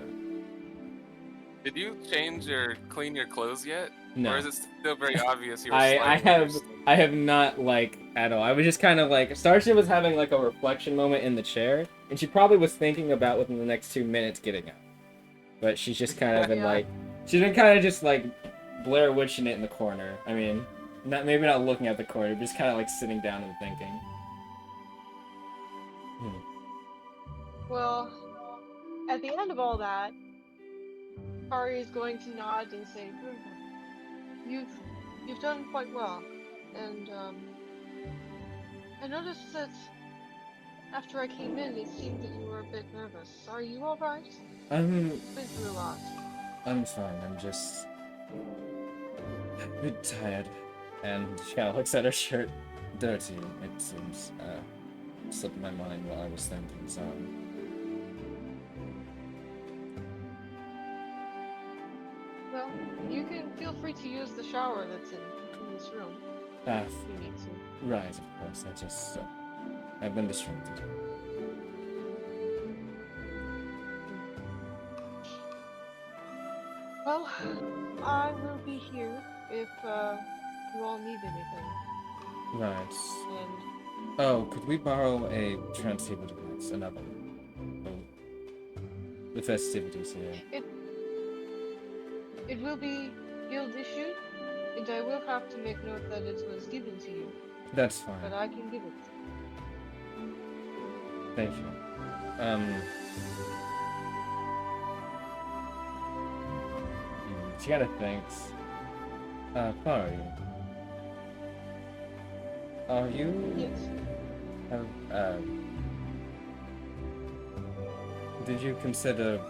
Did you change or clean your clothes yet?
No.
Or is it still very obvious you were
I have not, like, at all. I was just kind of like, Starship was having like a reflection moment in the chair, and she probably was thinking about within the next 2 minutes getting up. But she's just kind of been like, she's been kind of just like Blair Witching it in the corner. I mean, maybe not looking at the corner, but just kind of like sitting down and thinking.
Well, at the end of all that, Kari is going to nod and say, You've done quite well. And I noticed that after I came in, it seemed that you were a bit nervous. Are you alright? Been through a lot.
I'm fine. I'm just a bit tired. And she kind of looks at her shirt. Dirty, it seems. Slipped my mind while I was thinking, so...
Well, you can feel free to use the shower that's in this room. If you need to.
Right, of course. I just... I've been distracted.
Well, I will be here if you all need anything.
Right.
And
Oh, could we borrow a transceiver device? Another. Oh. The festivities here.
it will be guild issued, and I will have to make note that it was given to you.
That's fine.
But I can give it.
Thank you. She kind of thinks. Fari. Are you...
Yes.
Did you consider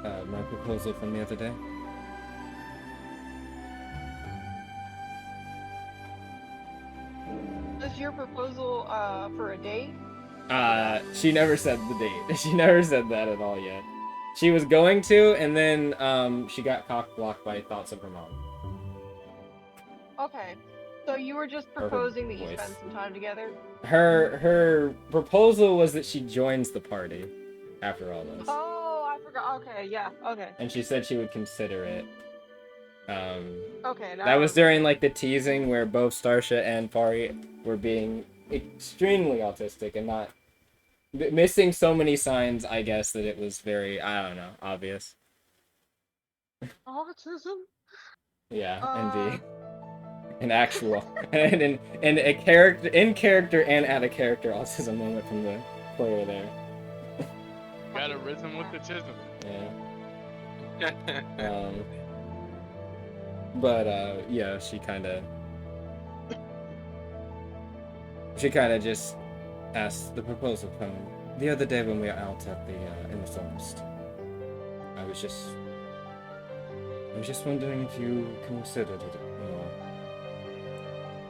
my proposal from the other day?
Is your proposal for a date?
She never said the date. She never said that at all yet. She was going to, and then she got cock-blocked by thoughts of her mom.
Okay. So you were just proposing that you spend some time together?
Her proposal was that she joins the party after all this.
Oh, I forgot. Okay, yeah, okay.
And she said she would consider it.
Okay, now
that was during like the teasing where both Starsha and Fari were being extremely autistic and not Missing so many signs, I guess, that it was very, I don't know, obvious.
Autism?
Yeah,
Uh,
an actual, and a character, in character and out of character autism moment from the player there.
Got a rhythm with the chism.
Yeah. But yeah, she kind of just asked the proposal from the other day when we were out at the in the forest. I was just wondering if you considered it more.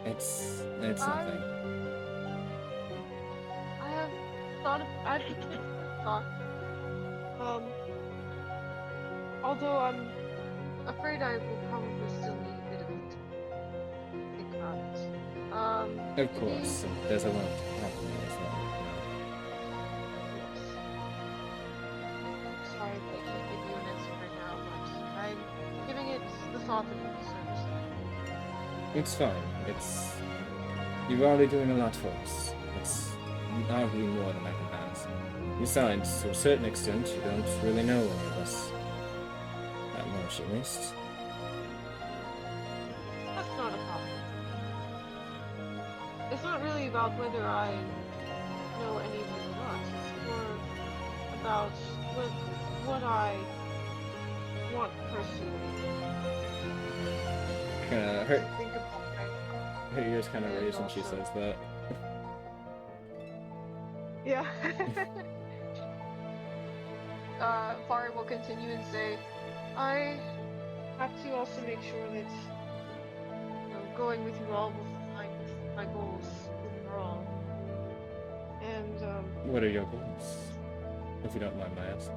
It's nothing.
I have I've thought, although I'm afraid I will probably still need a bit of it to think about it.
Of course, there's a lot happening as well.
Yes. Sorry that I can't give you an answer right now, but I'm giving it the thought that it deserves.
It's fine. You're already doing a lot for us. It's arguably more than I can ask. Besides, to a certain extent, you don't really know any of us. That much, at least.
That's not a problem. It's not really about whether I know anything or not. It's more about what I want personally. Think about
Her ears kind of
And
raise when she
also-
says that.
Yeah. Fari will continue and say, I have to also make sure that going with you all will align with my goals overall. And
What are your goals? If you don't mind my asking.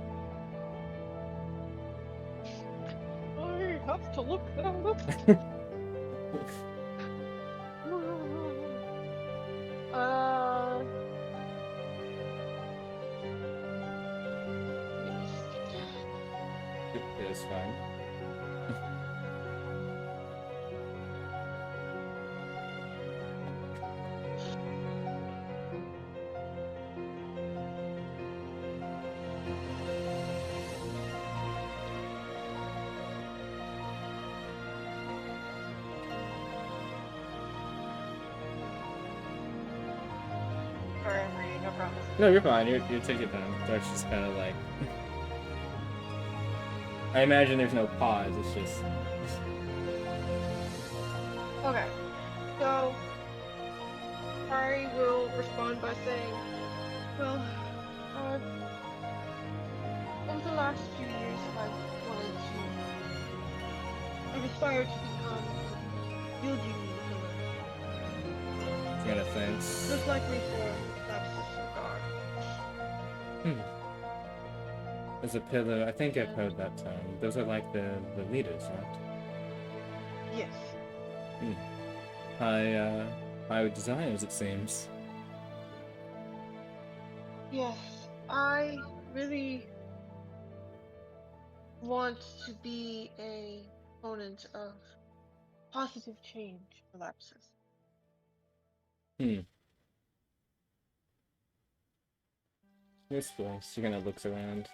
I have to look them up.
It is fine.
Sorry, I'm reading, I promise.
No, you're fine. You take it down. That's just kind of like. I imagine there's no pause. It's just.
Okay, so Ari will respond by saying, well, over the last few years I've aspired to become a guild union pillar.
Kind of thanks.
Most likely for Lapsus Guard.
As a pillar, I think I've heard that term. Those are like the leaders, right?
Yes.
High desires, it seems.
Yes, I really want to be a proponent of positive change for Lapsus.
This place. She kind of looks around.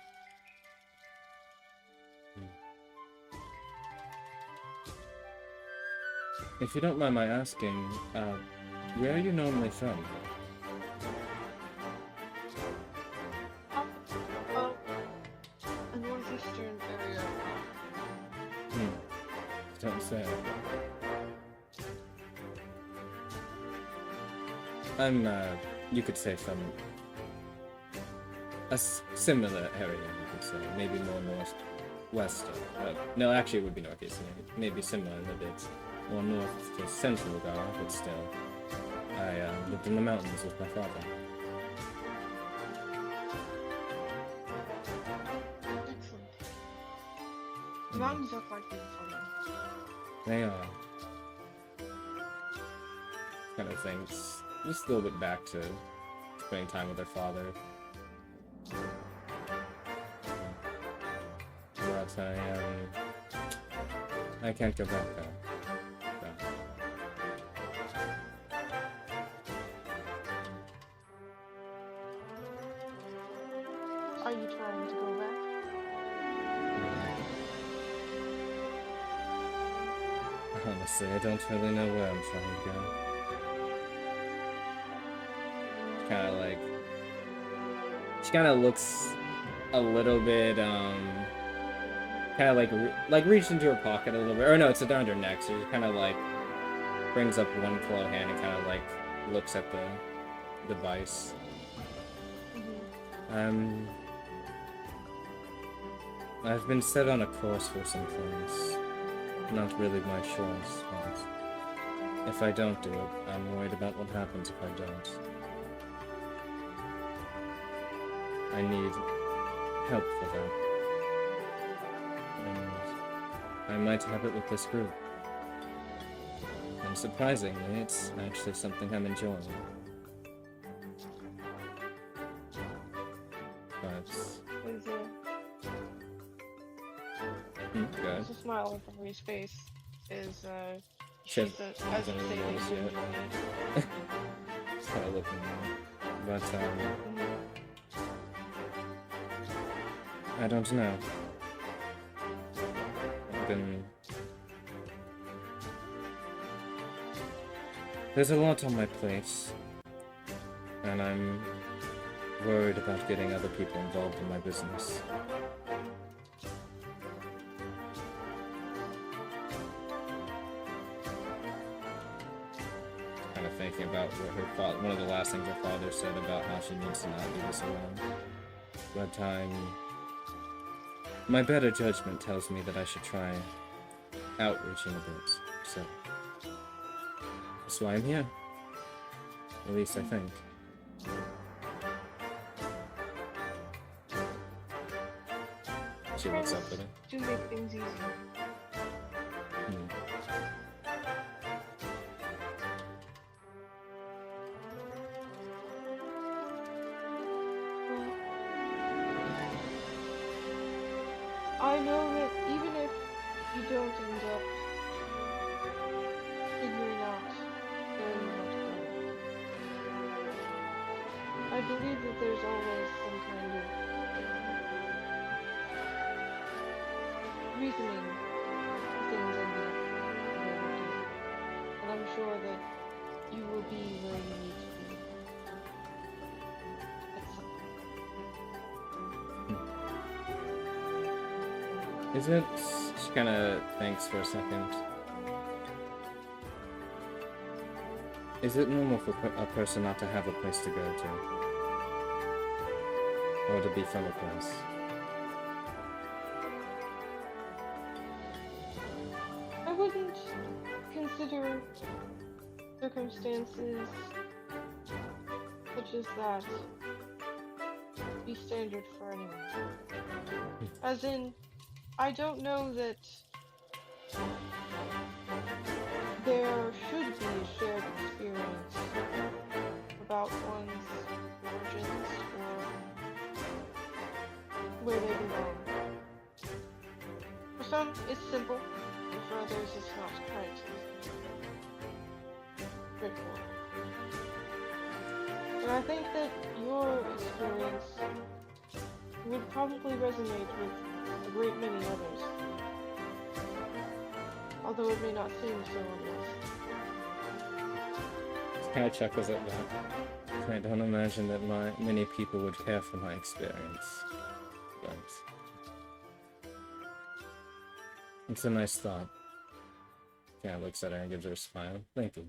If you don't mind my asking, where are you normally from?
A northeastern area.
Don't say. I'm, you could say from a similar area, you could say. Maybe more northwest. No, actually it would be northeast. Maybe similar in that it's more north to central Gara, but still. I lived in the mountains with my father.
Excellent. The mountains look like beautiful.
They are. Kind of things. Just a little bit back to spending time with their father. But I can't go back there. So.
are you trying to go back?
Honestly, I don't really know where I'm trying to go. She kind of looks a little bit, kind of like reached into her pocket a little bit. Or no, it's around her neck, so she kind of like brings up one claw hand and kind of like looks at the device. I've been set on a course for some things. Not really my choice, but if I don't do it, I'm worried about what happens if I don't. I need help for that. And I might have it with this group. And surprisingly, it's actually something I'm enjoying. But...
Is
good.
there's a smile on Henry's face. As
She
as you say,
hasn't really noticed
you
yet.
enjoy it.
Just kind of looking at it. But, I don't know. There's a lot on my plate, and I'm worried about getting other people involved in my business. Kind of thinking about what her father, one of the last things her father said about how she needs to not do this alone. But my better judgment tells me that I should try outreaching a bit, so that's why I'm here. At least I think. She looks up at it.
Do make things easier. I know that even if you don't end up figuring out where you want to go, I believe that there's always some kind of reasoning for things ending up the way they do. And I'm sure that you will be where you need to be. At some point.
Is it... She kind of thinks for a second. Is it normal for a person not to have a place to go to? Or to be from a place?
I wouldn't consider circumstances such as that to be standard for anyone. As in, I don't know that there should be a shared experience about one's origins or where they belong. For some, it's simple, and for others, it's not quite straightforward. And I think that your experience would probably resonate with a great many others, although it may not seem so on this.
Kind of chuckles at that. I don't imagine that many people would care for my experience, but it's a nice thought. Kind of looks at her and gives her a smile. Thank you.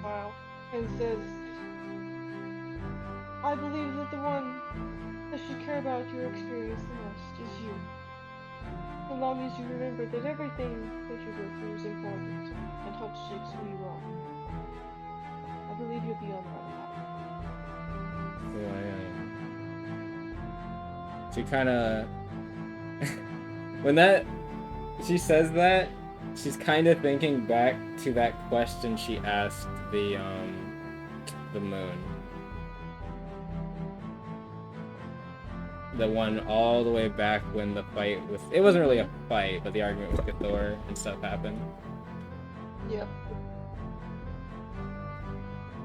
Wow. And says, I believe that the one that should care about your experience the most is you. As long as you remember that everything that you go through is important and helps shape who you are. I believe you'll be on the right path.
Who I am. She kind of... when she says that, she's kind of thinking back to that question she asked the moon. The one all the way back when the fight with... It wasn't really a fight, but the argument with Cthor and stuff happened.
Yep.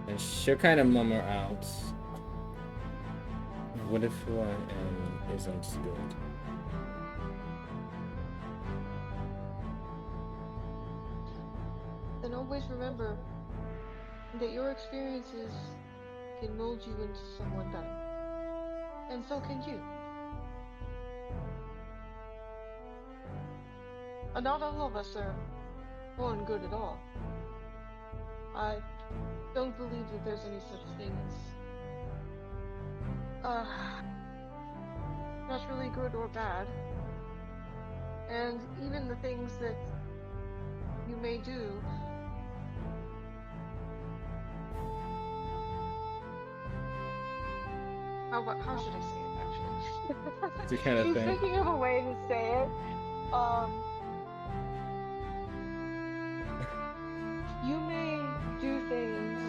And she'll kind of murmur out, what if who I am isn't good?
Then always remember that your experiences can mold you into someone better. And so can you. And not all of us are born good at all. I don't believe that there's any such thing as uh naturally good or bad. And even the things that you may do, how should I say it actually?
To kind of
She's
think.
thinking of a way to say it. You may do things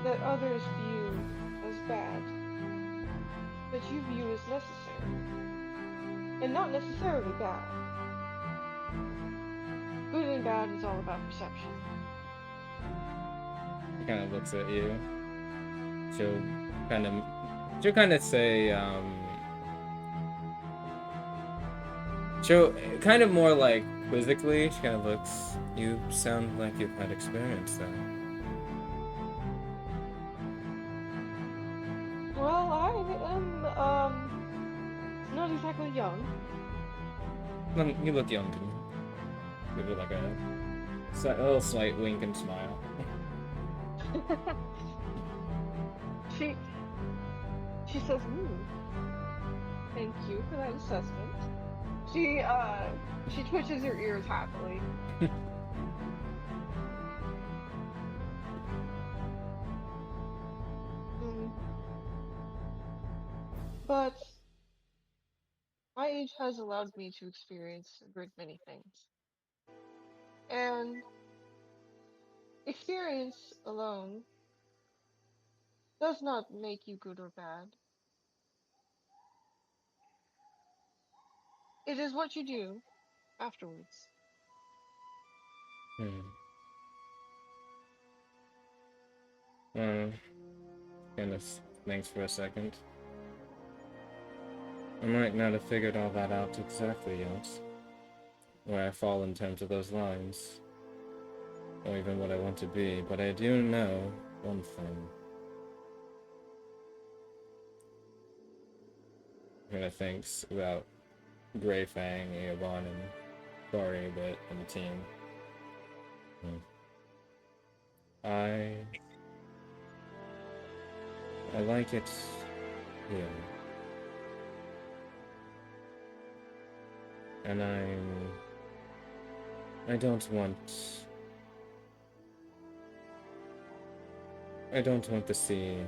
that others view as bad, that you view as necessary, and not necessarily bad. Good and bad is all about perception.
She kind of looks at you. She'll she'll kind of say, she'll kind of more like quizzically, she kind of looks, you sound like you've had experience though.
Well, I am, not exactly young.
You look young to me. Give her like a little slight wink and smile.
She says, thank you for that assessment. She twitches her ears happily. But my age has allowed me to experience a great many things. And experience alone does not make you good or bad. It is what you do afterwards.
Kind of thinks for a second. I might not have figured all that out exactly yet. Where I fall in terms of those lines. Or even what I want to be, but I do know one thing. Kind of thinks about Grey Fang, Eobon, and Kari a bit, and the team. I like it here. And I don't want to see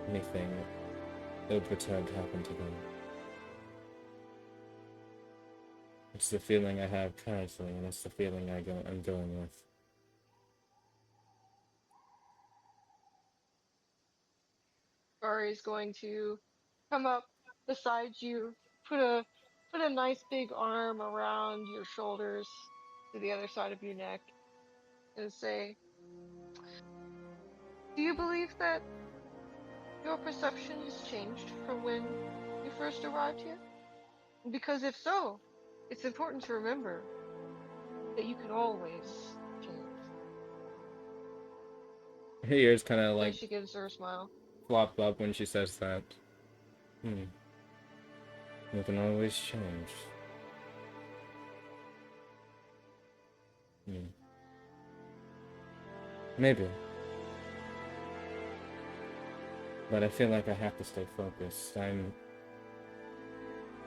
anything ill-perturbed happen to them. It's the feeling I have currently, and it's the feeling I'm going with.
Ari's going to come up beside you, put a nice big arm around your shoulders to the other side of your neck, and say, do you believe that your perception has changed from when you first arrived here? Because if so, it's important to remember that you can always change.
Her ears kind of
Then
like
she gives her a smile.
flop up when she says that. You can always change. Maybe. But I feel like I have to stay focused.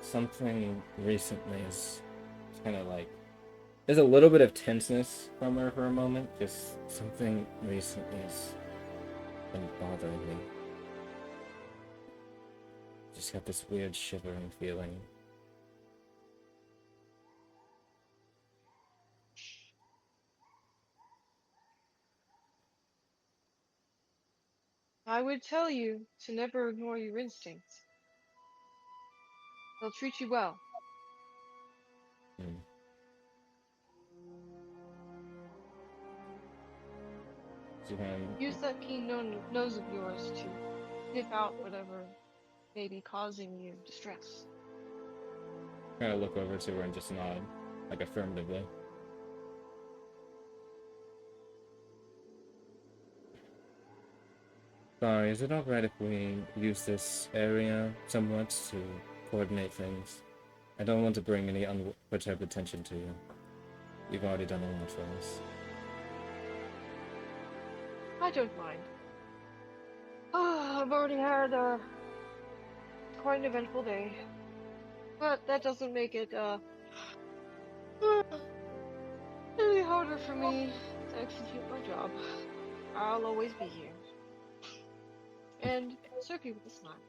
Something recently is kind of like... There's a little bit of tenseness from her for a moment. Just something recently has been bothering me. Just got this weird shivering feeling.
I would tell you to never ignore your instincts. They'll treat you well.
She kind
Use that keen nose of yours to sniff out whatever may be causing you distress.
of look over to her and just nod, like affirmatively. Sorry, is it alright if we use this area somewhat to coordinate things? I don't want to bring any unperturbed attention to you. You've already done a lot for us.
I don't mind. I've already had quite an eventful day. But that doesn't make it any harder for me to execute my job. I'll always be here. And serve you with a smile.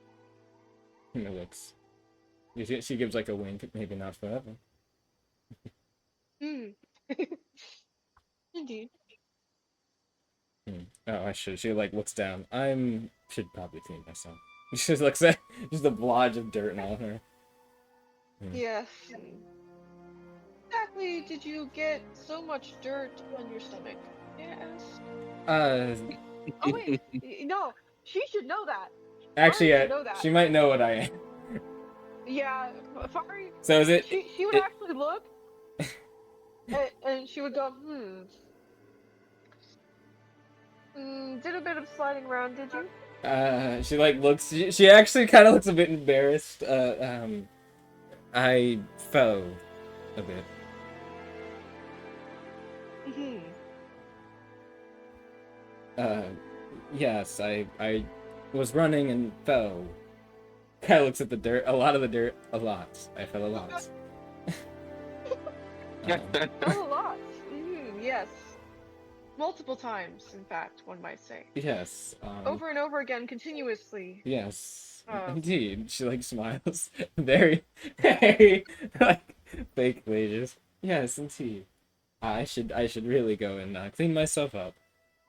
It looks. She gives like a wink, maybe not forever.
Indeed.
Oh, I should. She like looks down. Should probably clean myself. She just looks at just a blotch of dirt on her.
Yes. Exactly did you get so much dirt on your stomach? Yes.
Uh,
Oh wait, no. She should know that.
actually,
Fari should know that.
she might know what I am.
Yeah, Fari.
So is it?
She would actually look, and she would go, did a bit of sliding around, did you?
She like looks. She actually kind of looks a bit embarrassed. I fell a bit. Yes, I was running and fell. Kind of looks at the dirt. A lot of the dirt. A lot. I fell a lot.
Fell a lot. Yes. Multiple times, in fact, one might say.
Yes.
Over and over again, continuously.
Yes. Indeed. She like smiles. Very, very like fakely. Just yes, indeed. I should really go and clean myself up.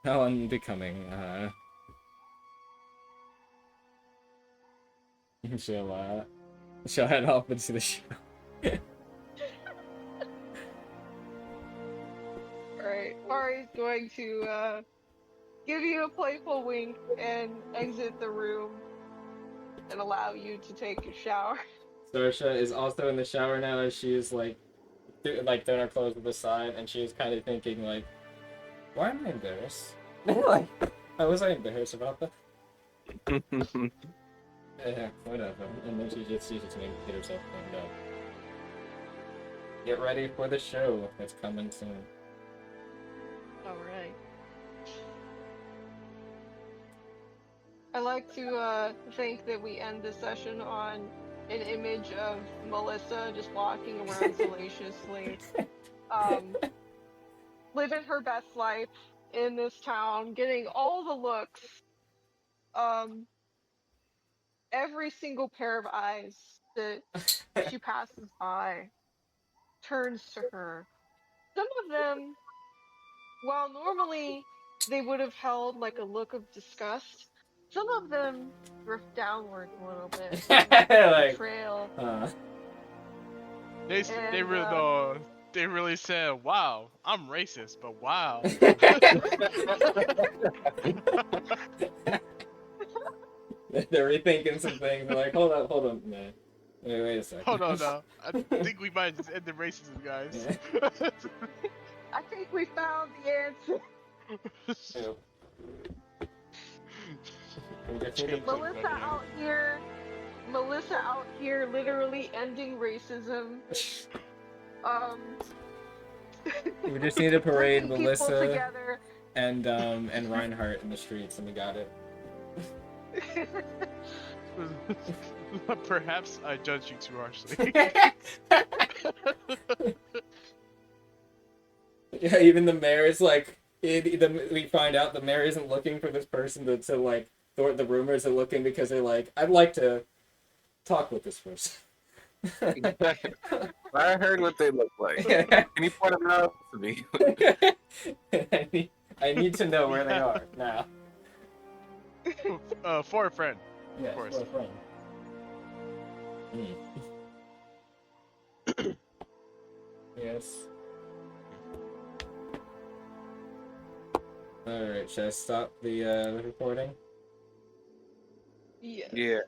How unbecoming. She'll head off into the show.
Alright, Fari's going to give you a playful wink and exit the room and allow you to take a shower.
Saoirse is also in the shower now as she is like throwing her clothes to the side, and she is kind of thinking like, why am I embarrassed? Like, why was I embarrassed about that? Yeah, whatever. And then she just needs to get herself cleaned up. Get ready for the show that's coming soon.
Alright. I like to think that we end the session on an image of Melissa just walking around salaciously, living her best life in this town, getting all the looks, every single pair of eyes that she passes by turns to her. Some of them, while normally they would have held like a look of disgust, some of them drift downward a little bit.
Like,
Betrayal.
They really said, "Wow, I'm racist," but wow.
They're rethinking some things. They're like, hold on, man. Wait a second.
Hold on, now. I think we might just end the racism, guys.
Yeah.
I think we found the answer.
Yep.
Melissa out here literally ending racism.
We just need to parade
bringing people
Melissa
together.
and Reinhardt in the streets, and we got it.
Perhaps I judged you too harshly.
Yeah, even the mayor is like, we find out the mayor isn't looking for this person to like thwart the rumors. Are looking because they're like, I'd like to talk with this person.
I heard what they look like. Can you point them out to me?
I need to know where they are now.
For a friend.
Yes,
of course.
for a friend. Yes. Alright, should I stop the recording?
Yes.
Yeah.